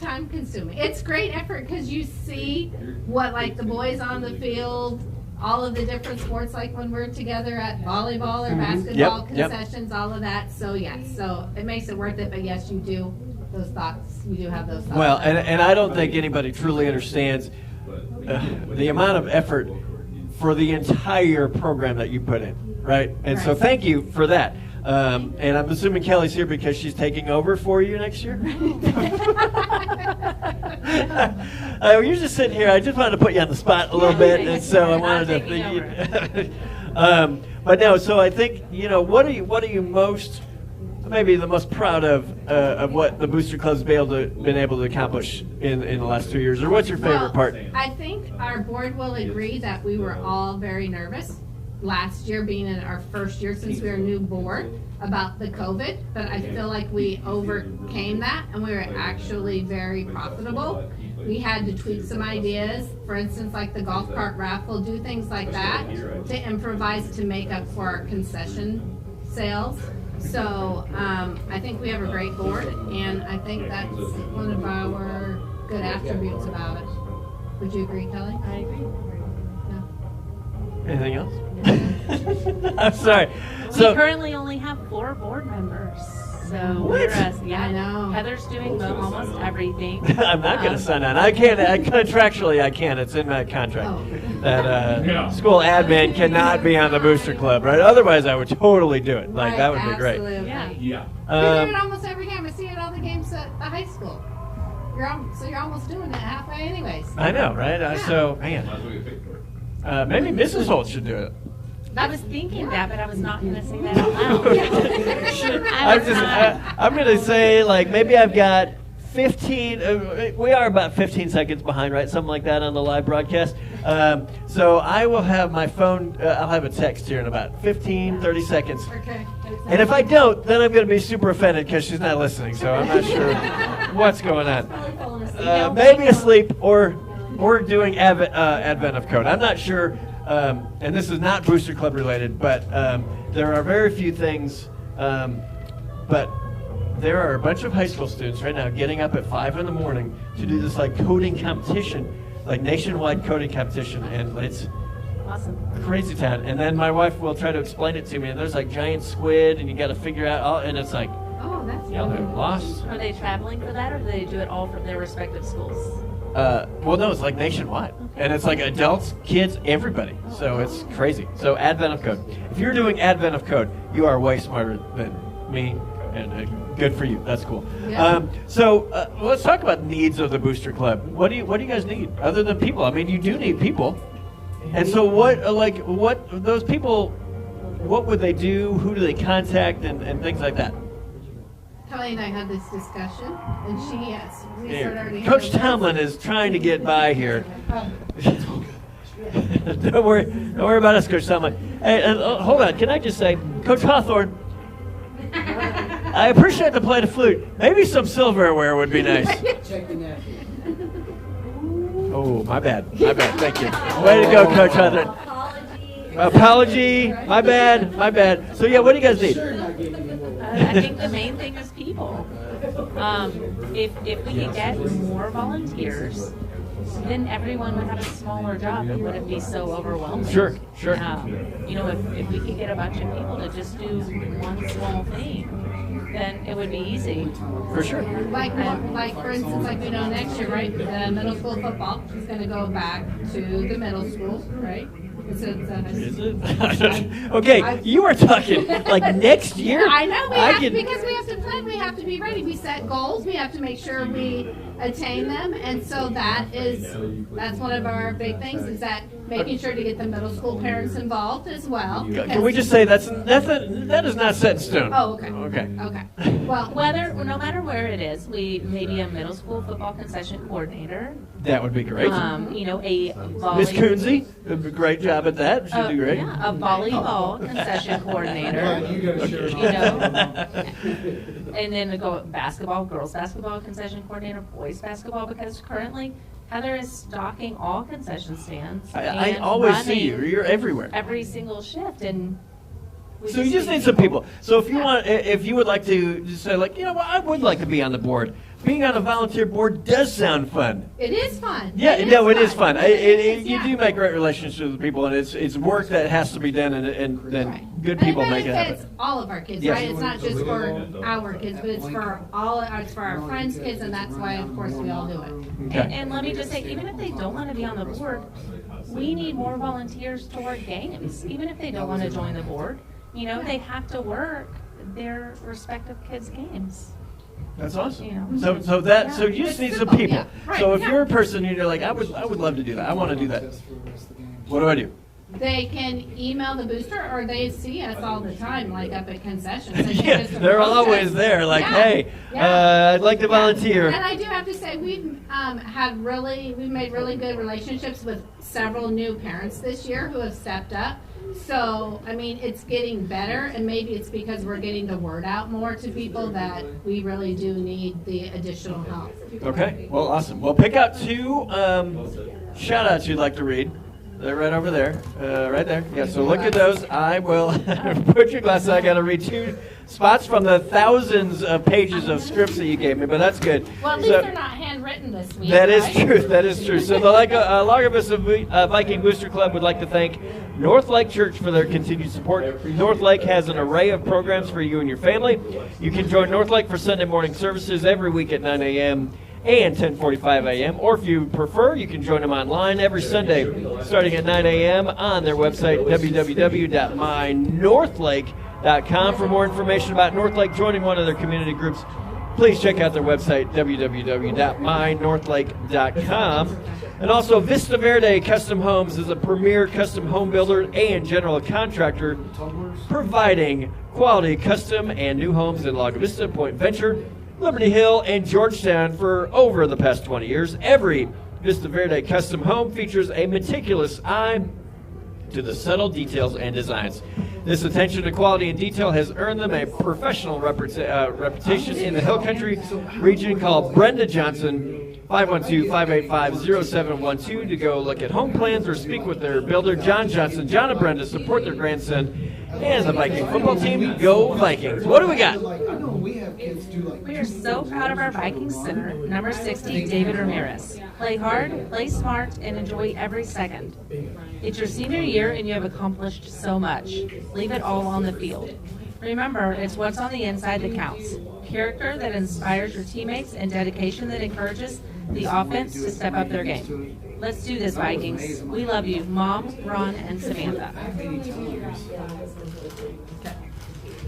Speaker 13: time consuming. It's great effort because you see what like the boys on the field, all of the different sports, like when we're together at volleyball or basketball concessions, all of that. So yes, so it makes it worth it. But yes, you do. Those thoughts, you do have those thoughts.
Speaker 1: Well, and I don't think anybody truly understands the amount of effort for the entire program that you put in, right? And so thank you for that. And I'm assuming Kelly's here because she's taking over for you next year? You're just sitting here. I just wanted to put you on the spot a little bit, and so I wanted to. But no, so I think, what are you most, maybe the most proud of what the Booster Club's been able to accomplish in the last 2 years, or what's your favorite part?
Speaker 13: I think our board will agree that we were all very nervous last year, being in our first year since we were a new board, about the COVID, but I feel like we overcame that and we were actually very profitable. We had to tweak some ideas, for instance, like the golf cart raffle, do things like that to improvise to make up for our concession sales. So I think we have a great board, and I think that's one of our good attributes about it. Would you agree, Kelly?
Speaker 4: I agree.
Speaker 13: Yeah.
Speaker 1: Anything else? I'm sorry.
Speaker 14: We currently only have 4 board members. So we're
Speaker 13: I know.
Speaker 14: Heather's doing almost everything.
Speaker 1: I'm not going to sign on. I can't. Contractually, I can't. It's in my contract that school admin cannot be on the Booster Club, right? Otherwise, I would totally do it. Like that would be great.
Speaker 13: Yeah. We're doing it almost every game. I see it at all the games at the high school. You're almost doing it halfway, anyways.
Speaker 1: I know, right? So, man, maybe Mrs. Holt should do it.
Speaker 14: I was thinking that, but I was not going to say that out loud.
Speaker 1: I'm going to say, like, maybe I've got 15, we are about 15 seconds behind, right? Something like that on the live broadcast. So I will have my phone, I'll have a text here in about 15, 30 seconds.
Speaker 13: Okay.
Speaker 1: And if I don't, then I'm going to be super offended because she's not listening, so I'm not sure what's going on. Maybe asleep or doing Advent of Code. I'm not sure. And this is not Booster Club related, but there are very few things. But there are a bunch of high school students right now getting up at 5 in the morning to do this like coding competition, like nationwide coding competition, and it's
Speaker 14: awesome.
Speaker 1: Crazy town. And then my wife will try to explain it to me, and there's like giant squid, and you got to figure out all, and it's like,
Speaker 13: oh, that's
Speaker 1: they're lost.
Speaker 14: Are they traveling for that, or do they do it all from their respective schools?
Speaker 1: Well, no, it's like nationwide. And it's like adults, kids, everybody. So it's crazy. So Advent of Code. If you're doing Advent of Code, you are way smarter than me, and good for you. That's cool.
Speaker 13: Yeah.
Speaker 1: So let's talk about needs of the Booster Club. What do you guys need other than people? I mean, you do need people. And so what those people, what would they do? Who do they contact and things like that?
Speaker 13: Kelly and I had this discussion, and we started already.
Speaker 1: Coach Tomlin is trying to get by here. Don't worry about us, Coach Tomlin. Hey, hold on. Can I just say, Coach Hawthorne, I appreciate the play of flute. Maybe some silverware would be nice. Oh, my bad. Thank you. Way to go, Coach Hawthorne. Apology. My bad. So yeah, what do you guys need?
Speaker 14: I think the main thing is people. If we can get more volunteers then everyone would have a smaller job. It wouldn't be so overwhelming.
Speaker 1: Sure.
Speaker 14: You know, if we could get a bunch of people to just do one small thing, then it would be easy.
Speaker 1: For sure.
Speaker 13: Like for instance, like we know next year, right? The middle school football is going to go back to the middle school, right?
Speaker 1: Is it? Okay, you are talking like next year.
Speaker 13: I know because we have to plan. We have to be ready. We set goals. We have to make sure we attain them, and so that's one of our big things is that making sure to get the middle school parents involved as well.
Speaker 1: Can we just say that is not set in stone?
Speaker 13: Oh, okay.
Speaker 14: Okay. Well, no matter where it is, we maybe a middle school football concession coordinator.
Speaker 1: That would be great.
Speaker 14: You know, a
Speaker 1: Miss Coonsey did a great job at that. She'd do great.
Speaker 14: Yeah, a volleyball concession coordinator. You know, and then to go basketball, girls basketball concession coordinator, boys basketball, because currently Heather is stocking all concession stands.
Speaker 1: I always see you. You're everywhere.
Speaker 14: Every single shift, and
Speaker 1: so you just need some people. So if you would like to just say like, you know what, I would like to be on the board. Being on a volunteer board does sound fun.
Speaker 13: It is fun.
Speaker 1: Yeah, it is fun. You do make great relationships with people, and it's work that has to be done, and good people make it happen.
Speaker 13: It's all of our kids, right? It's not just for our kids, but it's for it's for our friends' kids, and that's why, of course, we all do it.
Speaker 1: Okay.
Speaker 14: And let me just say, even if they don't want to be on the board, we need more volunteers to work games. Even if they don't want to join the board, you know, they have to work their respective kids' games.
Speaker 1: That's awesome.
Speaker 14: You know.
Speaker 1: So you just need some people.
Speaker 13: Yeah, right,
Speaker 1: So if you're a person and you're like, I would love to do that. I want to do that. What do I do?
Speaker 13: They can email the booster, or they see us all the time, like up at concessions.
Speaker 1: Yeah, they're always there. Like, hey, I'd like to volunteer.
Speaker 13: And I do have to say, we've made really good relationships with several new parents this year who have stepped up. So, I mean, it's getting better, and maybe it's because we're getting the word out more to people that we really do need the additional help.
Speaker 1: Okay, well, awesome. Well, pick out two shout-outs you'd like to read. They're right over there, right there. Yeah, so look at those. I will put your glasses. I got to read two spots from the thousands of pages of scripts that you gave me, but that's good.
Speaker 13: Well, at least they're not handwritten this week.
Speaker 1: That
Speaker 13: right?
Speaker 1: is true. That is true. So the Lago Vista Viking Booster Club would like to thank North Lake Church for their continued support. North Lake has an array of programs for you and your family. You can join North Lake for Sunday morning services every week at 9 a.m. and 10:45 a.m. Or if you prefer, you can join them online every Sunday starting at 9 a.m. on their website, www.mynorthlake.com. For more information about North Lake joining one of their community groups, please check out their website, www.mynorthlake.com. And also, Vista Verde Custom Homes is a premier custom home builder and general contractor providing quality custom and new homes in Lago Vista, Point Venture, Liberty Hill, and Georgetown for over the past 20 years. Every Vista Verde custom home features a meticulous eye to the subtle details and designs. This attention to quality and detail has earned them a professional reputation in the Hill Country region. Call Brenda Johnson, 512-585-0712 to go look at home plans or speak with their builder, John Johnson. John and Brenda support their grandson and the Viking football team. Go Vikings. What do we got?
Speaker 14: We are so proud of our Vikings center, number 60, David Ramirez. Play hard, play smart, and enjoy every second. It's your senior year and you have accomplished so much. Leave it all on the field. Remember, it's what's on the inside that counts. Character that inspires your teammates and dedication that encourages the offense to step up their game. Let's do this, Vikings. We love you, Mom, Ron, and Samantha.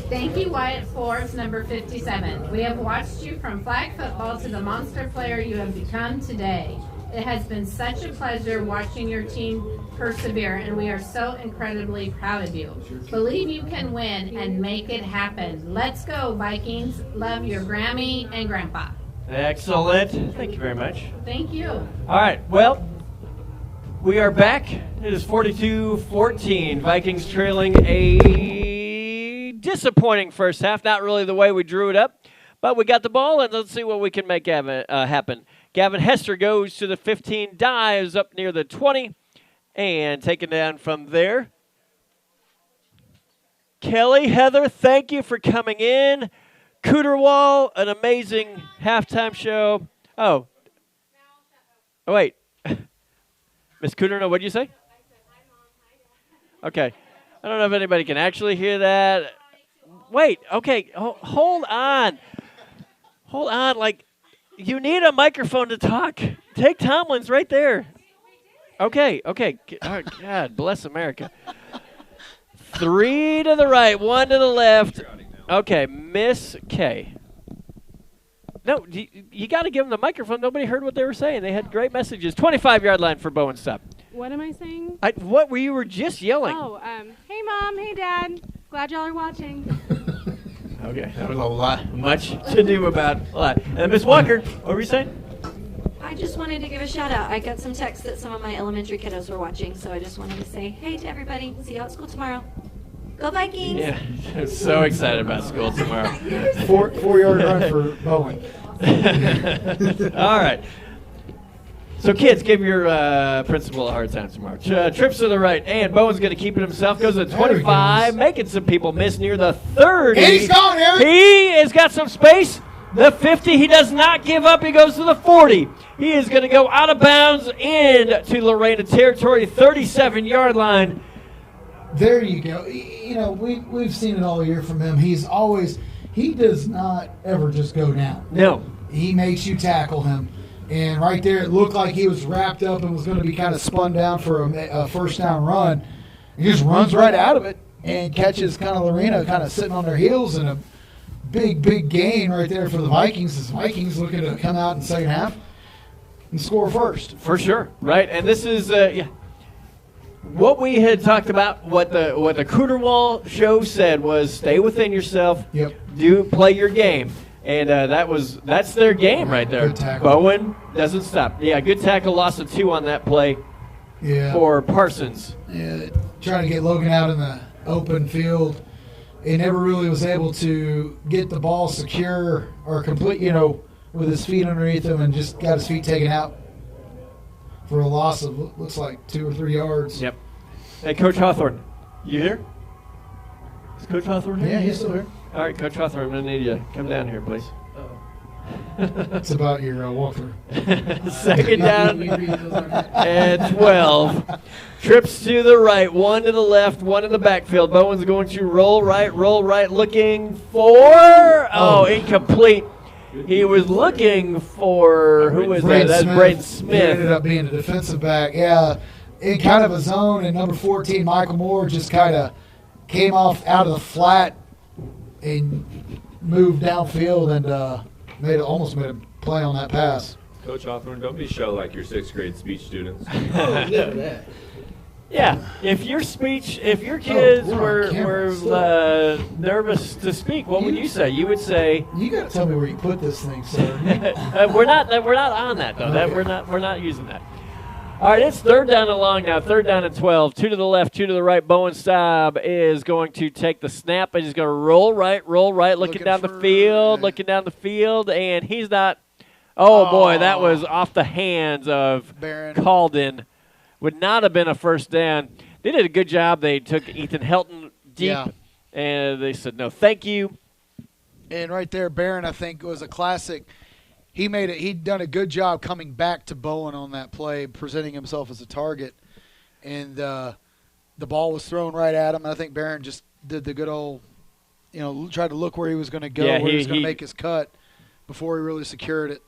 Speaker 13: Thank you, Wyatt Forbes, number 57. We have watched you from flag football to the monster player you have become today. It has been such a pleasure watching your team persevere, and we are so incredibly proud of you. Believe you can win and make it happen. Let's go, Vikings. Love your Grammy and Grandpa.
Speaker 1: Excellent. Thank you very much.
Speaker 13: Thank you.
Speaker 1: All right, well, we are back. It is 42-14. Vikings trailing a disappointing first half. Not really the way we drew it up, but we got the ball, and let's see what we can make happen. Gavin Hester goes to the 15, dives up near the 20, and taken down from there. Kelly, Heather, thank you for coming in. Cooterwall, an amazing halftime show. Oh, wait. Miss Cooterno, what did you say? Okay. I don't know if anybody can actually hear that. Wait, okay, hold on. Hold on, like, you need a microphone to talk. Take Tomlin's right there. Okay. Oh, God, bless America. 3 to the right, 1 to the left. Okay, Miss K. No, you got to give them the microphone. Nobody heard what they were saying. They had great messages. 25-yard line for Bowen Stop.
Speaker 15: What am I saying?
Speaker 1: What were you were just yelling?
Speaker 15: Oh, hey, Mom. Hey, Dad. Glad y'all are watching.
Speaker 1: Okay, that was a lot. Much to do about a lot. And Miss Walker, what were you saying?
Speaker 11: I just wanted to give a shout out. I got some texts that some of my elementary kiddos were watching, so I just wanted to say hey to everybody. See you at school tomorrow. Go Vikings!
Speaker 1: Yeah, I'm so excited about school tomorrow.
Speaker 2: 4-yard run for Bowen.
Speaker 1: All right. So, kids, give your principal a hard time tomorrow. Trips to the right, and Bowen's going to keep it himself. Goes to 25, making some people miss near the 30.
Speaker 2: And he's gone, Eric.
Speaker 1: He has got some space. The 50, he does not give up. He goes to the 40. He is going to go out of bounds into Lorena territory, 37-yard line.
Speaker 2: There you go. You know, we've seen it all year from him. He does not ever just go down.
Speaker 1: No.
Speaker 2: He makes you tackle him. And right there, it looked like he was wrapped up and was going to be kind of spun down for a first down run. He just runs right out of it and catches kind of Lorena kind of sitting on their heels, and a big gain right there for the Vikings. As Vikings looking to come out in the second half and score first.
Speaker 1: For sure, right? And this is what we had talked about. What the Cooter Wall show said was stay within yourself.
Speaker 2: Yep.
Speaker 1: Play your game. And that's their game right there. Bowen doesn't stop. Yeah, good tackle, loss of 2 on that play for Parsons.
Speaker 2: Yeah, trying to get Logan out in the open field. He never really was able to get the ball secure or complete, with his feet underneath him, and just got his feet taken out for a loss of, looks like, 2 or 3 yards.
Speaker 1: Yep. Hey, Coach Hawthorne, you here? Is Coach Hawthorne here?
Speaker 2: Yeah, he's still here.
Speaker 1: All right, Coach Hawthorne, I'm going to need you to come down here, please.
Speaker 2: It's about your walkthrough.
Speaker 1: Second down and 12. Trips to the right, 1 to the left, 1 in the backfield. Bowen's going to roll right, looking for, incomplete. He was looking for, who was that? That's Braden Smith.
Speaker 2: He ended up being a defensive back. Yeah, in kind of a zone, and number 14, Michael Moore, just kind of came off out of the flat and moved downfield and almost made a play on that pass.
Speaker 9: Coach Hawthorne, don't be show like your 6th grade speech students.
Speaker 1: Yeah, if your kids were nervous to speak, what would you say? You would say,
Speaker 2: "You got to tell me where you put this thing, sir."
Speaker 1: We're not on that though. Okay. We're not using that. All right, it's 3rd down and long now. 3rd down and 12. 2 to the left, 2 to the right. Bowen Staub is going to take the snap, and he's going to roll right, looking down the field, and he's not. Oh boy, that was off the hands of
Speaker 2: Barron.
Speaker 1: Calden. Would not have been a first down. They did a good job. They took Ethan Helton deep, and they said, no, thank you.
Speaker 2: And right there, Barron, I think, was a classic. He'd done a good job coming back to Bowen on that play, presenting himself as a target. And the ball was thrown right at him. I think Barron just did the good old, tried to look where he was going to go, where he was going to make his cut before he really secured it.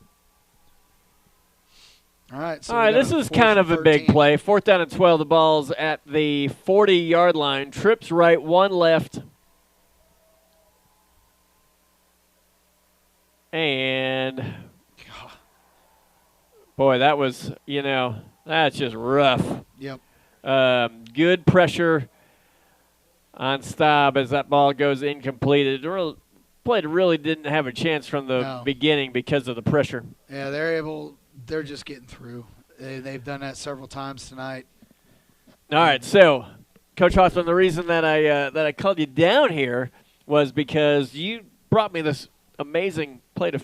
Speaker 2: All right,
Speaker 1: this is kind of a big play. 4th down and 12. The ball's at the 40-yard line. Trips right, 1 left. And, boy, that was, that's just rough.
Speaker 2: Yep.
Speaker 1: Good pressure on Staub as that ball goes incomplete. Play really didn't have a chance from the beginning because of the pressure.
Speaker 2: Yeah, they're just getting through. They've done that several times tonight.
Speaker 1: All right, so, Coach Hawthorne, the reason that I called you down here was because you brought me this amazing plate of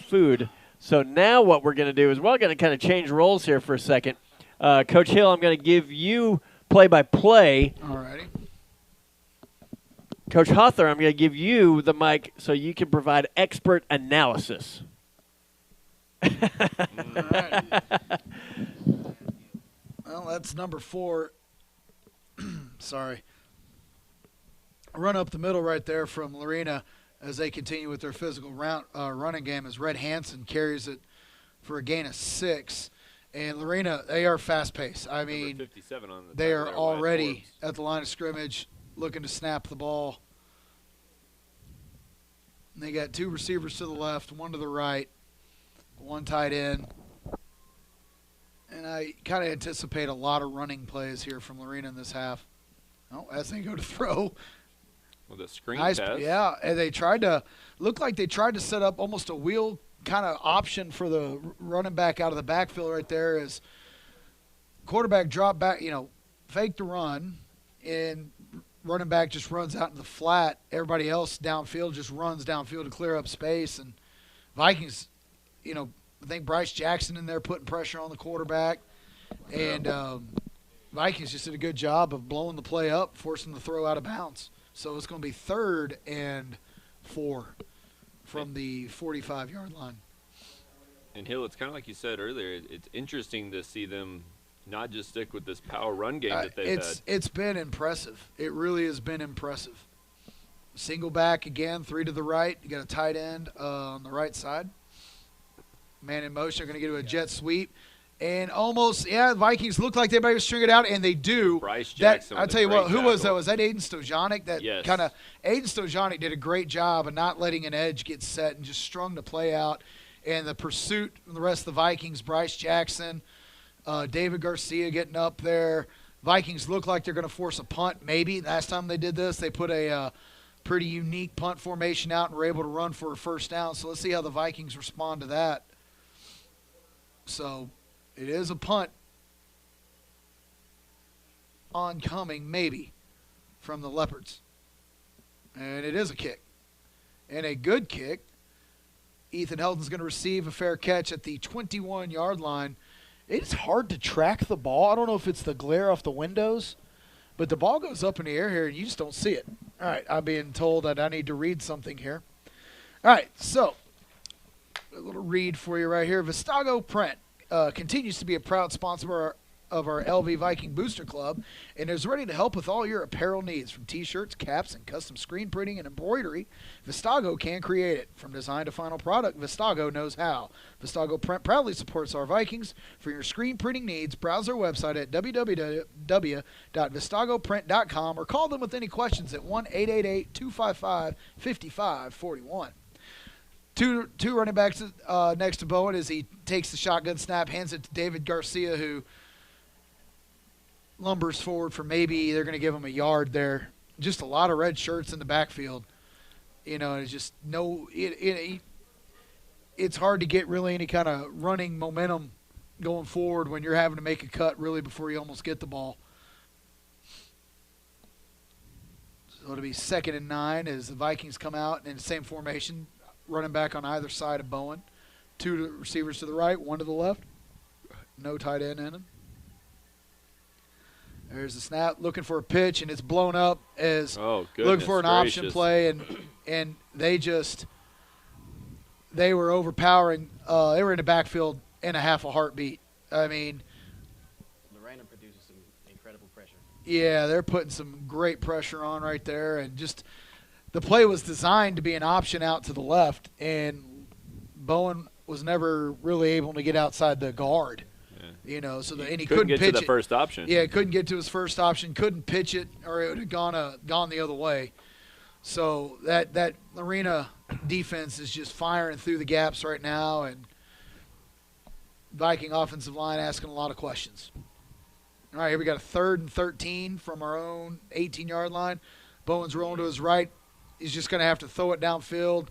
Speaker 1: food. So now what we're going to do is we're going to kind of change roles here for a second. Coach Hill, I'm going to give you play-by-play.
Speaker 2: All righty.
Speaker 1: Coach Hawthorne, I'm going to give you the mic so you can provide expert analysis.
Speaker 2: Well, that's number 4. Sorry. Run up the middle right there from Lorena as they continue with their physical running game as Red Hansen carries it for a gain of 6. And Lorena, they are fast-paced. I mean,
Speaker 9: 57 on the
Speaker 2: they are
Speaker 9: there,
Speaker 2: already at the line of scrimmage looking to snap the ball. And they got 2 receivers to the left, 1 to the right, 1 tight end. And I kind of anticipate a lot of running plays here from Lorena in this half. Oh, as they go to throw.
Speaker 9: With a screen
Speaker 2: Nice,
Speaker 9: pass.
Speaker 2: yeah, and they tried to set up almost a wheel kind of option for the running back out of the backfield right there as quarterback drop back, fake the run, and running back just runs out in the flat. Everybody else downfield just runs downfield to clear up space. And Vikings, I think Bryce Jackson in there putting pressure on the quarterback. And Vikings just did a good job of blowing the play up, forcing the throw out of bounds. So it's going to be 3rd and 4 from the 45-yard line.
Speaker 9: And Hill, it's kind of like you said earlier, it's interesting to see them not just stick with this power run game that they've had.
Speaker 2: It's been impressive. It really has been impressive. Single back again, 3 to the right. You got a tight end on the right side. Man in motion. They're going to get to a jet sweep. And almost, the Vikings look like they might string it out, and they do.
Speaker 9: Bryce Jackson.
Speaker 2: I'll tell you what, who was that? Was that Aiden Stojanic?
Speaker 9: Yes.
Speaker 2: Aiden Stojanic did a great job of not letting an edge get set and just strung the play out. And the pursuit from the rest of the Vikings, Bryce Jackson, David Garcia getting up there. Vikings look like they're going to force a punt maybe. Last time they did this, they put a pretty unique punt formation out and were able to run for a first down. So let's see how the Vikings respond to that. So it is a punt oncoming maybe from the Leopards. And it is a kick. And a good kick. Ethan Heldon's going to receive a fair catch at the 21-yard line. It's hard to track the ball. I don't know if it's the glare off the windows, but the ball goes up in the air here, and you just don't see it. All right, I'm being told that I need to read something here. All right, so a little read for you right here. Vistago Print continues to be a proud sponsor of our LV Viking Booster Club and is ready to help with all your apparel needs. From t-shirts, caps, and custom screen printing and embroidery, Vistago can create it. From design to final product, Vistago knows how. Vistago Print proudly supports our Vikings. For your screen printing needs, browse their website at www.vistagoprint.com or call them with any questions at 1-888-255-5541. Two running backs next to Bowen as he takes the shotgun snap, hands it to David Garcia, who lumbers forward for maybe they're going to give him a yard there. Just a lot of red shirts in the backfield. It's just it's hard to get really any kind of running momentum going forward when you're having to make a cut really before you almost get the ball. So it'll be 2nd and 9 as the Vikings come out in the same formation, running back on either side of Bowen. 2 receivers to the right, 1 to the left. No tight end in him. There's the snap, looking for a pitch, and it's blown up as looking for an option play, and they were overpowering. They were in the backfield in a half a heartbeat. I mean,
Speaker 16: Lorena produces some incredible pressure.
Speaker 2: Yeah, they're putting some great pressure on right there, and just the play was designed to be an option out to the left, and Bowen was never really able to get outside the guard. So and he couldn't
Speaker 9: get
Speaker 2: pitch
Speaker 9: to the first option.
Speaker 2: Yeah, couldn't get to his first option, couldn't pitch it, or it would have gone the other way. So that Lorena defense is just firing through the gaps right now, and Viking offensive line asking a lot of questions. All right, here we got a 3rd and 13 from our own 18-yard line. Bowen's rolling to his right. He's just going to have to throw it downfield.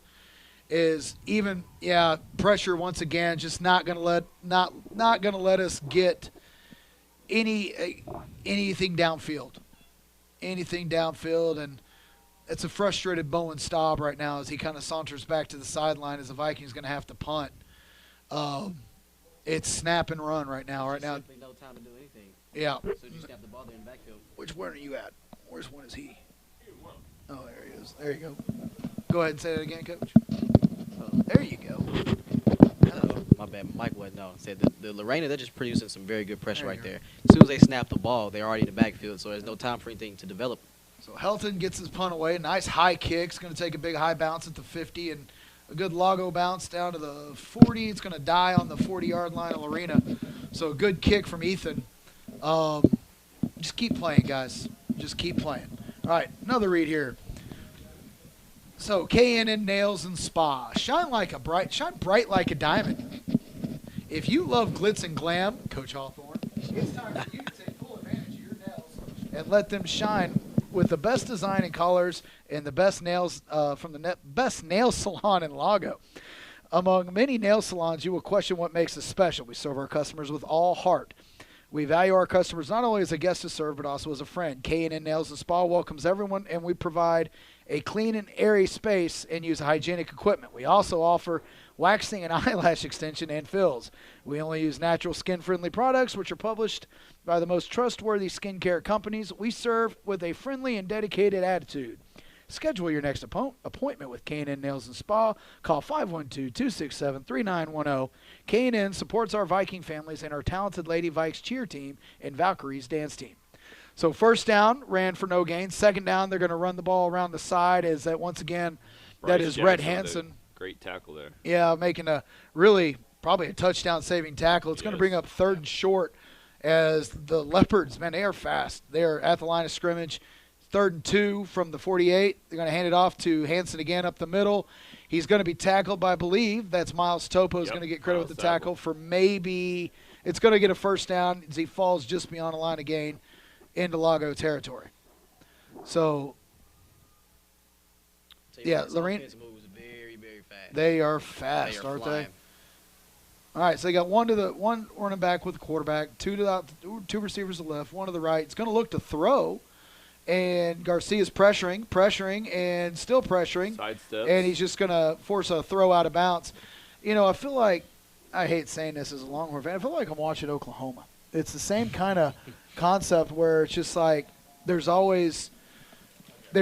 Speaker 2: Pressure once again, just not gonna let us get anything downfield, and it's a frustrated Bowen Staub right now as he kind of saunters back to the sideline as the Vikings gonna have to punt. It's snap and run right now.
Speaker 16: Simply no time to do anything.
Speaker 2: Yeah.
Speaker 16: So you snap the ball there in the backfield.
Speaker 2: Which one are you at? Where's one is he? Oh, there he is. There you go. Go ahead and say that again, Coach. There you go.
Speaker 16: My bad, Mike wasn't. No, said the Lorena, they're just producing some very good pressure right there. As soon as they snap the ball, they're already in the backfield, so there's no time for anything to develop.
Speaker 2: So Helton gets his punt away. Nice high kick. It's going to take a big high bounce at the 50 and a good LAGO bounce down to the 40. It's going to die on the 40-yard line of Lorena. So a good kick from Ethan. Just keep playing, guys. Just keep playing. All right, another read here. So KNN Nails and Spa. Shine bright like a diamond. If you love glitz and glam, Coach Hawthorne, it's time for you to take full advantage of your nails and let them shine with the best design and colors and the best nails from the best nail salon in LAGO. Among many nail salons, you will question what makes us special. We serve our customers with all heart. We value our customers not only as a guest to serve, but also as a friend. K&N Nails and Spa welcomes everyone, and we provide a clean and airy space and use hygienic equipment. We also offer waxing and eyelash extension and fills. We only use natural skin-friendly products, which are published by the most trustworthy skincare companies. We serve with a friendly and dedicated attitude. Schedule your next appointment with K&N Nails and Spa. Call 512-267-3910. K&N supports our Viking families and our talented Lady Vikes cheer team and Valkyries dance team. So first down, ran for no gain. Second down, they're going to run the ball around the side as that once again, that is Rhett Hansen.
Speaker 9: Great tackle there.
Speaker 2: Yeah, making a really probably a touchdown-saving tackle. It's going to bring up 3rd and short as the Leopards, man, they are fast. They are at the line of scrimmage. 3rd and 2 from the 48. They're going to hand it off to Hansen again up the middle. He's going to be tackled by, I believe, that's Miles Topo is going to get credit with the tackle for maybe – it's going to get a first down as he falls just beyond the line of gain into LAGO territory. So, yeah, Lorena – they are fast, aren't they? All right, so they got one running back with the quarterback, two receivers to the left, one to the right. It's going to look to throw. And Garcia's pressuring, and still pressuring.
Speaker 9: Sidesteps.
Speaker 2: And he's just going to force a throw out of bounds. You know, I feel like, I hate saying this as a Longhorn fan, I feel like I'm watching Oklahoma. It's the same kind of concept where it's just like they're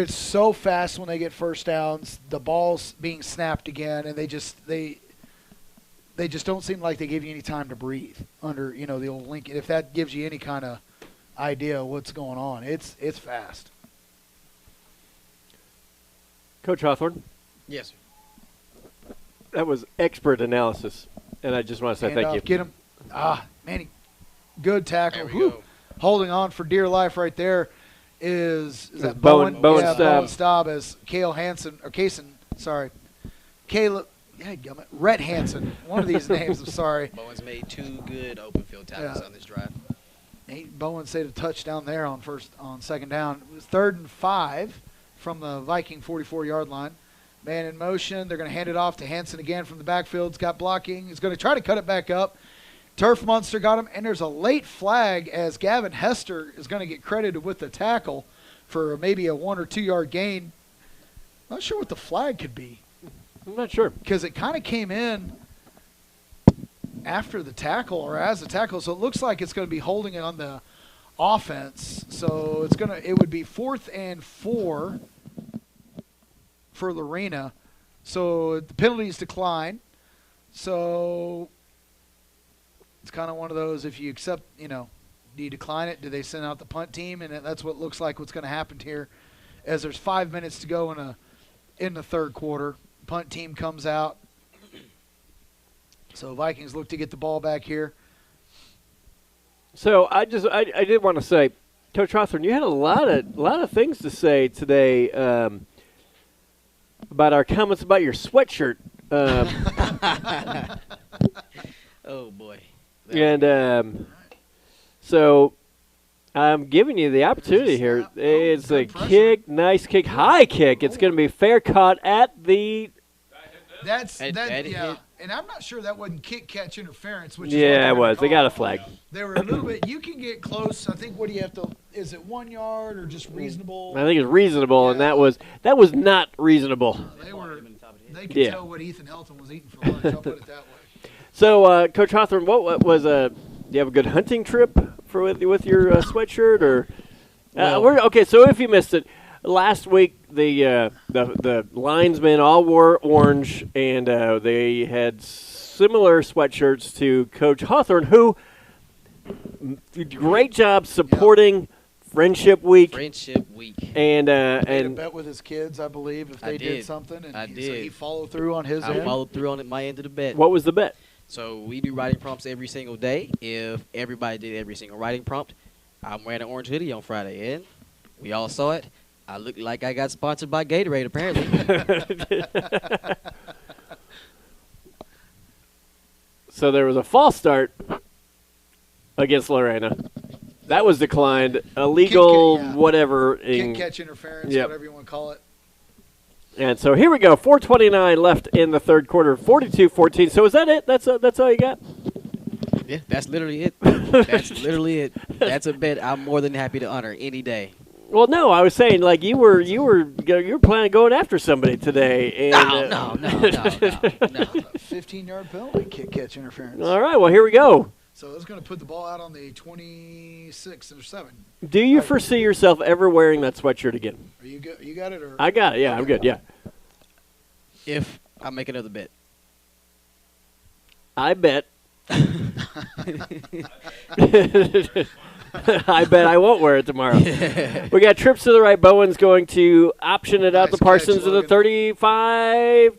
Speaker 2: so fast when they get first downs, the ball's being snapped again, and they just don't seem like they give you any time to breathe under, you know, the old Lincoln. If that gives you any kind of idea of what's going on. It's fast.
Speaker 1: Coach Hawthorne?
Speaker 16: Yes, sir.
Speaker 1: That was expert analysis, and I just want to say thank you.
Speaker 2: Get him. Man, good tackle. Holding on for dear life right there is that Bowen? Bowen Staub as Rhett Hansen. One of these names, I'm sorry.
Speaker 16: Bowen's made 2 good open field tackles on this drive.
Speaker 2: Bowen saved a touchdown there on second down. It was 3rd and 5 from the Viking 44-yard line. Man in motion. They're going to hand it off to Hansen again from the backfield. He's got blocking. He's going to try to cut it back up. Turf Monster got him, and there's a late flag as Gavin Hester is going to get credited with the tackle for maybe a 1 or 2 yard gain. Not sure what the flag could be.
Speaker 1: I'm not sure.
Speaker 2: Because it kind of came in after the tackle or as the tackle, so it looks like it's going to be holding it on the offense. So it would be 4th and 4 for Lorena. So the penalties decline. So it's kind of one of those, if you accept, do you decline it? Do they send out the punt team? And that's what looks like what's going to happen here as there's 5 minutes to go in the 3rd quarter. Punt team comes out. So Vikings look to get the ball back here.
Speaker 1: So I did want to say, Coach Hawthorne, you had a lot of things to say today about our comments about your sweatshirt.
Speaker 16: Oh boy!
Speaker 1: And so I'm giving you the opportunity here. It's a kick, nice kick, high kick. It's going to be fair caught at the.
Speaker 2: Yeah. And I'm not sure that wasn't kick-catch interference. Which
Speaker 1: it was. They got a flag.
Speaker 2: They were a little bit. You can get close. I think. What do you have to? Is it 1 yard or just reasonable?
Speaker 1: I think it's reasonable, and that was not reasonable.
Speaker 2: They could tell what Ethan Helton was eating for lunch. I'll put it that way.
Speaker 1: So, Coach Hawthorne, what was do you have a good hunting trip with your sweatshirt or? Okay, so if you missed it. Last week, the linesmen all wore orange, and they had similar sweatshirts to Coach Hawthorne, who great job supporting Friendship Week.
Speaker 16: Friendship Week.
Speaker 2: And a bet with his kids, I believe, if they did something. And
Speaker 16: I
Speaker 2: so
Speaker 16: did.
Speaker 2: he followed through on his end.
Speaker 16: I followed through on my end of the bet.
Speaker 1: What was the bet?
Speaker 16: So we do writing prompts every single day. If everybody did every single writing prompt, I'm wearing an orange hoodie on Friday, and we all saw it. I looked like I got sponsored by Gatorade, apparently.
Speaker 1: So there was a false start against Lorena. That was declined. Illegal, whatever.
Speaker 2: Kick catch interference, whatever you want to call it.
Speaker 1: And so here we go. 4:29 left in the third quarter. 42-14. So is that it? That's all you got?
Speaker 16: Yeah, that's literally it. That's literally it. That's a bet I'm more than happy to honor any day.
Speaker 1: Well, no, I was saying like you were planning on going after somebody today. And,
Speaker 16: no.
Speaker 2: 15-yard penalty, kick catch interference.
Speaker 1: All right, well here we go.
Speaker 2: So it's going to put the ball out on the 26 or 7.
Speaker 1: Do you foresee yourself ever wearing that sweatshirt again?
Speaker 2: Are you good? You got it? Or
Speaker 1: I got it. Yeah, okay. I'm good. Yeah.
Speaker 16: If I make another bet,
Speaker 1: I bet. I bet I won't wear it tomorrow. We got trips to the right. Bowen's going to option it out to Parsons in the 35.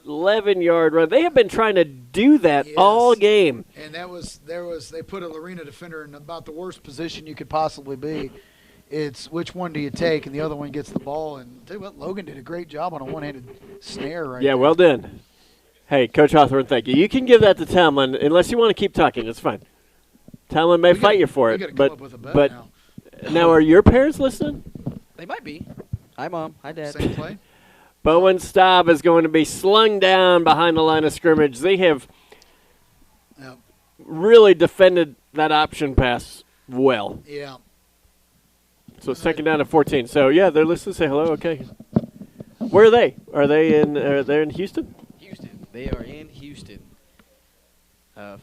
Speaker 1: 11-yard run. They have been trying to do that all game.
Speaker 2: And they put a Lorena defender in about the worst position you could possibly be. It's which one do you take, and the other one gets the ball. And tell you what, Logan did a great job on a one-handed snare right there.
Speaker 1: Yeah, well done. Hey, Coach Hawthorne, thank you. You can give that to Tomlin unless you want to keep talking. It's fine. Tomlin may fight you for it. But now are your parents listening?
Speaker 16: They might be. Hi, Mom. Hi, Dad.
Speaker 2: Same play?
Speaker 1: Bowen Staub is going to be slung down behind the line of scrimmage. They have really defended that option pass well.
Speaker 2: Yeah.
Speaker 1: So second down at 14. So, yeah, they're listening. Say hello. Okay. Where are they? Are they in Houston?
Speaker 16: Houston. They are in Houston.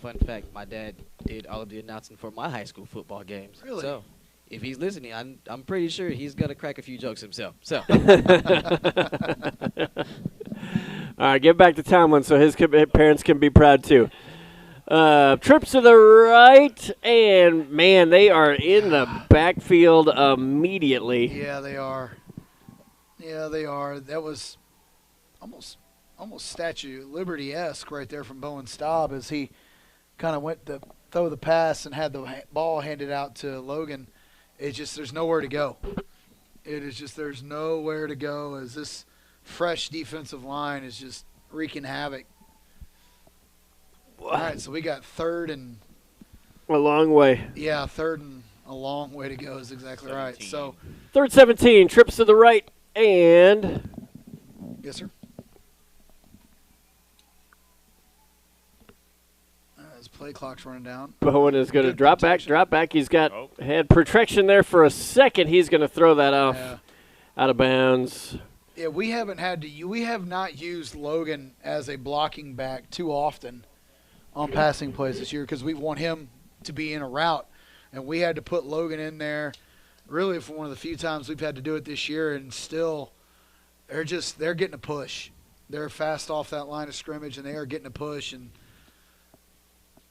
Speaker 16: Fun fact, my dad did all of the announcing for my high school football games.
Speaker 2: Really?
Speaker 16: So if he's listening, I'm pretty sure he's going to crack a few jokes himself. So.
Speaker 1: All right, get back to Tomlin so his parents can be proud too. Trips to the right, and, man, they are in the backfield immediately.
Speaker 2: Yeah, they are. Yeah, they are. That was almost Statue of Liberty-esque right there from Bowen Staub as he kind of went to throw the pass and had the ball handed out to Logan. It's just there's nowhere to go. It is just there's nowhere to go as this fresh defensive line is just wreaking havoc. All right, so we got third and
Speaker 1: a long way.
Speaker 2: Yeah, third and a long way to go is exactly
Speaker 1: 17.
Speaker 2: right. So
Speaker 1: third 17, trips to the right, and
Speaker 2: yes, sir. His play clock's running down.
Speaker 1: Bowen is going to drop back. He's got had protection there for a second. He's going to throw that off out of bounds.
Speaker 2: Yeah, we have not used Logan as a blocking back too often on passing plays this year because we want him to be in a route, and we had to put Logan in there really for one of the few times we've had to do it this year, and still they're getting a push. They're fast off that line of scrimmage, and they are getting a push, and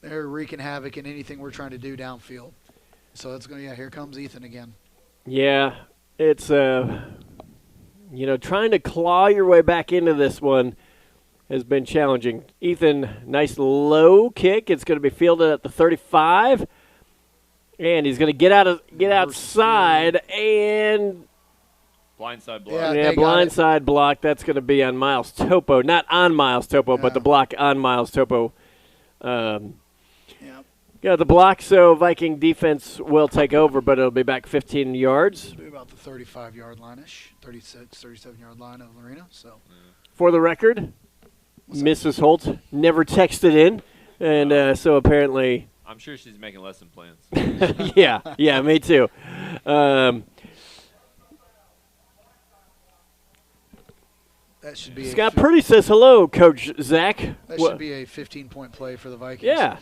Speaker 2: they're wreaking havoc in anything we're trying to do downfield. So that's here comes Ethan again.
Speaker 1: Yeah, it's trying to claw your way back into this one has been challenging. Ethan, nice low kick. It's going to be fielded at the 35, and he's going to get outside and
Speaker 9: blindside block.
Speaker 1: Yeah, blindside block. That's going to be on Miles Topo, not on Miles Topo, but the block on Miles Topo. Yeah, the block, so Viking defense will take over, but it'll be back 15 yards.
Speaker 2: It'll be about the 35-yard line-ish, 36, 37-yard line of Lorena. So,
Speaker 1: for the record, Mrs. Holt never texted in, and so apparently
Speaker 9: I'm sure she's making lesson plans.
Speaker 1: yeah, me too.
Speaker 2: That should be
Speaker 1: Scott Purdy says hello, Coach Zach.
Speaker 2: That should be a 15-point play for the Vikings.
Speaker 1: Yeah.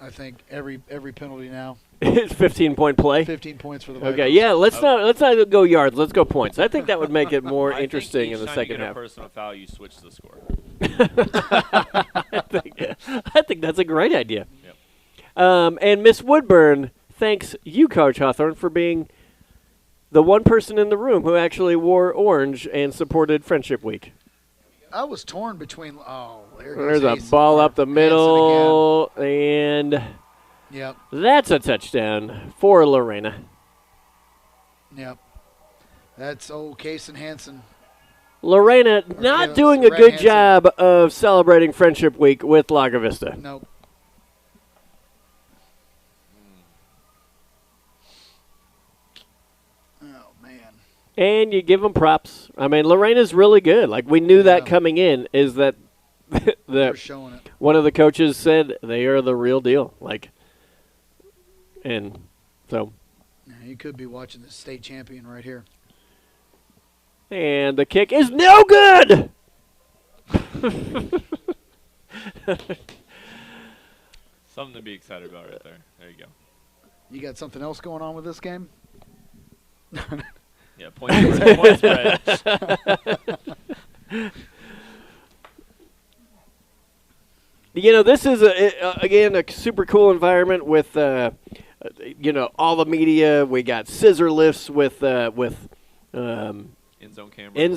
Speaker 2: I think every penalty now.
Speaker 1: It's 15-point play.
Speaker 2: 15 points for the Vikings.
Speaker 1: Okay, yeah. Let's not go yards. Let's go points. I think that would make it more interesting in the second half.
Speaker 9: Personal foul, you switch the score.
Speaker 1: I think that's a great idea. Yep. And Miss Woodburn thanks you, Coach Hawthorne, for being the one person in the room who actually wore orange and supported Friendship Week.
Speaker 2: I was torn between. Oh,
Speaker 1: there's a ball up the middle, and
Speaker 2: yep,
Speaker 1: that's a touchdown for Lorena.
Speaker 2: Yep, that's old Case and Hansen.
Speaker 1: Lorena not doing a good job of celebrating Friendship Week with Lago Vista.
Speaker 2: Nope.
Speaker 1: And you give them props. I mean, Lorena's really good. Like, we knew that coming in, is that one of the coaches said they are the real deal. Like, and so.
Speaker 2: Yeah, you could be watching the state champion right here.
Speaker 1: And the kick is no good!
Speaker 9: Something to be excited about right there. There you go.
Speaker 2: You got something else going on with this game?
Speaker 9: Yeah, point spread.
Speaker 1: You know, this is, again, a super cool environment with, you know, all the media. We got scissor lifts with end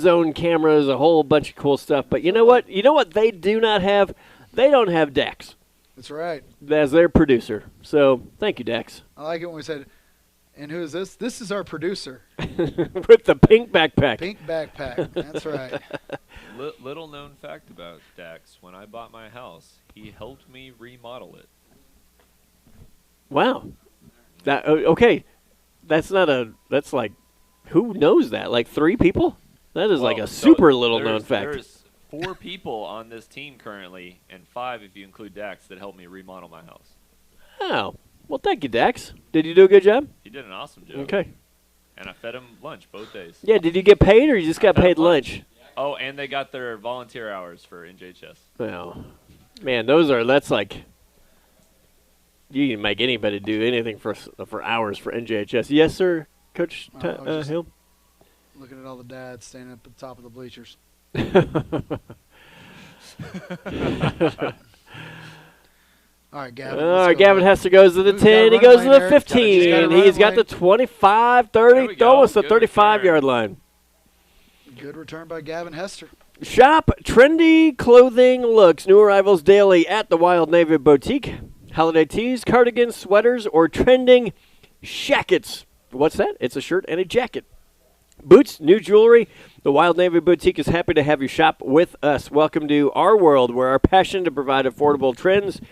Speaker 1: zone cameras, a whole bunch of cool stuff. But you know what? You know what they do not have? They don't have Dax.
Speaker 2: That's right.
Speaker 1: As their producer. So, thank you, Dax.
Speaker 2: I like it when we said, and who is this? This is our producer.
Speaker 1: With the pink backpack.
Speaker 2: Pink backpack. That's right.
Speaker 9: Little known fact about Dax, when I bought my house, he helped me remodel it.
Speaker 1: Wow. That okay. That's like, who knows that? Like 3 people? That is like a super little known fact.
Speaker 9: There's 4 people on this team currently, and 5 if you include Dax, that helped me remodel my house.
Speaker 1: Oh. Well, thank you, Dax. Did you do a good job?
Speaker 9: He did an awesome job.
Speaker 1: Okay.
Speaker 9: And I fed him lunch both days.
Speaker 1: Yeah, did you get paid or you just got paid lunch?
Speaker 9: Oh, and they got their volunteer hours for NJHS.
Speaker 1: Well, man, that's like, you can make anybody do anything for hours for NJHS. Yes, sir, Coach Hill?
Speaker 2: Looking at all the dads standing up at the top of the bleachers. All right, Gavin.
Speaker 1: All right, Gavin Hester goes to the 10. He goes to the 15. He's got the 25, 30, almost the 35-yard line.
Speaker 2: Good return by Gavin Hester.
Speaker 1: Shop trendy clothing looks. New arrivals daily at the Wild Navy Boutique. Holiday tees, cardigans, sweaters, or trending shackets. What's that? It's a shirt and a jacket. Boots, new jewelry. The Wild Navy Boutique is happy to have you shop with us. Welcome to our world where our passion to provide affordable trends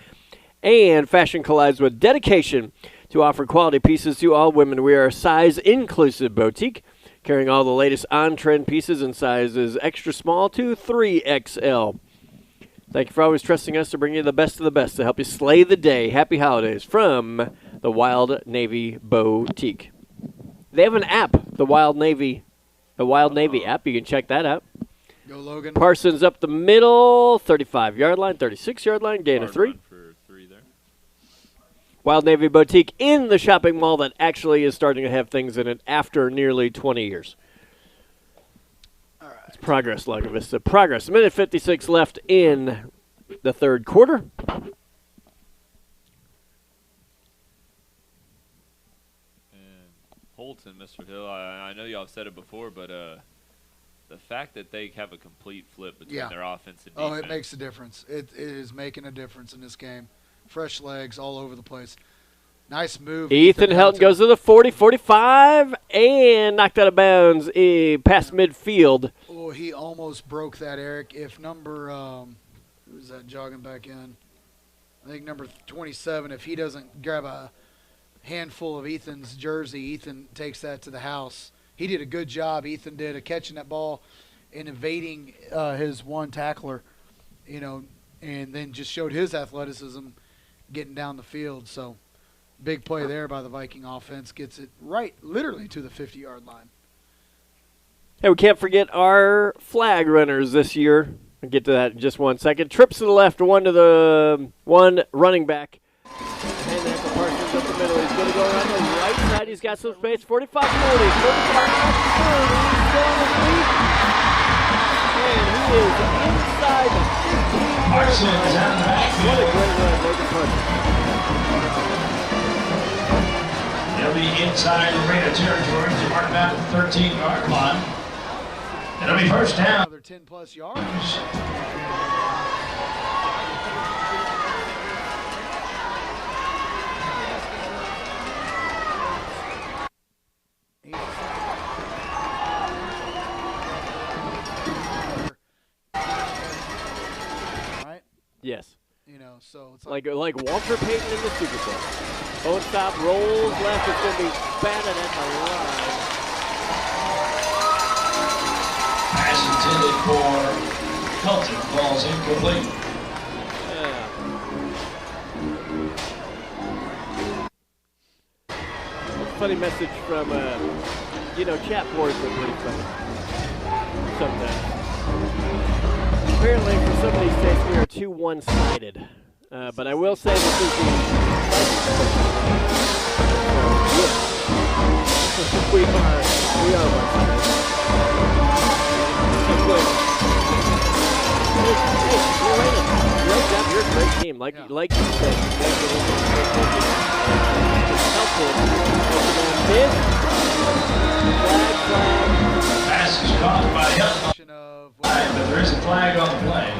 Speaker 1: and fashion collides with dedication to offer quality pieces to all women. We are a size-inclusive boutique, carrying all the latest on-trend pieces in sizes extra small to 3XL. Thank you for always trusting us to bring you the best of the best to help you slay the day. Happy holidays from the Wild Navy Boutique. They have an app, the Wild Navy app. You can check that out.
Speaker 2: Go, Logan.
Speaker 1: Parsons up the middle, 35-yard line, 36-yard line, gain of 3. Wild Navy Boutique in the shopping mall that actually is starting to have things in it after nearly 20 years.
Speaker 2: All right.
Speaker 1: It's progress, Lago Vista. Progress. 1:56 left in the third quarter.
Speaker 9: And Holton, Mr. Hill, I know y'all have said it before, but the fact that they have a complete flip between their offense and defense.
Speaker 2: Oh, it makes a difference. It is making a difference in this game. Fresh legs all over the place. Nice move.
Speaker 1: Ethan Helton goes to the 40, 45, and knocked out of bounds past midfield.
Speaker 2: Oh, he almost broke that, Eric. If number, who's that jogging back in? I think number 27, if he doesn't grab a handful of Ethan's jersey, Ethan takes that to the house. He did a good job, Ethan did, of catching that ball and evading his one tackler, you know, and then just showed his athleticism getting down the field. So big play there by the Viking offense. Gets it right literally to the 50-yard line.
Speaker 1: Hey, we can't forget our flag runners this year. I'll get to that in just 1 second. Trips to the left, one running back. And then for Parsons up the middle. He's going to go around the right side. He's got some space. 45, 40, 45, 30. He's still on the lead. And is inside the 15-yard line. What a great run, Logan Parker.
Speaker 17: They'll be inside the Lorena territory to mark out the 13-yard line. It'll be first down.
Speaker 2: Another 10-plus yards. Right?
Speaker 1: Yes.
Speaker 2: You know, so it's
Speaker 1: like Walter Payton in the Super Bowl. Both stop rolls left. It's going to be batted at the line.
Speaker 17: Pass intended for Colton. Ball's incomplete.
Speaker 1: Funny message from, chat boards are pretty funny sometimes. Apparently, for some of these states, we are too one-sided. But I will say this is the we are one-sided. Hey, Lorena, great job. You're a great team. Like you said,
Speaker 17: Pass is caught by Hilton. But there is a flag on the play.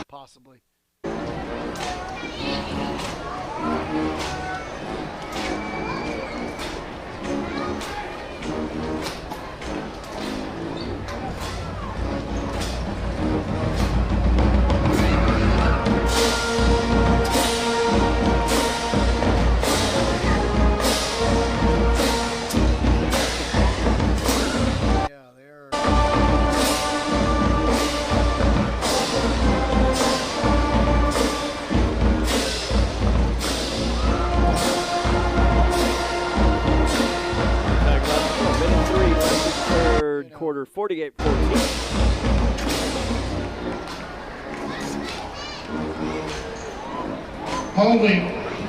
Speaker 2: Possibly.
Speaker 1: Quarter 48-14.
Speaker 18: Holding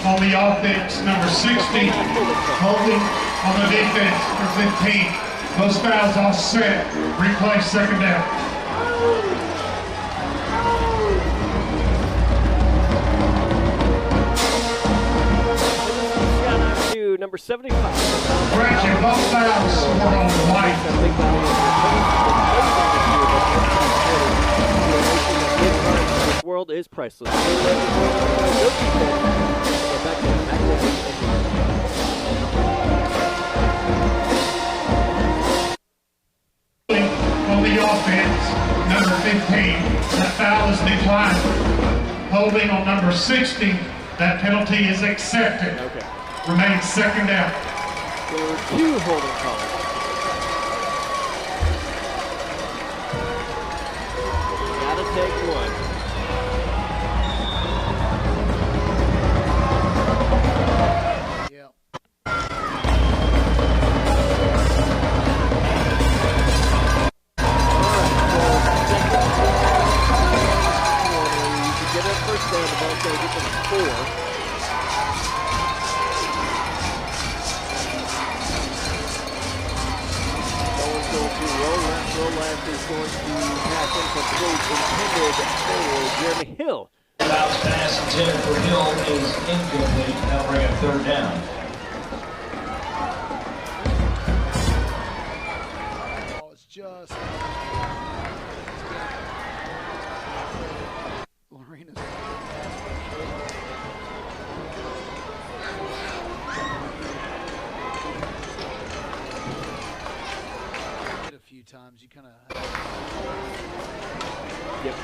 Speaker 18: on the offense, number 60. Holding on the defense, number 15. Those fouls all set. Replay second down.
Speaker 1: Number 75.
Speaker 18: Correction, both fouls were on White.
Speaker 1: This world is priceless.
Speaker 18: On the offense, number 15. That foul is declined. Holding on number 60. That penalty is accepted.
Speaker 1: Okay.
Speaker 18: Remains second down.
Speaker 1: There were two holding calls. Gotta take one.
Speaker 2: Yep.
Speaker 1: You can get a first down, the ball's going to get them 4. Roll left is going to pass incomplete, intended for Jeremy Hill.
Speaker 17: Bounce pass intended for Hill is incomplete. That'll bring up third down.
Speaker 2: Oh, it's just Lorena's. Few times you kind of
Speaker 1: yep.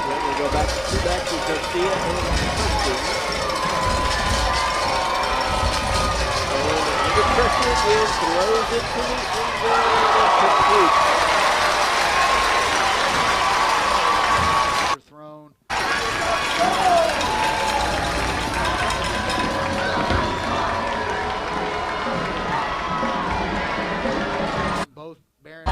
Speaker 1: Then we go back to Garcia and under pressure is throws it to the end zone and complete.
Speaker 2: Thrown. Both bearing.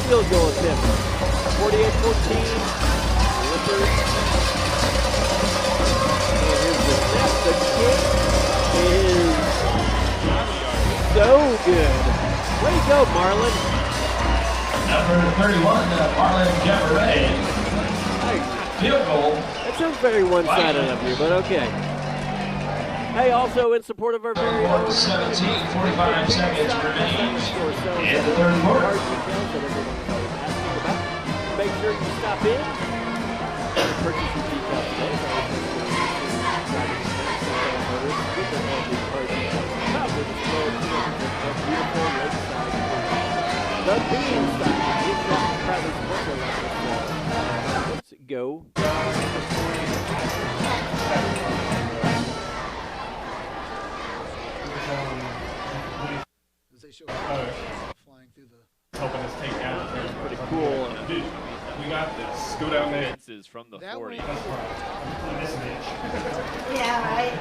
Speaker 1: field goal attempt. 48-14. Lippers. And here's the snap. The kick is so good. Way to go, Marlon.
Speaker 17: Number 31, Marlon Cabaret. Field goal.
Speaker 1: That sounds very one-sided of you, but okay. Hey, also in support of our very own
Speaker 17: 17, 45 seconds remains in the third quarter.
Speaker 1: Make sure you stop in and purchase your decal today. The Beanstalk. Let's go.
Speaker 2: Flying through the.
Speaker 12: Helping us take down.
Speaker 1: That's pretty cool.
Speaker 12: Dude, we got this. Go down there.
Speaker 9: Fences from the
Speaker 2: That
Speaker 9: 40.
Speaker 12: On this bitch.
Speaker 11: Yeah, right.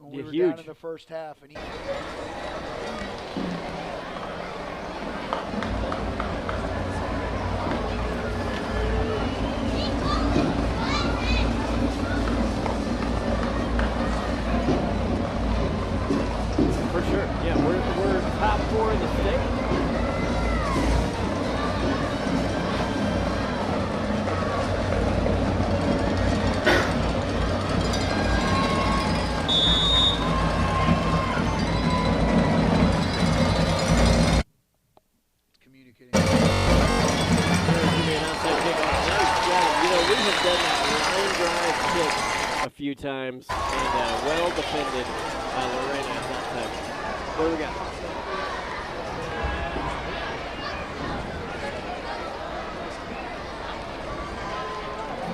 Speaker 2: We were
Speaker 1: huge.
Speaker 2: down in the first half, and he.
Speaker 1: For sure. Yeah, we're top 4 in the state.
Speaker 2: Communicating.
Speaker 1: We have done that line drive kick a few times, and well defended by Lorena at that time. What do we got?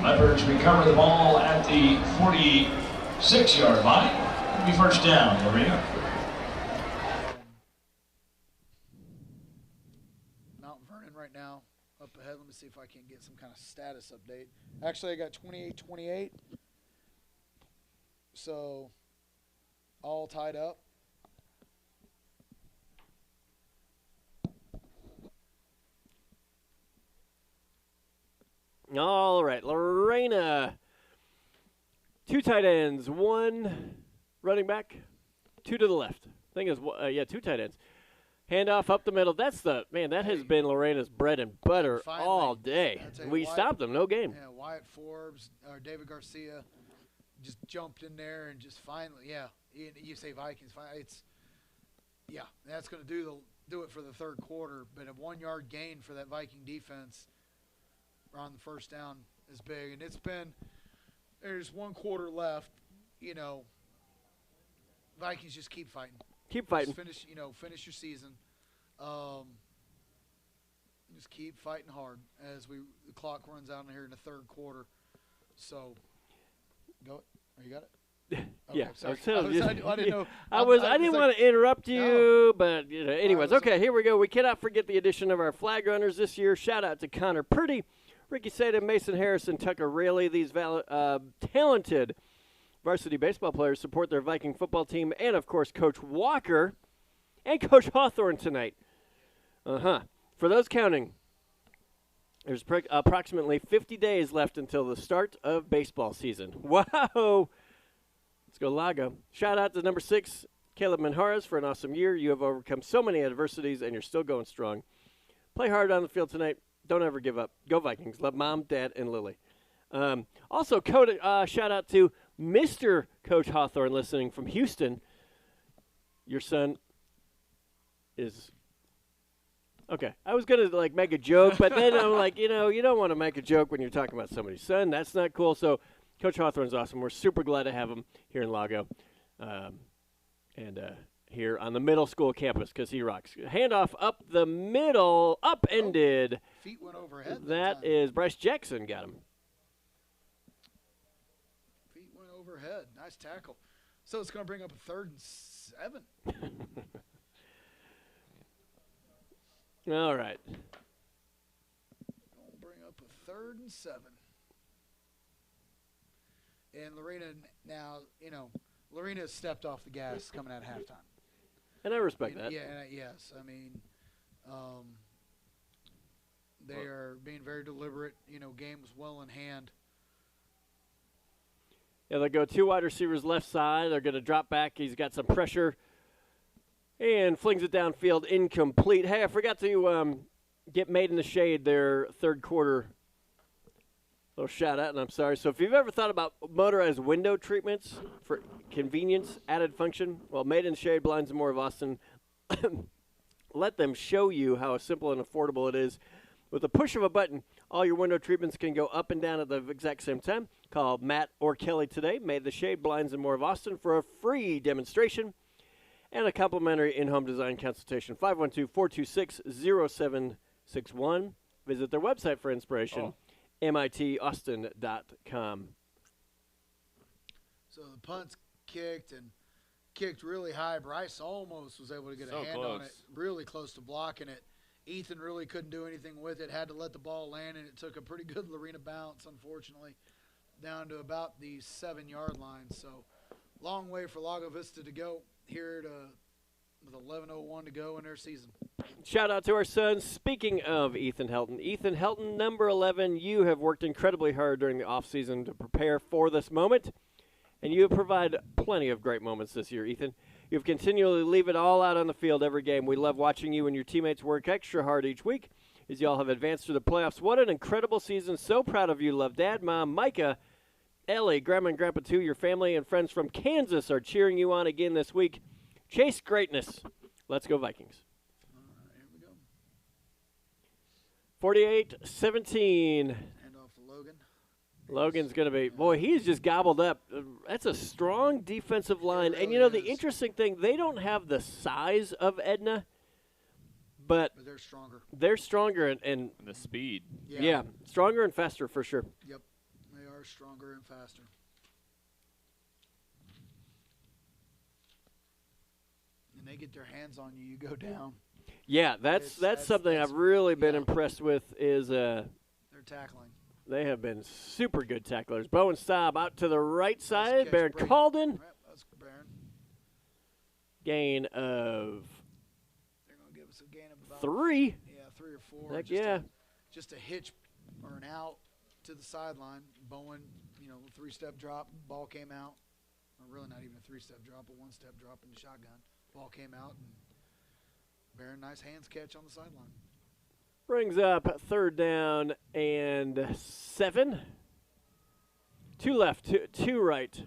Speaker 17: Leopards recover the ball at the 46-yard line. It'll be first down, Lorena.
Speaker 2: Mount Vernon right now, up ahead. Let me see if I can get some kind of status update. Actually, I got 28-28. So, all tied up.
Speaker 1: All right, Lorena. 2 tight ends, 1 running back, 2 to the left. Thing is, 2 tight ends. Handoff up the middle. That's that has been Lorena's bread and butter
Speaker 2: Finally,
Speaker 1: all day. We stopped them, no game.
Speaker 2: Yeah, Wyatt Forbes or David Garcia just jumped in there and just finally, you say Vikings. That's going to do it for the third quarter. But a 1-yard gain for that Viking defense on the first down is big, and there's 1 quarter left. Vikings just keep fighting.
Speaker 1: Keep fighting.
Speaker 2: Just finish your season. Just keep fighting hard as the clock runs out here in the third quarter. So, go. You got it. Okay,
Speaker 1: Yeah,
Speaker 2: sorry.
Speaker 1: I
Speaker 2: didn't know.
Speaker 1: I didn't want to interrupt you, but anyways, okay, here we go. We cannot forget the addition of our flag runners this year. Shout out to Connor Purdy, Ricky Sada, Mason Harrison, Tucker Raley. These talented varsity baseball players support their Viking football team, and of course, Coach Walker and Coach Hawthorne tonight. For those counting, there's approximately 50 days left until the start of baseball season. Wow! Let's go Lago. Shout out to number 6, Caleb Manjares, for an awesome year. You have overcome so many adversities, and you're still going strong. Play hard on the field tonight. Don't ever give up. Go Vikings. Love Mom, Dad, and Lily. Also, shout out to Mr. Coach Hawthorne listening from Houston. Your son is... Okay, I was going to make a joke, but then I'm like, you don't want to make a joke when you're talking about somebody's son. That's not cool. So Coach Hawthorne's awesome. We're super glad to have him here in Lago and here on the middle school campus because he rocks. Handoff up the middle, upended.
Speaker 2: Feet went overhead.
Speaker 1: That is Bryce Jackson got him.
Speaker 2: Feet went overhead. Nice tackle. So it's going to bring up a 3rd and 7.
Speaker 1: All right.
Speaker 2: 3rd and 7. And Lorena now, Lorena has stepped off the gas coming out of halftime.
Speaker 1: And I respect that.
Speaker 2: Yeah, yes. I mean, they are being very deliberate. Game was well in hand.
Speaker 1: Yeah, they'll go 2 wide receivers left side. They're going to drop back. He's got some pressure and flings it downfield, incomplete. Hey, I forgot to get Made in the Shade their third quarter little shout out, and I'm sorry. So if you've ever thought about motorized window treatments for convenience, added function, well, Made in the Shade, Blinds and More of Austin, let them show you how simple and affordable it is. With the push of a button, all your window treatments can go up and down at the exact same time. Call Matt or Kelly today, Made in the Shade, Blinds and More of Austin, for a free demonstration and a complimentary in-home design consultation. 512-426-0761. Visit their website for inspiration, mitaustin.com.
Speaker 2: So the punt's kicked and kicked really high. Bryce almost was able to get a hand on it, really close to blocking it. Ethan really couldn't do anything with it, had to let the ball land, and it took a pretty good Lorena bounce, unfortunately, down to about the 7-yard line. So long way for Lago Vista to go here with 11:01 to go in their season.
Speaker 1: Shout out to our sons. Speaking of Ethan Helton, number 11, you have worked incredibly hard during the offseason to prepare for this moment, and you have provided plenty of great moments this year, Ethan. You've continually leave it all out on the field every game. We love watching you and your teammates work extra hard each week as y'all have advanced through the playoffs. What an incredible season. So proud of you. Love Dad, Mom, Micah, Ellie, Grandma and Grandpa too. Your family and friends from Kansas are cheering you on again this week. Chase greatness. Let's go Vikings.
Speaker 2: Here we go.
Speaker 1: 48-17.
Speaker 2: Hand off to Logan.
Speaker 1: Logan's going to be, boy, he's just gobbled up. That's a strong defensive line.
Speaker 2: Really
Speaker 1: and, the interesting thing, they don't have the size of Edna, but
Speaker 2: they're stronger.
Speaker 1: They're stronger and
Speaker 9: the speed.
Speaker 1: Yeah, stronger and faster for sure.
Speaker 2: Yep, they are stronger and faster. And they get their hands on you, you go down.
Speaker 1: Yeah, that's something I've really been impressed with is
Speaker 2: their tackling.
Speaker 1: They have been super good tacklers. Bowen Staub out to the right side. Baron Calden.
Speaker 2: Yep, that's Baron.
Speaker 1: Gain of
Speaker 2: they're going to give us a gain of about
Speaker 1: 3.
Speaker 2: Yeah, 3 or 4.
Speaker 1: Heck yeah.
Speaker 2: Just a hitch or an out to the sideline. Bowen, 3-step drop. Ball came out. Or really not even a 3-step drop, a 1-step drop in the shotgun. Ball came out, and Baron, nice hands catch on the sideline.
Speaker 1: Brings up 3rd down and 7. 2 left, 2 right.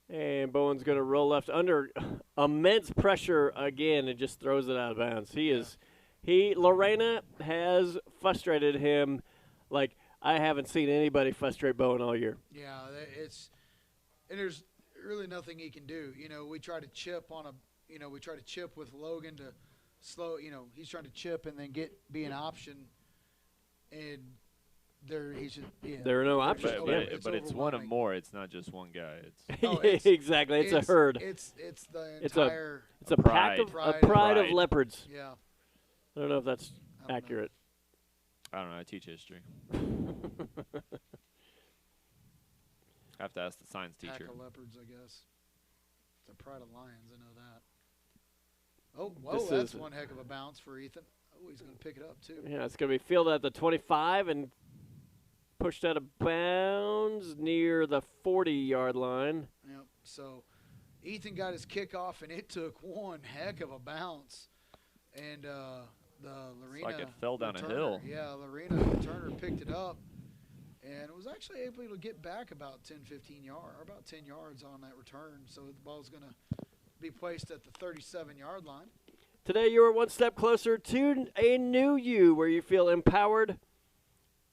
Speaker 1: And Bowen's going to roll left under immense pressure again and just throws it out of bounds. Lorena has frustrated him like I haven't seen anybody frustrate Bowen all year.
Speaker 2: Yeah, and there's really nothing he can do. We try to chip with Logan to slow. He's trying to chip and then be an option, and there are
Speaker 1: no options.
Speaker 9: But it's one of more. It's not just one guy.
Speaker 1: Exactly. It's a herd.
Speaker 2: It's the entire.
Speaker 1: It's a pack of pride of leopards.
Speaker 2: Yeah.
Speaker 1: I don't know if that's accurate.
Speaker 9: I don't know. I teach history. I have to ask the science teacher.
Speaker 2: Pack of leopards, I guess. It's a pride of lions. I know that. Oh, whoa! That's one heck of a bounce for Ethan. Oh, he's going to pick it up too.
Speaker 1: Yeah, it's going to be fielded at the 25 and pushed out of bounds near the 40-yard line.
Speaker 2: Yep. So Ethan got his kickoff, and it took one heck of a bounce. And the Lorena.
Speaker 9: It's like it fell down a hill.
Speaker 2: Yeah, Lorena Turner picked it up, and was actually able to get back about 10 yards on that return. So the ball's going to be placed at the 37-yard line.
Speaker 1: Today you are one step closer to a new you where you feel empowered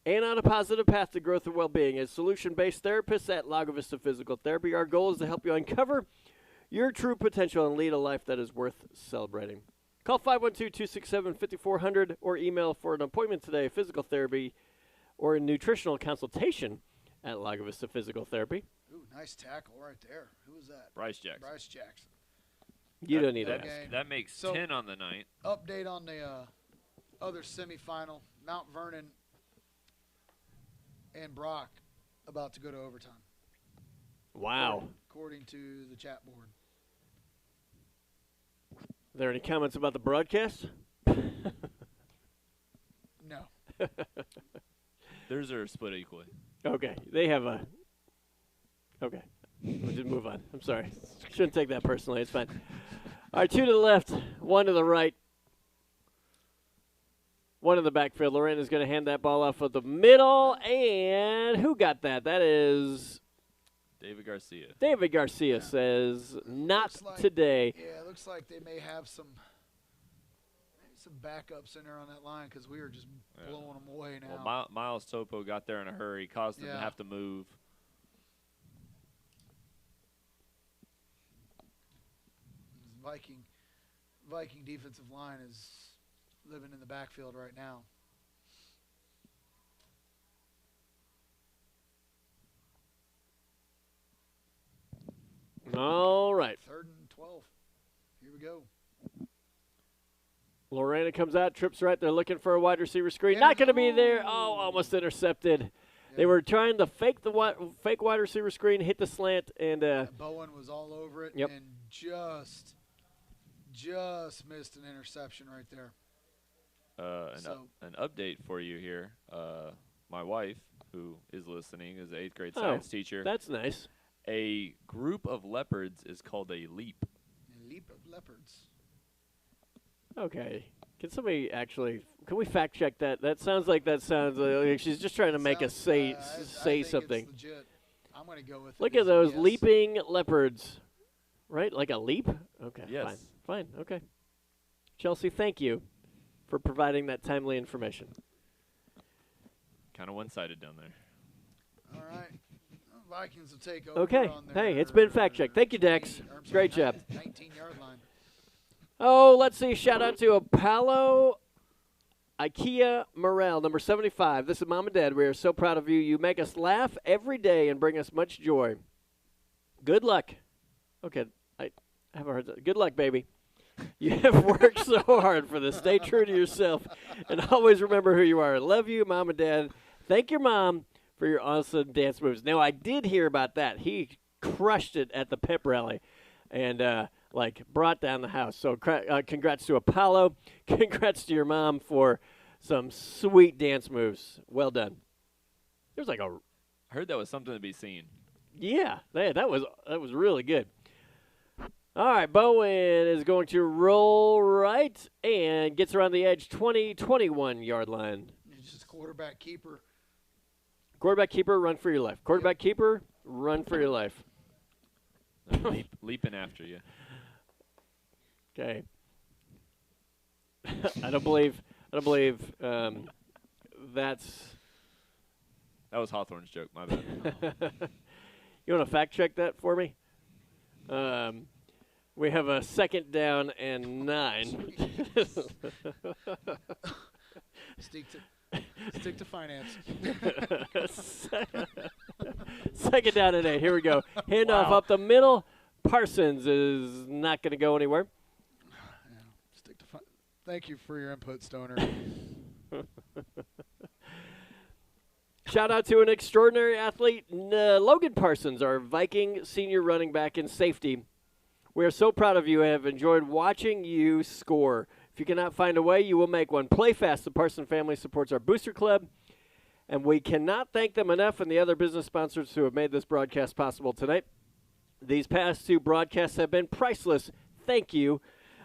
Speaker 1: and on a positive path to growth and well-being. As solution-based therapists at Lago Vista Physical Therapy, our goal is to help you uncover your true potential and lead a life that is worth celebrating. Call 512-267-5400 or email for an appointment today, physical therapy or a nutritional consultation at Lago Vista Physical Therapy.
Speaker 2: Ooh, nice tackle right there. Who was that?
Speaker 9: Bryce Jackson.
Speaker 2: Bryce Jackson.
Speaker 1: You don't need that.
Speaker 9: That makes 10 on the night.
Speaker 2: Update on the other semifinal, Mount Vernon and Brock about to go to overtime.
Speaker 1: Wow.
Speaker 2: According to the chat board.
Speaker 1: Are there any comments about the broadcast?
Speaker 2: No.
Speaker 9: Theirs are split equally.
Speaker 1: Okay. They have a. Okay. We'll just move on. I'm sorry. Shouldn't take that personally. It's fine. All right, 2 to the left, 1 to the right. 1 in the backfield. Lorena's going to hand that ball off at the middle. And who got that? That is
Speaker 9: David Garcia.
Speaker 1: David Garcia says, not today.
Speaker 2: Yeah, it looks like they may have some backups in there on that line because we are just blowing them away now.
Speaker 9: Well, Miles Topo got there in a hurry, caused them to have to move.
Speaker 2: Viking defensive line is living in the backfield right now.
Speaker 1: All right.
Speaker 2: 3rd and 12. Here we go.
Speaker 1: Lorena comes out, trips right. They're looking for a wide receiver screen. Not going to be there. Oh, almost intercepted. Yep. They were trying to fake wide receiver screen, hit the slant, and
Speaker 2: Bowen was all over it and just missed an interception right there.
Speaker 9: An update for you here. My wife, who is listening, is an 8th grade science teacher.
Speaker 1: That's nice.
Speaker 9: A group of leopards is called a leap.
Speaker 2: A leap of leopards.
Speaker 1: Okay. Can we fact check that? That sounds like she's just trying to make us say something.
Speaker 2: It's legit. I'm going to go with
Speaker 1: Look at those leaping leopards. Right? Like a leap? Okay.
Speaker 9: Yes.
Speaker 1: Fine. Okay. Chelsea, thank you for providing that timely information.
Speaker 9: Kind of one-sided down there.
Speaker 2: All right. Vikings will take over.
Speaker 1: Okay.
Speaker 2: On their
Speaker 1: Hey, it's been fact checked. Thank you, Dex. Great job.
Speaker 2: 19-yard line.
Speaker 1: Oh, let's see. Shout out to Apollo IKEA Morel, number 75. This is Mom and Dad. We are so proud of you. You make us laugh every day and bring us much joy. Good luck. Okay. I have a hard time. Good luck, baby. You have worked so hard for this. Stay true to yourself and always remember who you are. I love you, Mom and Dad. Thank your mom for your awesome dance moves. Now, I did hear about that. He crushed it at the pep rally and, brought down the house. So congrats to Apollo. Congrats to your mom for some sweet dance moves. Well done. There's I
Speaker 9: heard that was something to be seen.
Speaker 1: Yeah, that was really good. All right, Bowen is going to roll right and gets around the edge, 21-yard line.
Speaker 2: It's just quarterback keeper.
Speaker 1: Quarterback keeper, run for your life. Quarterback keeper, run for your life.
Speaker 9: Leaping after you.
Speaker 1: Okay. I don't believe that's.
Speaker 9: That was Hawthorne's joke. My bad.
Speaker 1: You want to fact check that for me? We have a 2nd down and 9.
Speaker 2: Stick to finance.
Speaker 1: 2nd down and 8. Here we go. Handoff up the middle. Parsons is not going to go anywhere.
Speaker 2: Stick to Thank you for your input, Stoner.
Speaker 1: Shout out to an extraordinary athlete, Logan Parsons, our Viking senior running back and safety. We are so proud of you and have enjoyed watching you score. If you cannot find a way, you will make one. Play fast. The Parsons family supports our booster club, and we cannot thank them enough and the other business sponsors who have made this broadcast possible tonight. These past 2 broadcasts have been priceless. Thank you,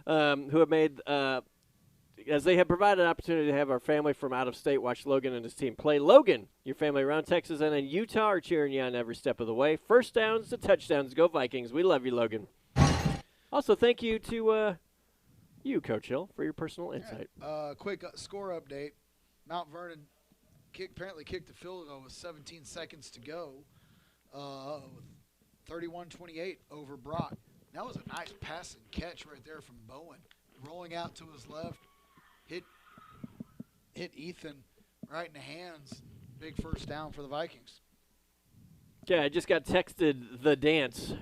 Speaker 1: who have made, as they have provided an opportunity to have our family from out of state watch Logan and his team play. Logan, your family around Texas and in Utah are cheering you on every step of the way. First downs to touchdowns. Go Vikings. We love you, Logan. Also, thank you to you, Coach Hill, for your personal insight.
Speaker 2: Quick score update. Mount Vernon apparently kicked the field goal with 17 seconds to go. 31-28 over Brock. That was a nice pass and catch right there from Bowen. Rolling out to his left. Hit Ethan right in the hands. Big first down for the Vikings.
Speaker 1: Yeah, I just got texted the dance,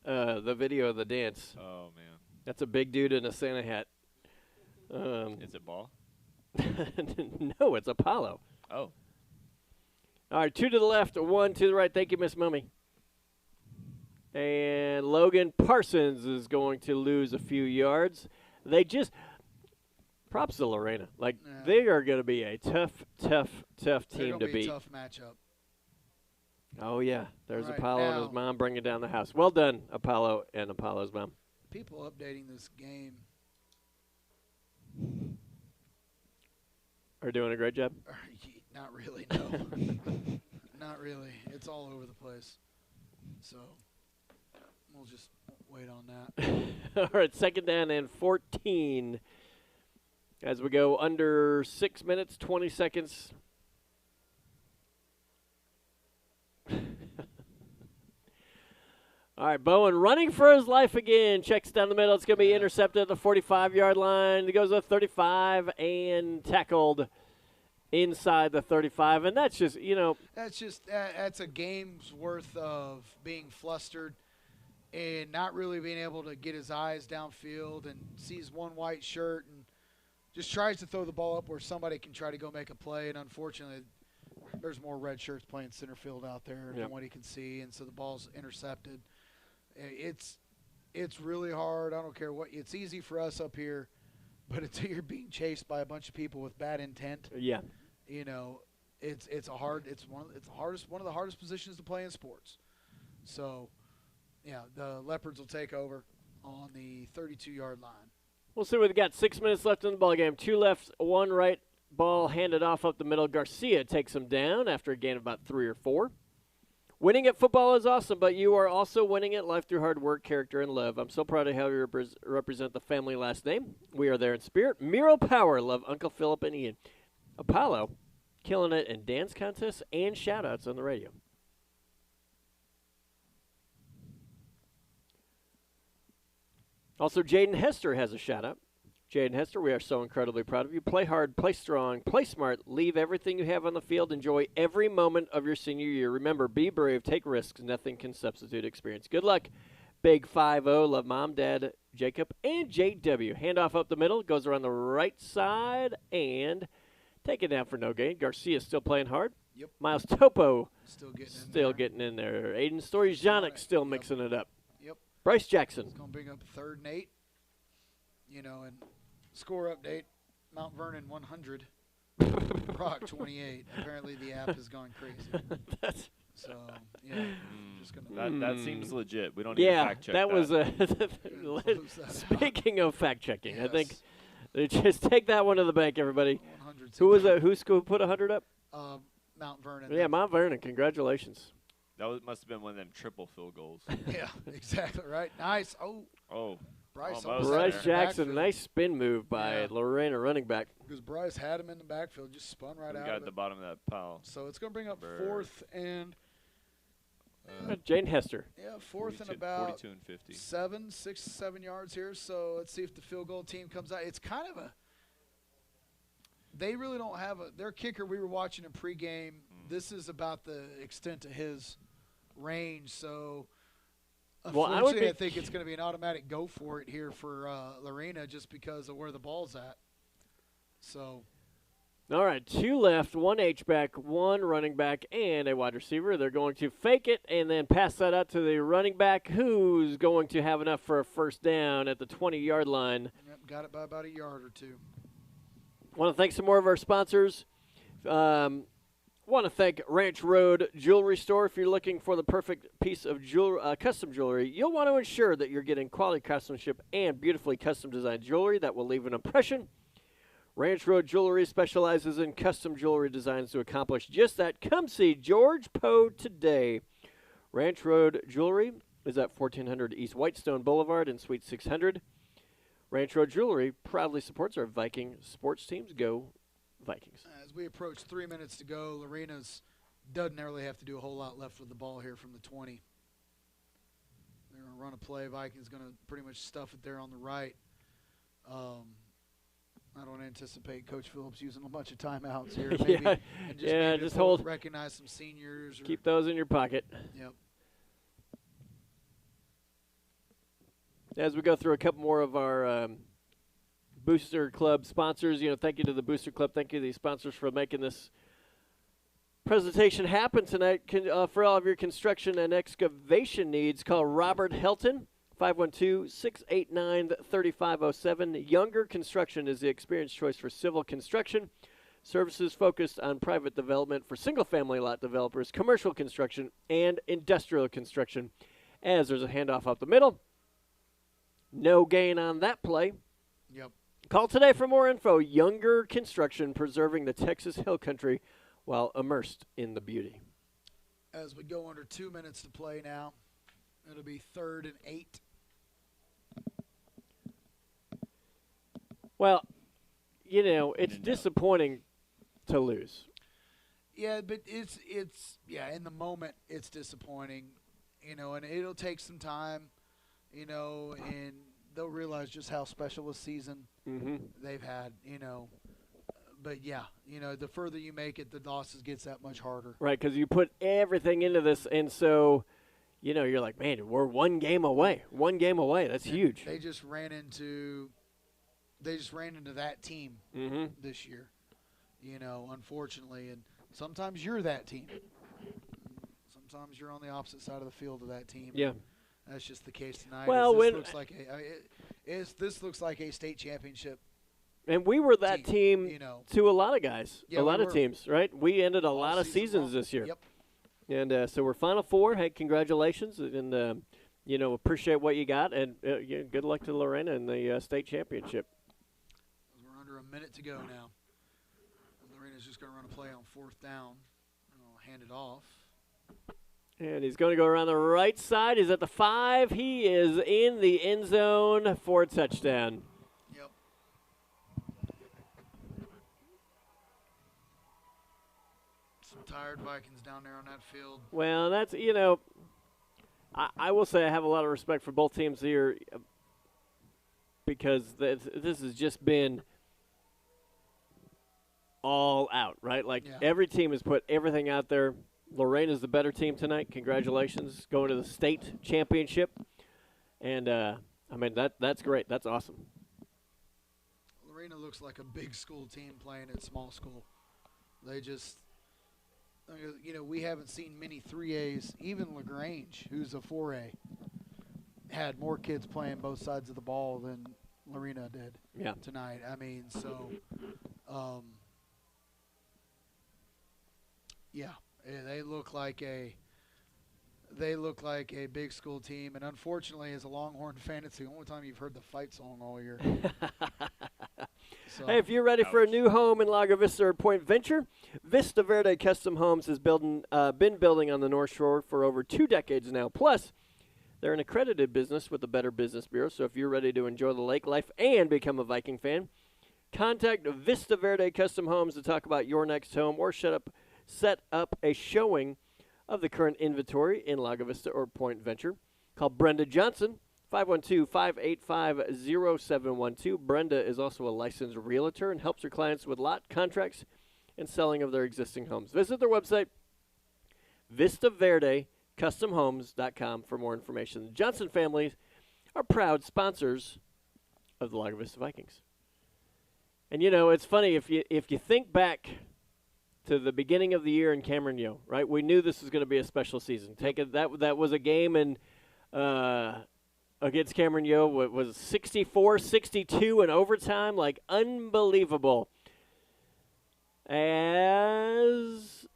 Speaker 1: the video of the dance.
Speaker 9: Oh, man.
Speaker 1: That's a big dude in a Santa hat.
Speaker 9: Is it ball?
Speaker 1: No, it's Apollo.
Speaker 9: Oh.
Speaker 1: All right, 2 to the left, 1 to the right. Thank you, Miss Mummy. And Logan Parsons is going to lose a few yards. They just props to Lorena. Like they are going to be a tough team to beat.
Speaker 2: A tough matchup.
Speaker 1: Oh yeah, there's
Speaker 2: Right,
Speaker 1: Apollo and his mom bringing down the house. Well done, Apollo and Apollo's mom.
Speaker 2: People updating this game
Speaker 1: are doing a great job.
Speaker 2: Not really, no. Not really. It's all over the place. So we'll just wait on that.
Speaker 1: All right, 2nd down and 14 as we go under 6 minutes, 20 seconds. All right, Bowen running for his life again. Checks down the middle. It's going to be intercepted at the 45-yard line. He goes to 35 and tackled inside the 35. And that's just,
Speaker 2: that's a game's worth of being flustered and not really being able to get his eyes downfield and sees one white shirt and just tries to throw the ball up where somebody can try to go make a play. And unfortunately, there's more red shirts playing center field out there than what he can see, and so the ball's intercepted. It's really hard. I don't care what. It's easy for us up here, but until you're being chased by a bunch of people with bad intent,
Speaker 1: yeah,
Speaker 2: it's one of the hardest positions to play in sports. So, yeah, the Leopards will take over on the 32-yard line.
Speaker 1: We'll see what we got. 6 minutes left in the ball game. 2 left, 1 right. Ball handed off up the middle. Garcia takes him down after a gain of about 3 or 4. Winning at football is awesome, but you are also winning at life through hard work, character, and love. I'm so proud of how you represent the family last name. We are there in spirit. Miro Power, love Uncle Philip and Ian. Apollo, killing it in dance contests and shout-outs on the radio. Also, Jaden Hester has a shout-out. Jaden Hester, we are so incredibly proud of you. Play hard, play strong, play smart, leave everything you have on the field, enjoy every moment of your senior year. Remember, be brave, take risks, nothing can substitute experience. Good luck, Big 5-0, love Mom, Dad, Jacob, and JW. Handoff up the middle, goes around the right side, and take it down for no gain. Garcia still playing hard.
Speaker 2: Yep.
Speaker 1: Miles Topo
Speaker 2: still
Speaker 1: getting in there. Aiden Story-Janic still mixing it up.
Speaker 2: Yep.
Speaker 1: Bryce Jackson.
Speaker 2: It's going to bring up 3rd and 8. And score update, Mount Vernon 100, Brock 28. Apparently the app has gone crazy. So, yeah. Just gonna
Speaker 9: that seems legit. We don't need to fact check that.
Speaker 1: Was speaking of fact checking, yes. I think just take that one to the bank, everybody. Who was that? Who put 100 up?
Speaker 2: Mount Vernon.
Speaker 1: Yeah, Mount Vernon. Congratulations.
Speaker 9: That must have been one of them triple field goals.
Speaker 2: Yeah, exactly right. Nice. Oh.
Speaker 1: Bryce Jackson, nice spin move by Lorena, running back.
Speaker 2: Because Bryce had him in the backfield, just spun right out.
Speaker 9: Got
Speaker 2: at
Speaker 9: the bottom of that pile.
Speaker 2: So it's going to bring up 4th and
Speaker 1: Jane Hester.
Speaker 2: Yeah, 4th and about
Speaker 9: 42 and 50.
Speaker 2: 6 to 7 yards here. So let's see if the field goal team comes out. It's kind of they really don't have their kicker we were watching in pregame. This is about the extent of his range. So unfortunately, I think it's going to be an automatic go for it here for Lorena just because of where the ball's at. So,
Speaker 1: all right, 2 left, 1 H-back, 1 running back, and a wide receiver. They're going to fake it and then pass that out to the running back, who's going to have enough for a 1st down at the 20-yard line.
Speaker 2: Yep, got it by about a yard or 2.
Speaker 1: I want to thank some more of our sponsors. Want to thank Ranch Road Jewelry Store. If you're looking for the perfect piece of custom jewelry, you'll want to ensure that you're getting quality craftsmanship and beautifully custom designed jewelry that will leave an impression. Ranch Road Jewelry specializes in custom jewelry designs to accomplish just that. Come see George Poe today. Ranch Road Jewelry is at 1400 East Whitestone Boulevard in Suite 600. Ranch Road Jewelry proudly supports our Viking sports teams. Go Vikings.
Speaker 2: As we approach 3 minutes to go, Lorena's doesn't really have to do a whole lot left with the ball here from the 20. They're going to run a play. Vikings going to pretty much stuff it there on the right. I don't anticipate Coach Phillips using a bunch of timeouts here. Maybe, and just hold. Recognize some seniors.
Speaker 1: Keep those in your pocket.
Speaker 2: Yep.
Speaker 1: As we go through a couple more of our Booster Club sponsors. Thank you to the Booster Club. Thank you to these sponsors for making this presentation happen tonight. For all of your construction and excavation needs, call Robert Helton, 512-689-3507. Younger Construction is the experienced choice for civil construction. Services focused on private development for single-family lot developers, commercial construction, and industrial construction. As there's a handoff up the middle. No gain on that play.
Speaker 2: Yep.
Speaker 1: Call today for more info. Younger Construction, preserving the Texas Hill Country while immersed in the beauty.
Speaker 2: As we go under 2 minutes to play now, it'll be 3rd and 8.
Speaker 1: Well, it's disappointing to lose.
Speaker 2: Yeah, but it's in the moment it's disappointing, and it'll take some time, and they'll realize just how special a season they've had, But yeah, the further you make it, the losses gets that much harder.
Speaker 1: Right, because you put everything into this, and so, you're like, man, we're one game away. That's huge.
Speaker 2: They just ran into that team this year, unfortunately. And sometimes you're that team. Sometimes you're on the opposite side of the field of that team.
Speaker 1: Yeah.
Speaker 2: That's just the case tonight.
Speaker 1: Well,
Speaker 2: this looks like a state championship.
Speaker 1: And we were that team to a lot of guys,
Speaker 2: Yeah,
Speaker 1: a lot
Speaker 2: we
Speaker 1: of
Speaker 2: were.
Speaker 1: teams, right? We ended a lot of seasons this year.
Speaker 2: Yep.
Speaker 1: And so we're Final Four. Hey, congratulations, and appreciate what you got, and good luck to Lorena in the state championship.
Speaker 2: We're under a minute to go now. Lorena's just going to run a play on 4th down, and I'll hand it off.
Speaker 1: And he's going to go around the right side. He's at the 5. He is in the end zone for a touchdown.
Speaker 2: Yep. Some tired Vikings down there on that field.
Speaker 1: Well, that's, I will say I have a lot of respect for both teams here because this has just been all out, right? Like every team has put everything out there. Lorena's the better team tonight. Congratulations, going to the state championship. And, that's great. That's awesome.
Speaker 2: Lorena looks like a big school team playing at small school. They just, we haven't seen many 3As. Even LaGrange, who's a 4A, had more kids playing both sides of the ball than Lorena did tonight. They look like a big school team, and unfortunately, as a Longhorn fan, it's the only time you've heard the fight song all year.
Speaker 1: Hey, if you're ready for a new home in Lago Vista or Point Venture, Vista Verde Custom Homes has been building on the North Shore for over 2 decades now. Plus, they're an accredited business with the Better Business Bureau, so if you're ready to enjoy the lake life and become a Viking fan, contact Vista Verde Custom Homes to talk about your next home or set up a showing of the current inventory in Lago Vista or Point Venture. Call Brenda Johnson, 512-585-0712. Brenda is also a licensed realtor and helps her clients with lot contracts and selling of their existing homes. Visit their website, VistaVerdeCustomHomes.com, for more information. The Johnson families are proud sponsors of the Lago Vista Vikings. And, it's funny, if you think back to the beginning of the year in Cameron Yo, right? We knew this was going to be a special season. That was a game against Cameron Yo. Was 64-62 in overtime, like unbelievable. As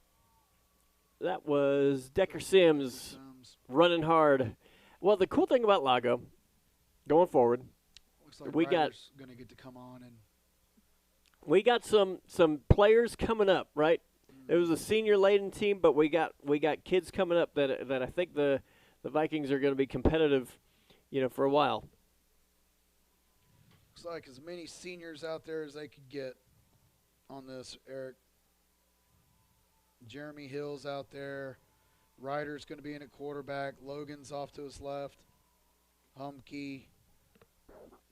Speaker 1: that was Decker Sims running hard. Well, the cool thing about Lago, going forward,
Speaker 2: looks like
Speaker 1: we got
Speaker 2: going to get to come on and.
Speaker 1: We got some players coming up, right? It was a senior-laden team, but we got kids coming up that I think the Vikings are going to be competitive, for a while.
Speaker 2: Looks like as many seniors out there as they could get on this, Eric. Jeremy Hill's out there. Ryder's going to be in at quarterback. Logan's off to his left. Humke.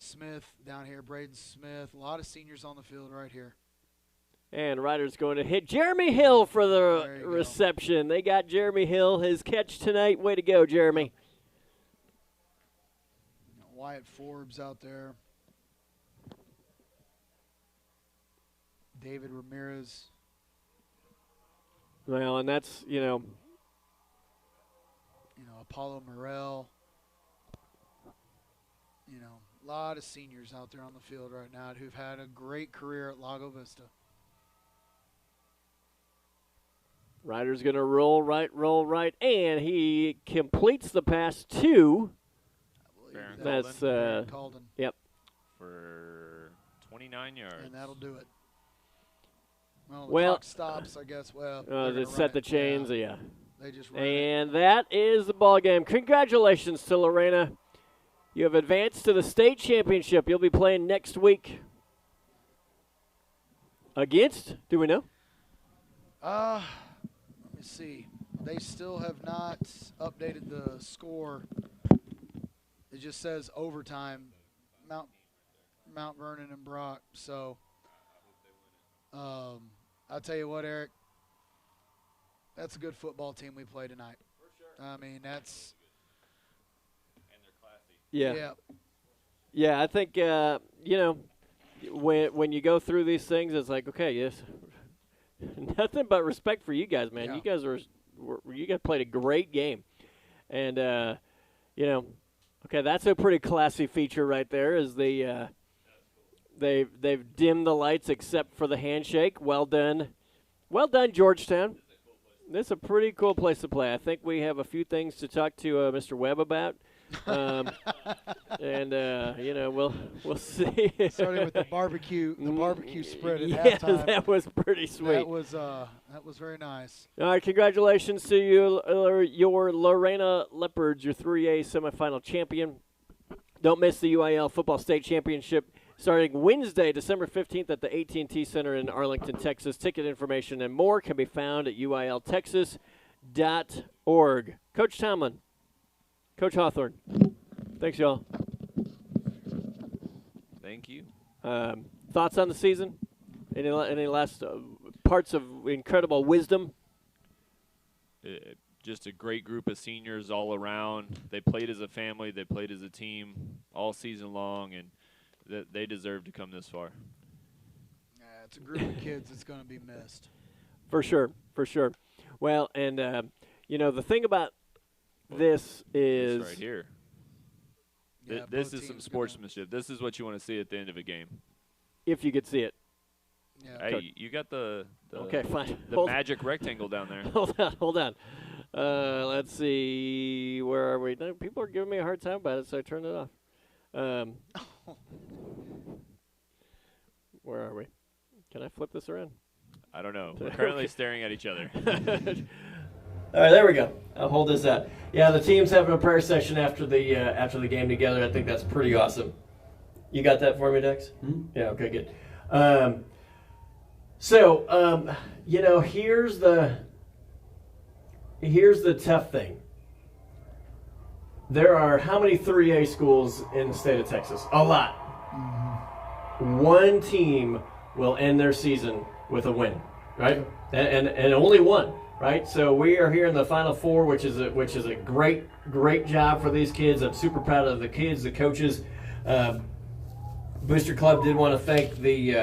Speaker 2: Smith down here, Braden Smith. A lot of seniors on the field right here.
Speaker 1: And Ryder's going to hit Jeremy Hill for the reception. They got Jeremy Hill, his catch tonight. Way to go, Jeremy.
Speaker 2: Wyatt Forbes out there. David Ramirez.
Speaker 1: Well, and that's,
Speaker 2: Apollo Morel. A lot of seniors out there on the field right now who've had a great career at Lago Vista.
Speaker 1: Ryder's going to roll right, and he completes the pass to. That's
Speaker 2: Calden.
Speaker 1: Yep.
Speaker 19: For 29 yards.
Speaker 2: And that'll do it. Well, the
Speaker 1: Well,
Speaker 2: clock stops, I guess. Well,
Speaker 1: they set the chains, yeah.
Speaker 2: They just ran
Speaker 1: And that is the ball game. Congratulations to Lorena. You have advanced to the state championship. You'll be playing next week. Against? Do we know?
Speaker 2: Let me see. They still have not updated the score. It just says overtime, Mount Vernon and Brock. So, I'll tell you what, Eric. That's a good football team we play tonight. For sure. I mean, that's.
Speaker 19: And they're classy.
Speaker 1: Yeah. Yeah, I think when you go through these things, it's like, okay, yes, nothing but respect for you guys, man.
Speaker 2: Yeah.
Speaker 1: You guys played a great game, and okay, that's a pretty classy feature right there. Is they've dimmed the lights except for the handshake. Well done, Georgetown. This is a pretty cool place to play. I think we have a few things to talk to Mr. Webb about. And we'll see.
Speaker 2: Starting with the barbecue spread at
Speaker 1: yes,
Speaker 2: halftime.
Speaker 1: that was pretty sweet.
Speaker 2: That was very nice.
Speaker 1: All right, congratulations to you, your Lorena Leopards, your 3A semifinal champion. Don't miss the UIL Football State Championship starting Wednesday, December 15th at the AT&T Center in Arlington, Texas. Ticket information and more can be found at uiltexas.org. Coach Tomlin, Coach Hawthorne, thanks, y'all.
Speaker 19: Thank you.
Speaker 1: Thoughts on the season? Any last parts of incredible wisdom?
Speaker 19: Just a great group of seniors all around. They played as a family. They played as a team all season long, and they deserve to come this far.
Speaker 2: Yeah, it's a group of kids that's going to be missed.
Speaker 1: For sure. Well, and, the thing about this is
Speaker 19: right here.
Speaker 2: Yeah,
Speaker 19: this is some sportsmanship. This is what you want to see at the end of a game.
Speaker 1: If you could see it.
Speaker 2: Yeah.
Speaker 19: Hey, you got the
Speaker 1: okay, fine.
Speaker 19: The magic rectangle down there.
Speaker 1: Hold on. Let's see. Where are we? No, people are giving me a hard time about it, so I turned it off. Where are we? Can I flip this around?
Speaker 19: I don't know. We're currently staring at each other.
Speaker 1: All right, there we go. I'll hold this out. Yeah, the team's having a prayer session after the game together. I think that's pretty awesome. You got that for me, Dex? Mm-hmm. Yeah. Okay. Good. Here's the tough thing. There are how many 3A schools in the state of Texas? A lot. Mm-hmm. One team will end their season with a win, right? And only one. Right, so we are here in the Final Four, which is a great job for these kids. I'm super proud of the kids, the coaches. Booster Club did want to thank the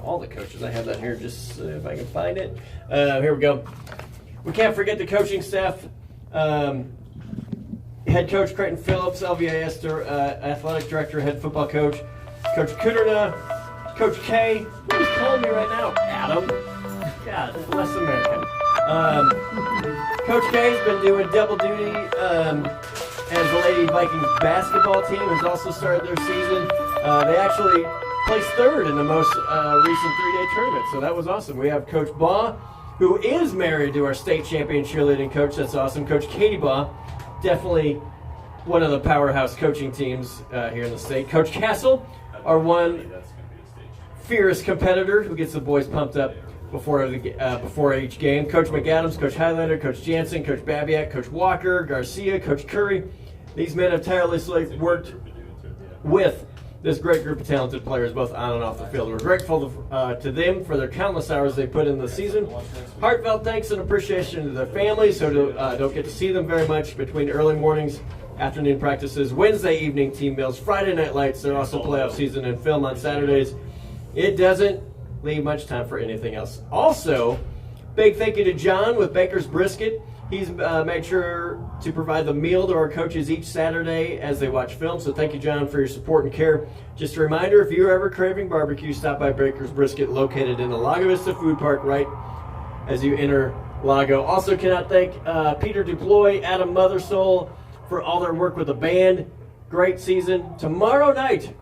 Speaker 1: all the coaches. I have that here, just if I can find it. Here we go. We can't forget the coaching staff. Head coach Creighton Phillips, LVA Esther, athletic director, head football coach, Coach Kuderna, Coach K. Who's calling me right now? Adam. God, less American. Coach K has been doing double duty as the Lady Vikings basketball team has also started their season. They actually placed third in the most recent 3-day tournament, so that was awesome. We have Coach Baugh, who is married to our state champion cheerleading coach. That's awesome. Coach Katie Baugh, definitely one of the powerhouse coaching teams here in the state. Coach Castle, our one fierce competitor who gets the boys pumped up before each game. Coach McAdams, Coach Highlander, Coach Jansen, Coach Babiak, Coach Walker, Garcia, Coach Curry. These men have tirelessly worked with this great group of talented players both on and off the field. We're grateful to them for their countless hours they put in the season. Heartfelt thanks and appreciation to their families who don't get to see them very much between early mornings, afternoon practices, Wednesday evening team meals, Friday night lights. They're also playoff season and film on Saturdays. It doesn't leave much time for anything else. Also, big thank you to John with Baker's Brisket. He's made sure to provide the meal to our coaches each Saturday as they watch film. So thank you, John, for your support and care. Just a reminder, if you're ever craving barbecue, stop by Baker's Brisket, located in the Lago Vista Food Park right as you enter Lago. Also cannot thank Peter Duploy, Adam Mothersoul for all their work with the band. Great season. Tomorrow night,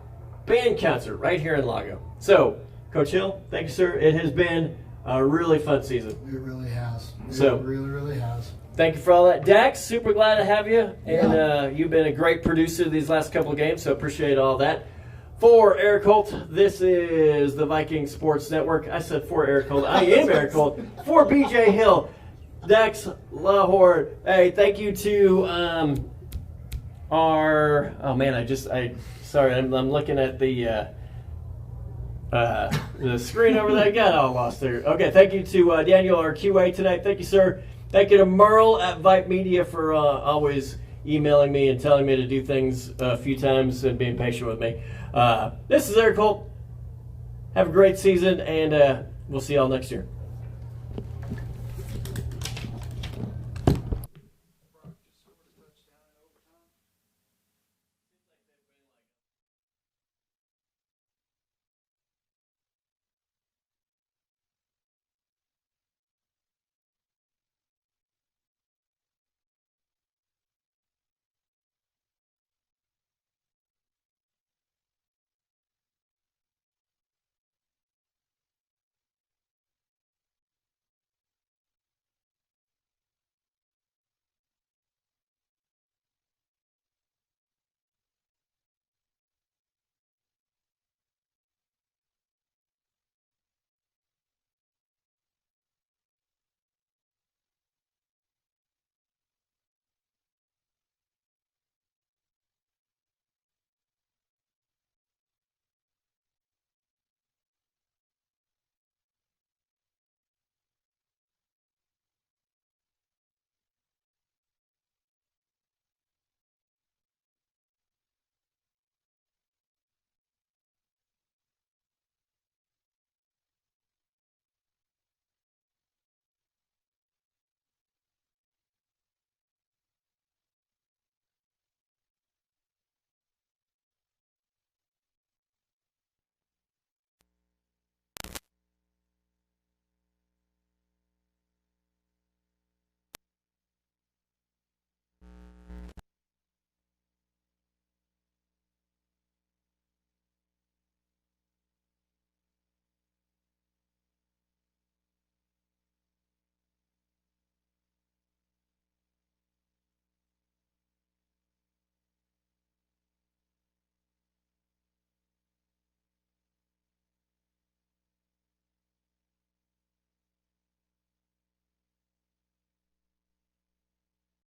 Speaker 1: band concert right here in Lago. So, Coach Hill, thank you, sir. It has been a really fun season.
Speaker 2: It really has.
Speaker 1: So,
Speaker 2: It really has.
Speaker 1: Thank you for all that. Dax, super glad to have you. And you've been a great producer these last couple of games, so appreciate all that. For Eric Holt, this is the Viking Sports Network. I said for Eric Holt. I am Eric Holt. For BJ Hill, Dax Lahore. Hey, thank you to our, sorry, I'm looking at the screen over there. I got all lost there. Okay, thank you to Daniel, our QA tonight. Thank you, sir. Thank you to Merle at Vype Media for always emailing me and telling me to do things a few times and being patient with me. This is Eric Holt. Have a great season, and we'll see y'all next year.